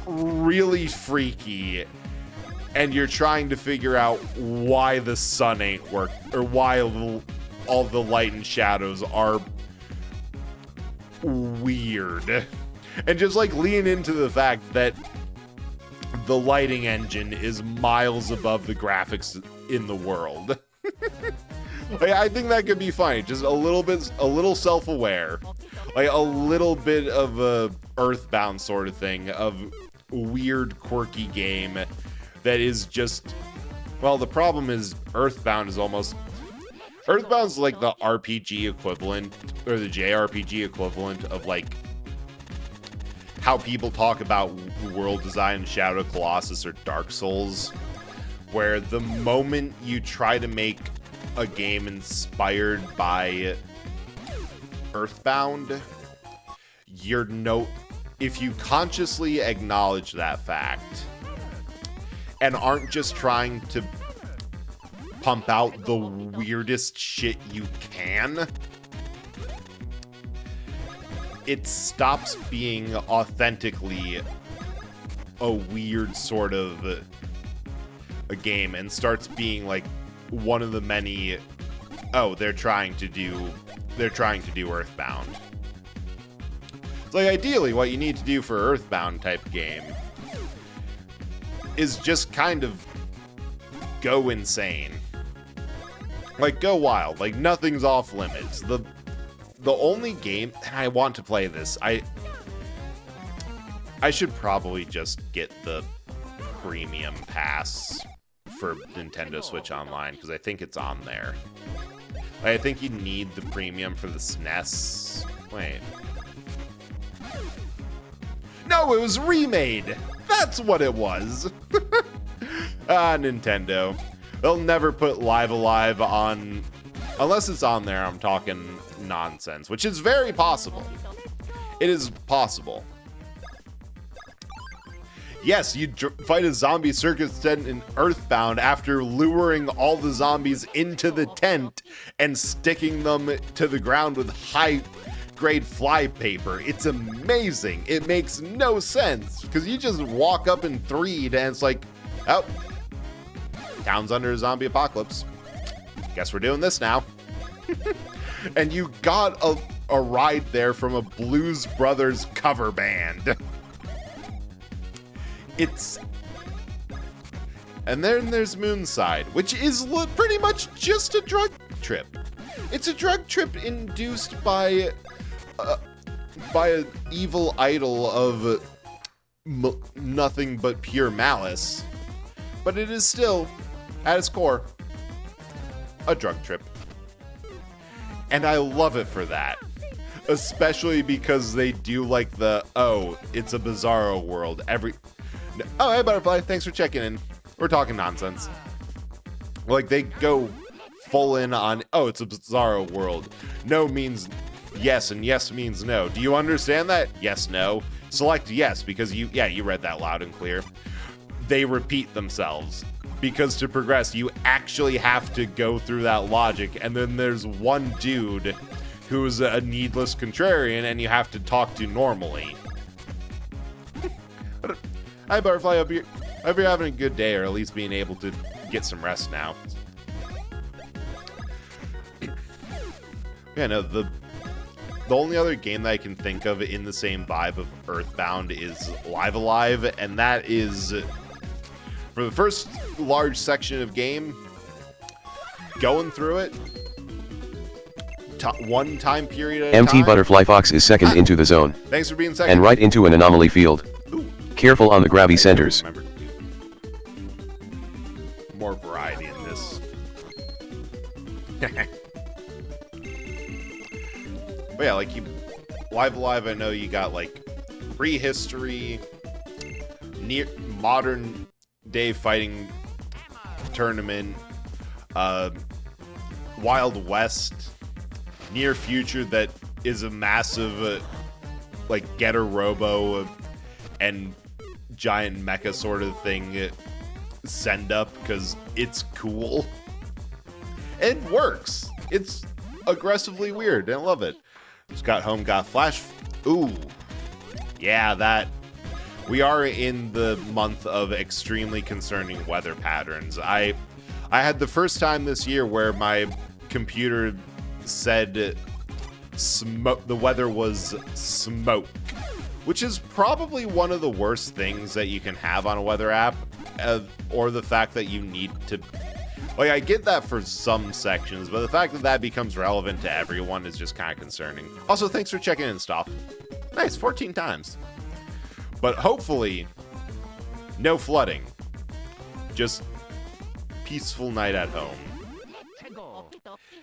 really freaky, and you're trying to figure out why the sun ain't working, or why all the light and shadows are weird. And just, like, lean into the fact that the lighting engine is miles above the graphics in the world. Like, I think that could be funny. Just a little self-aware. Like, a little bit of a Earthbound sort of thing, of weird, quirky game that is just... Well, the problem is Earthbound's like the RPG equivalent, or the JRPG equivalent of, like, how people talk about world design in Shadow of the Colossus or Dark Souls, where the moment you try to make a game inspired by Earthbound, if you consciously acknowledge that fact and aren't just trying to pump out the weirdest shit you can, it stops being authentically a weird sort of a game and starts being like one of the many, oh, they're trying to do Earthbound. It's like, ideally what you need to do for Earthbound type game is just kind of go insane. Like, go wild. Like, nothing's off limits. The only game, and I want to play this, I should probably just get the premium pass for Nintendo Switch Online, because I think it's on there. Like, I think you need the premium for the SNES. Wait. No, it was remade! That's what it was! Nintendo. They'll never put Live Alive on... Unless it's on there, I'm talking nonsense, which is very possible. It is possible. Yes, you fight a zombie circus tent in Earthbound after luring all the zombies into the tent and sticking them to the ground with high-grade flypaper. It's amazing. It makes no sense, because you just walk up in 3 and it's like, oh, town's under a zombie apocalypse. Guess we're doing this now. And you got a ride there from a Blues Brothers cover band. And then there's Moonside, which is pretty much just a drug trip. It's a drug trip induced by an evil idol of nothing but pure malice. But it is still, at its core, a drug trip. And I love it for that. Especially because they do like it's a bizarro world. Oh, hey, Butterfly, thanks for checking in. We're talking nonsense. Like, they go full in on, it's a bizarro world. No means yes, and yes means no. Do you understand that? Yes, no. Select yes, because you read that loud and clear. They repeat themselves. Because to progress, you actually have to go through that logic, and then there's one dude who's a needless contrarian, and you have to talk to normally. Hi, Butterfly. Hope you're having a good day, or at least being able to get some rest now. Yeah, no, the only other game that I can think of in the same vibe of Earthbound is Live Alive, and that is, for the first large section of game, going through it, one time period at a MT time. Butterfly Fox is second into the zone. Thanks for being second. And right into an anomaly field. Ooh. Careful on the grabby centers. Remember, more variety in this. But yeah, like Live Alive, I know you got like prehistory, near modern day fighting tournament, Wild West, near future that is a massive like Getter Robo and giant mecha sort of thing send up because it's cool. It works. It's aggressively weird. I love it. Just got home, got Flash. Ooh. Yeah, that. We are in the month of extremely concerning weather patterns. I had the first time this year where my computer said smoke. The weather was smoke, which is probably one of the worst things that you can have on a weather app, or the fact that you need to. Like, I get that for some sections, but the fact that that becomes relevant to everyone is just kind of concerning. Also, thanks for checking in, Stoff. Nice, 14 times. But hopefully, no flooding. Just peaceful night at home.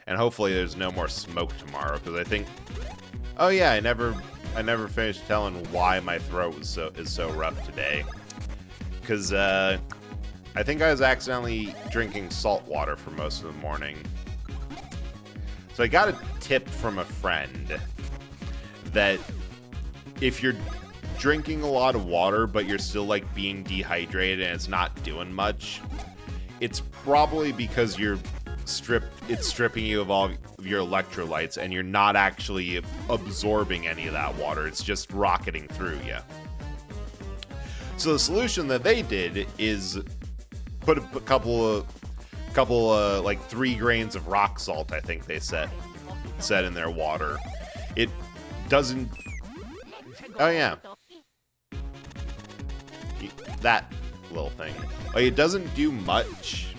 And hopefully there's no more smoke tomorrow, because I think... Oh yeah, I never finished telling why my throat is so rough today. Because, I think I was accidentally drinking salt water for most of the morning. So I got a tip from a friend that if you're drinking a lot of water, but you're still like being dehydrated and it's not doing much, it's probably because it's stripping you of all of your electrolytes and you're not actually absorbing any of that water. It's just rocketing through you. So the solution that they did is put a couple like 3 grains of rock salt, I think they said in their water. It doesn't. Oh yeah, that little thing. Like, it doesn't do much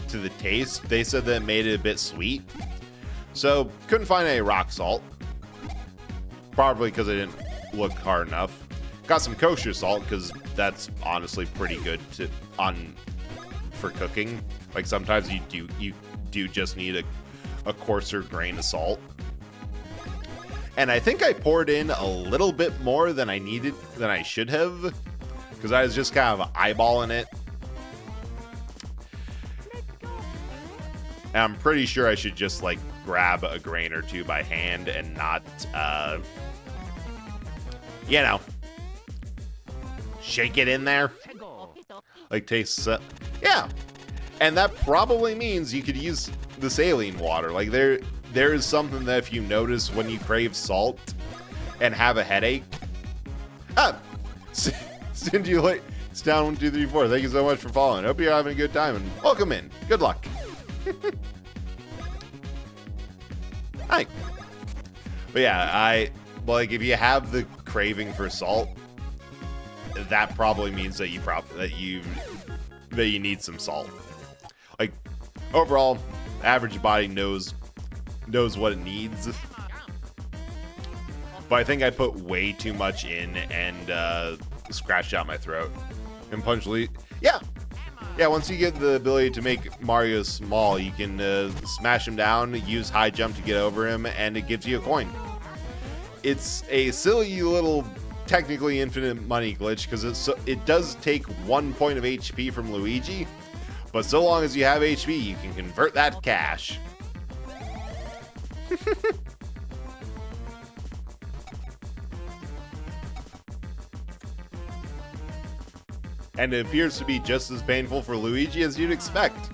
to the taste. They said that it made it a bit sweet. So couldn't find any rock salt. Probably because I didn't look hard enough. Got some kosher salt because that's honestly pretty good for cooking. Like, sometimes you do just need a coarser grain of salt. And I think I poured in a little bit more than I should have, because I was just kind of eyeballing it. And I'm pretty sure I should just like grab a grain or two by hand and not, shake it in there. Like, tastes, yeah. And that probably means you could use the saline water. Like, there is something that if you notice when you crave salt and have a headache. Cindy Late, it's down 1, 2, 3, 4. Thank you so much for following. Hope you're having a good time and welcome in. Good luck. Hi. But yeah, like if you have the craving for salt, that probably means that you need some salt. Like overall, average body knows what it needs. But I think I put way too much in and scratched out my throat. And Punch Lee, yeah, once you get the ability to make Mario small, you can smash him down, use high jump to get over him, and it gives you a coin. It's a silly little, technically infinite money glitch, because it does take 1 point of HP from Luigi, but so long as you have HP, you can convert that to cash. And it appears to be just as painful for Luigi as you'd expect.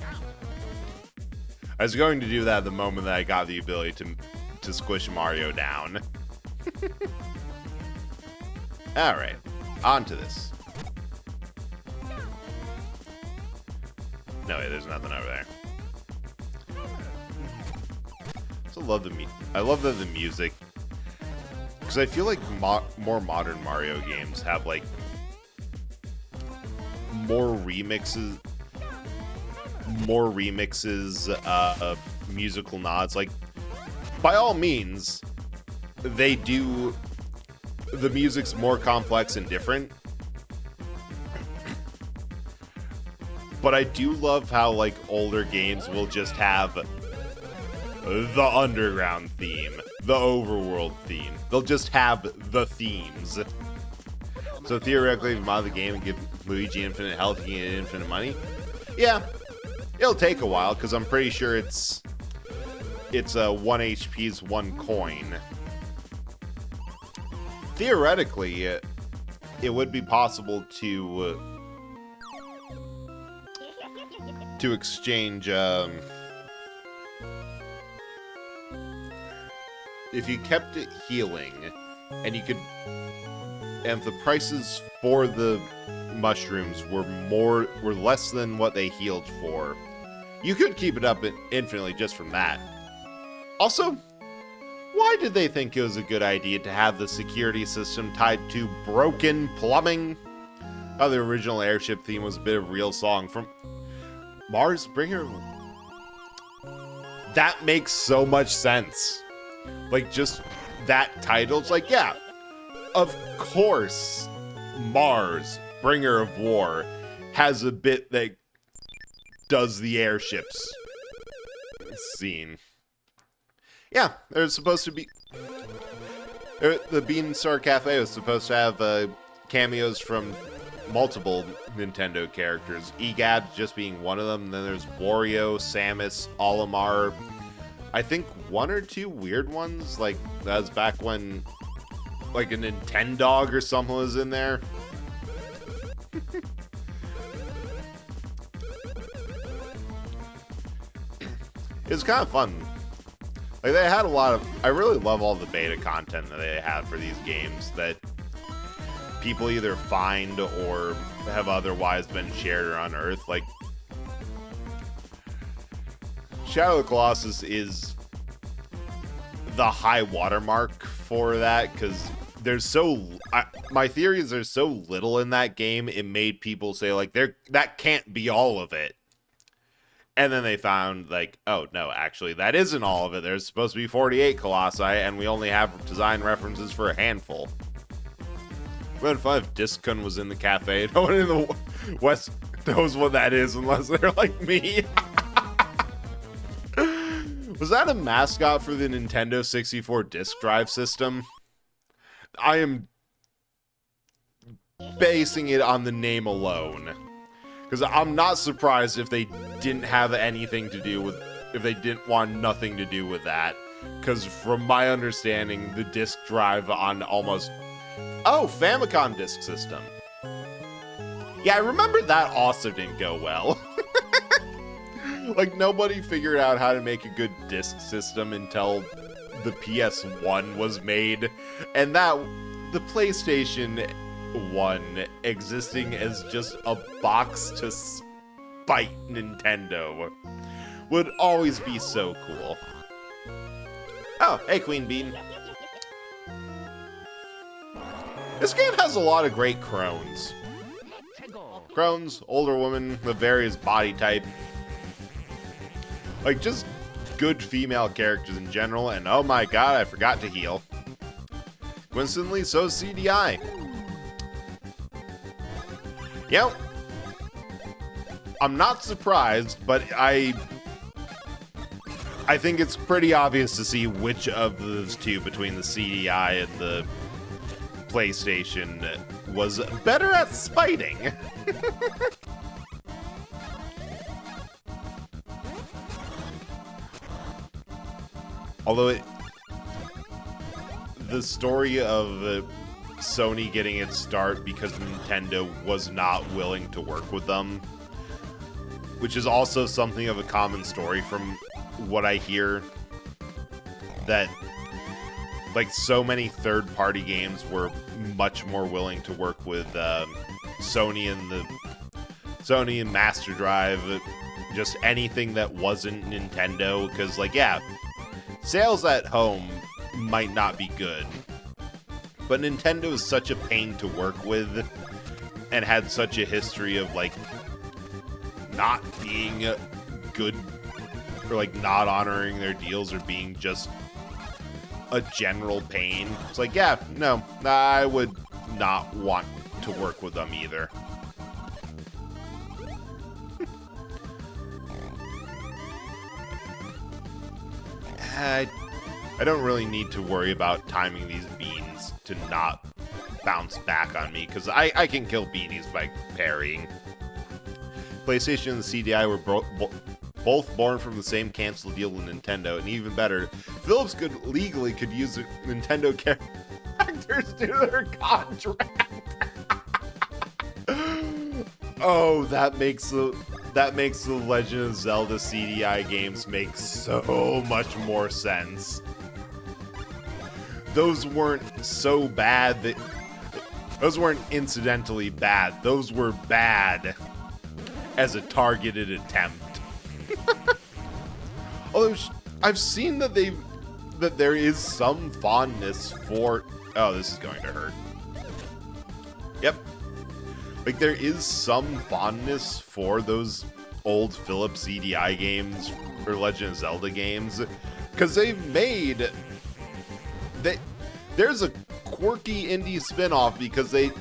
I was going to do that the moment that I got the ability to squish Mario down. Alright, on to this. No, wait, there's nothing over there. I love the music. Because I feel like more modern Mario games have, like, more remixes, musical nods. Like, by all means, the music's more complex and different. But I do love how, like, older games will just have the underground theme, the overworld theme. They'll just have the themes. So theoretically, if you mod the game and give Luigi infinite health, you get infinite money. Yeah, it'll take a while because I'm pretty sure it's 1 HP's 1 coin. Theoretically, it would be possible to exchange. If you kept it healing, and you could. And if the prices for the mushrooms were less than what they healed for, you could keep it up infinitely just from that. Also, why did they think it was a good idea to have the security system tied to broken plumbing? Oh, the original airship theme was a bit of real song from Mars Bringer. That makes so much sense. Like, just that title, it's like, yeah, of course, Mars, Bringer of War, has a bit that does the airships scene. Yeah, there's supposed to be... The Beanstar Cafe was supposed to have cameos from multiple Nintendo characters. Egad just being one of them. Then there's Wario, Samus, Olimar. I think 1 or 2 weird ones. Like, that was back when... like a Nintendog or something was in there. It's kind of fun. Like, they had a lot of... I really love all the beta content that they have for these games that people either find or have otherwise been shared or unearthed. Like, Shadow of the Colossus is the high watermark for that, because there's my theory is there's so little in that game, it made people say, like, that can't be all of it. And then they found, like, oh, no, actually, that isn't all of it. There's supposed to be 48 Colossi, and we only have design references for a handful. Red 5 Discon was in the cafe. No one in the West knows what that is unless they're like me. Was that a mascot for the Nintendo 64 disk drive system? I am basing it on the name alone. Because I'm not surprised if they didn't have anything to do with... if they didn't want nothing to do with that. Because from my understanding, the disk drive on almost... Oh, Famicom disk system. Yeah, I remember that also didn't go well. Like, nobody figured out how to make a good disk system until the PS1 was made. And that... the PlayStation 1 existing as just a box to spite Nintendo would always be so cool. Oh, hey, Queen Bean. This game has a lot of great crones. Crones, older women with various body type. Like, just good female characters in general, and oh my god, I forgot to heal. Coincidentally, so's CDI. Yep. I'm not surprised, but I think it's pretty obvious to see which of those two between the CDI and the PlayStation was better at spiting. Although the story of Sony getting its start because Nintendo was not willing to work with them, which is also something of a common story from what I hear, that like so many third-party games were much more willing to work with Sony and Master Drive, just anything that wasn't Nintendo, because like, yeah, sales at home might not be good, but Nintendo is such a pain to work with and had such a history of like not being good or like not honoring their deals or being just a general pain. It's like, yeah, no, I would not want to work with them either. I don't really need to worry about timing these beans to not bounce back on me, because I can kill beanies by parrying. PlayStation and the CDI were both born from the same cancel deal with Nintendo, and even better, Philips could use Nintendo characters to their contract. Oh, that makes the Legend of Zelda CDI games make so much more sense. Those weren't so bad that those weren't incidentally bad. Those were bad as a targeted attempt. Although I've seen that there is some fondness for. Oh, this is going to hurt. Yep. Like, there is some fondness for those old Philips CDI games or Legend of Zelda games, because they've made there's a quirky indie spin-off because they,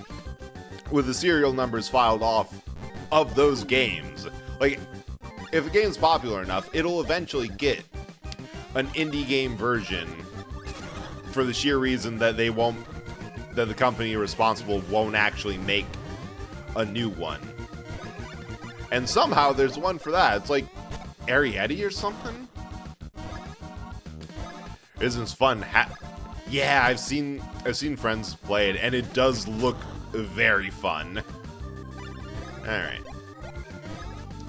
with the serial numbers filed off of those games. Like, if a game's popular enough, it'll eventually get an indie game version for the sheer reason that that the company responsible won't actually make a new one. And somehow there's one for that. It's like Arrietty or something? Isn't fun. Yeah, I've seen friends play it, and it does look very fun. Alright.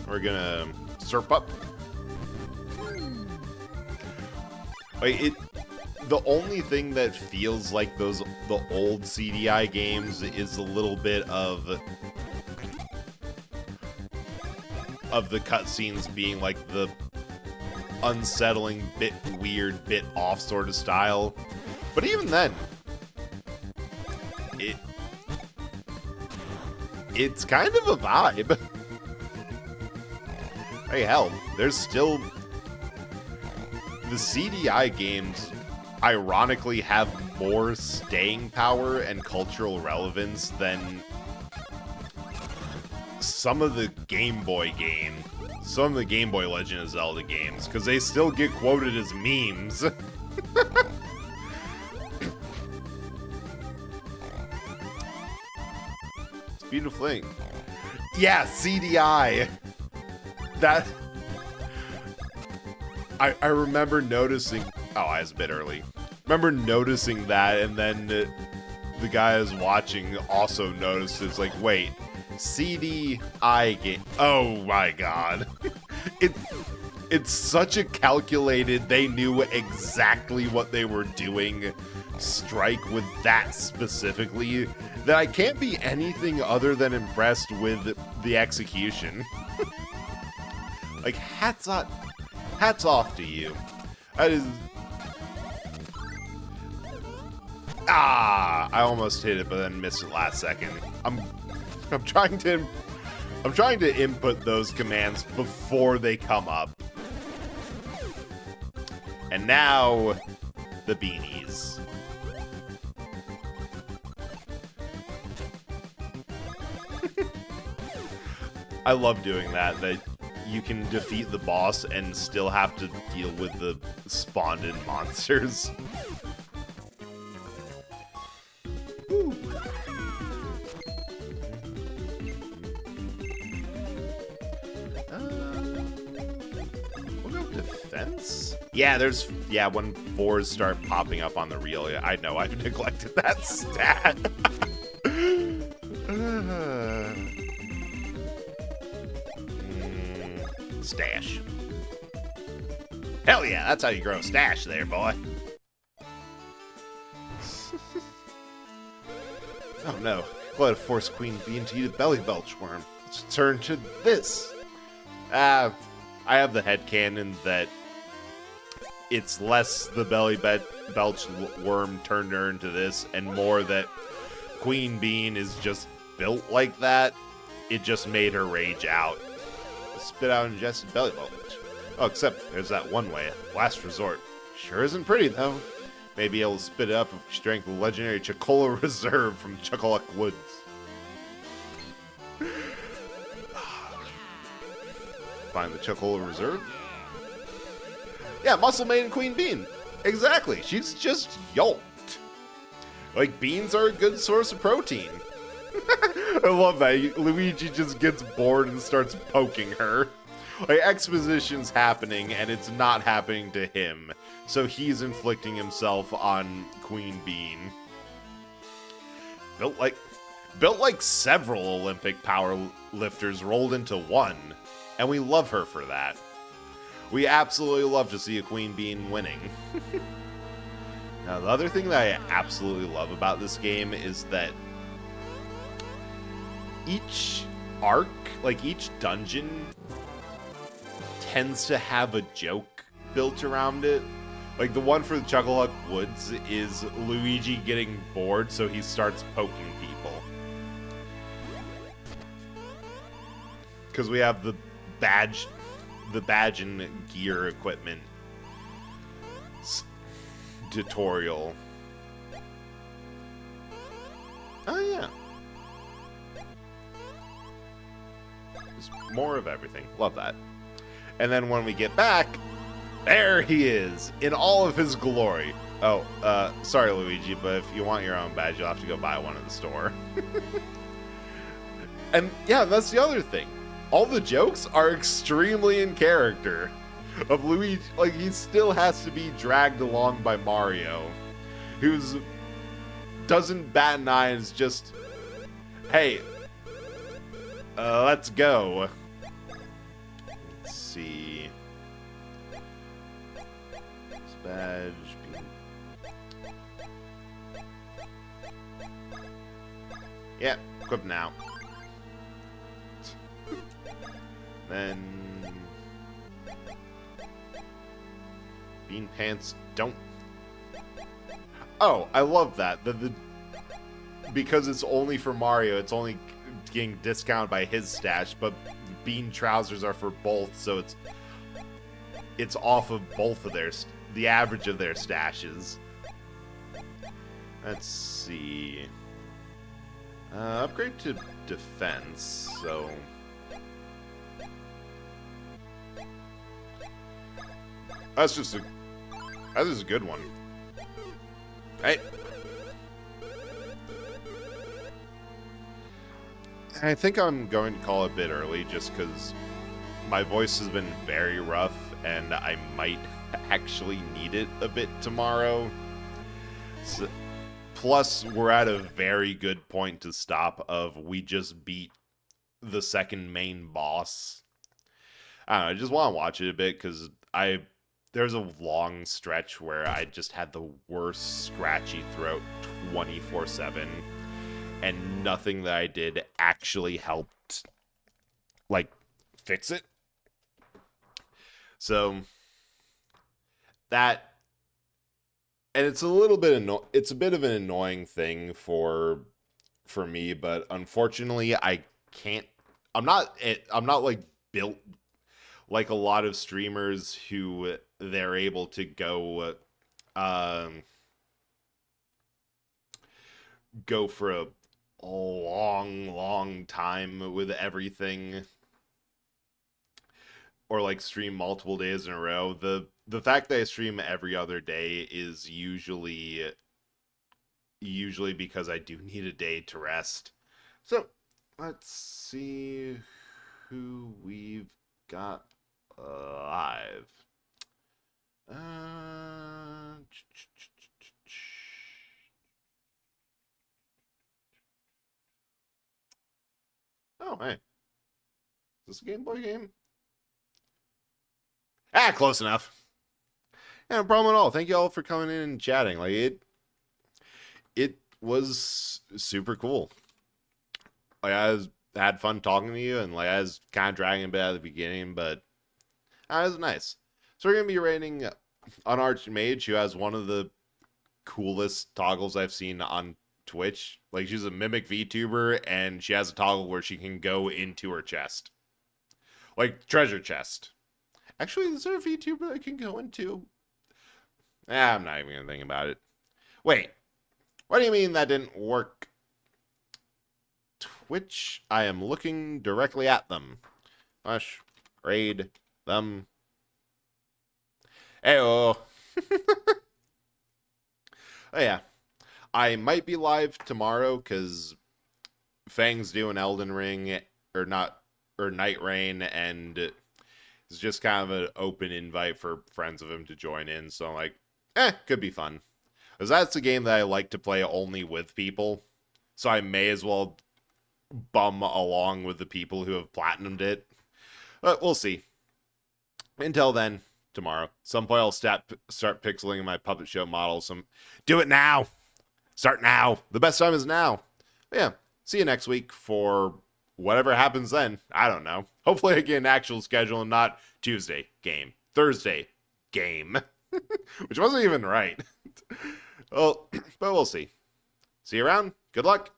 We're gonna surf up. Like, the only thing that feels like the old CDI games is a little bit of the cutscenes being like the unsettling, bit weird, bit off sort of style. But even then, it's kind of a vibe. Hey, hell, there's still the CDI games ironically have more staying power and cultural relevance than some of the Game Boy Legend of Zelda games, because they still get quoted as memes. It's a beautiful thing. Yeah, CDI. That I remember noticing. Oh, I was a bit early. Remember noticing that, and then the guy I was watching also notices, like, wait, CDI game. Oh my god. It's such a calculated, they knew exactly what they were doing strike with that specifically, that I can't be anything other than impressed with the execution. Like, hats off to you. Ah, I almost hit it, but then missed it last second. I'm trying to input those commands before they come up. And now, the beanies. I love doing that you can defeat the boss and still have to deal with the spawned-in monsters. Woo. We'll go defense? Yeah, when 4s start popping up on the reel, I know I've neglected that stat. Stash. Hell yeah, that's how you grow a stash there, boy. Oh no, what a force Queen Bean to eat a belly belch worm. Let's turn to this. I have the headcanon that it's less the belly belch worm turned her into this, and more that Queen Bean is just built like that. It just made her rage out. Spit out ingested belly belch. Oh, except there's that one way, last resort. Sure isn't pretty, though. Maybe he'll spit it up if we strength the legendary Chocola Reserve from Chuckleluck Woods. Find the Chocola Reserve? Yeah, Muscle Maiden Queen Bean. Exactly, she's just yoked. Like, beans are a good source of protein. I love that. Luigi just gets bored and starts poking her. Like, exposition's happening, and it's not happening to him. So he's inflicting himself on Queen Bean. Built like several Olympic power lifters rolled into one. And we love her for that. We absolutely love to see a Queen Bean winning. Now, the other thing that I absolutely love about this game is that each arc, like each dungeon, tends to have a joke built around it. Like the one for the Chuckleluck Woods is Luigi getting bored, so he starts poking people. Because we have the badge and gear equipment tutorial. Oh yeah. Just more of everything. Love that. And then when we get back, there he is, in all of his glory. Oh, sorry Luigi, but if you want your own badge, you'll have to go buy one at the store. And yeah, that's the other thing. All the jokes are extremely in character. Of Luigi, like, he still has to be dragged along by Mario, who's doesn't bat an eye and is just, hey, let's go. Let's see. This badge. Yeah, equip now. Then Bean Pants don't. Oh, I love that. Because it's only for Mario, it's only getting discounted by his stash, but Bean trousers are for both, so it's off of both of the average of their stashes. Let's see. Upgrade to defense, so that's just a good one. Right? I think I'm going to call it a bit early just because my voice has been very rough and I might actually need it a bit tomorrow. So, plus, we're at a very good point to stop of we just beat the second main boss. I don't know, I just want to watch it a bit because there's a long stretch where I just had the worst scratchy throat 24/7, and nothing that I did actually helped, like, fix it. So, that and it's a little bit it's a bit of an annoying thing for me, but unfortunately I can't. I'm not like built like a lot of streamers who they're able to um go for a long time with everything, or like stream multiple days in a row. The fact that I stream every other day is usually because I do need a day to rest. So let's see who we've got live. Oh, hey. Is this a Game Boy game? Ah, close enough. Yeah, no problem at all. Thank you all for coming in and chatting. Like it was super cool. Like had fun talking to you, and like I was kind of dragging a bit at the beginning, but it was nice. So we're gonna be rating Unarched Mage, who has one of the coolest toggles I've seen on Twitch. Like, she's a mimic VTuber, and she has a toggle where she can go into her chest, like treasure chest. Actually, is there a VTuber that can go into? I'm not even gonna think about it. Wait, what do you mean that didn't work? Twitch, I am looking directly at them. Slash raid them. Heyo. Oh yeah, I might be live tomorrow because Fang's doing Elden Ring, or not, or Night Rain, and it's just kind of an open invite for friends of him to join in. So I'm like, could be fun. Because that's a game that I like to play only with people. So I may as well bum along with the people who have platinumed it. But we'll see. Until then, tomorrow. Some point I'll start pixeling my puppet show model. Do it now. Start now. The best time is now. But yeah. See you next week for whatever happens then. I don't know. Hopefully I get an actual schedule and not Tuesday game, Thursday game, which wasn't even right. Well, but we'll see. See you around. Good luck.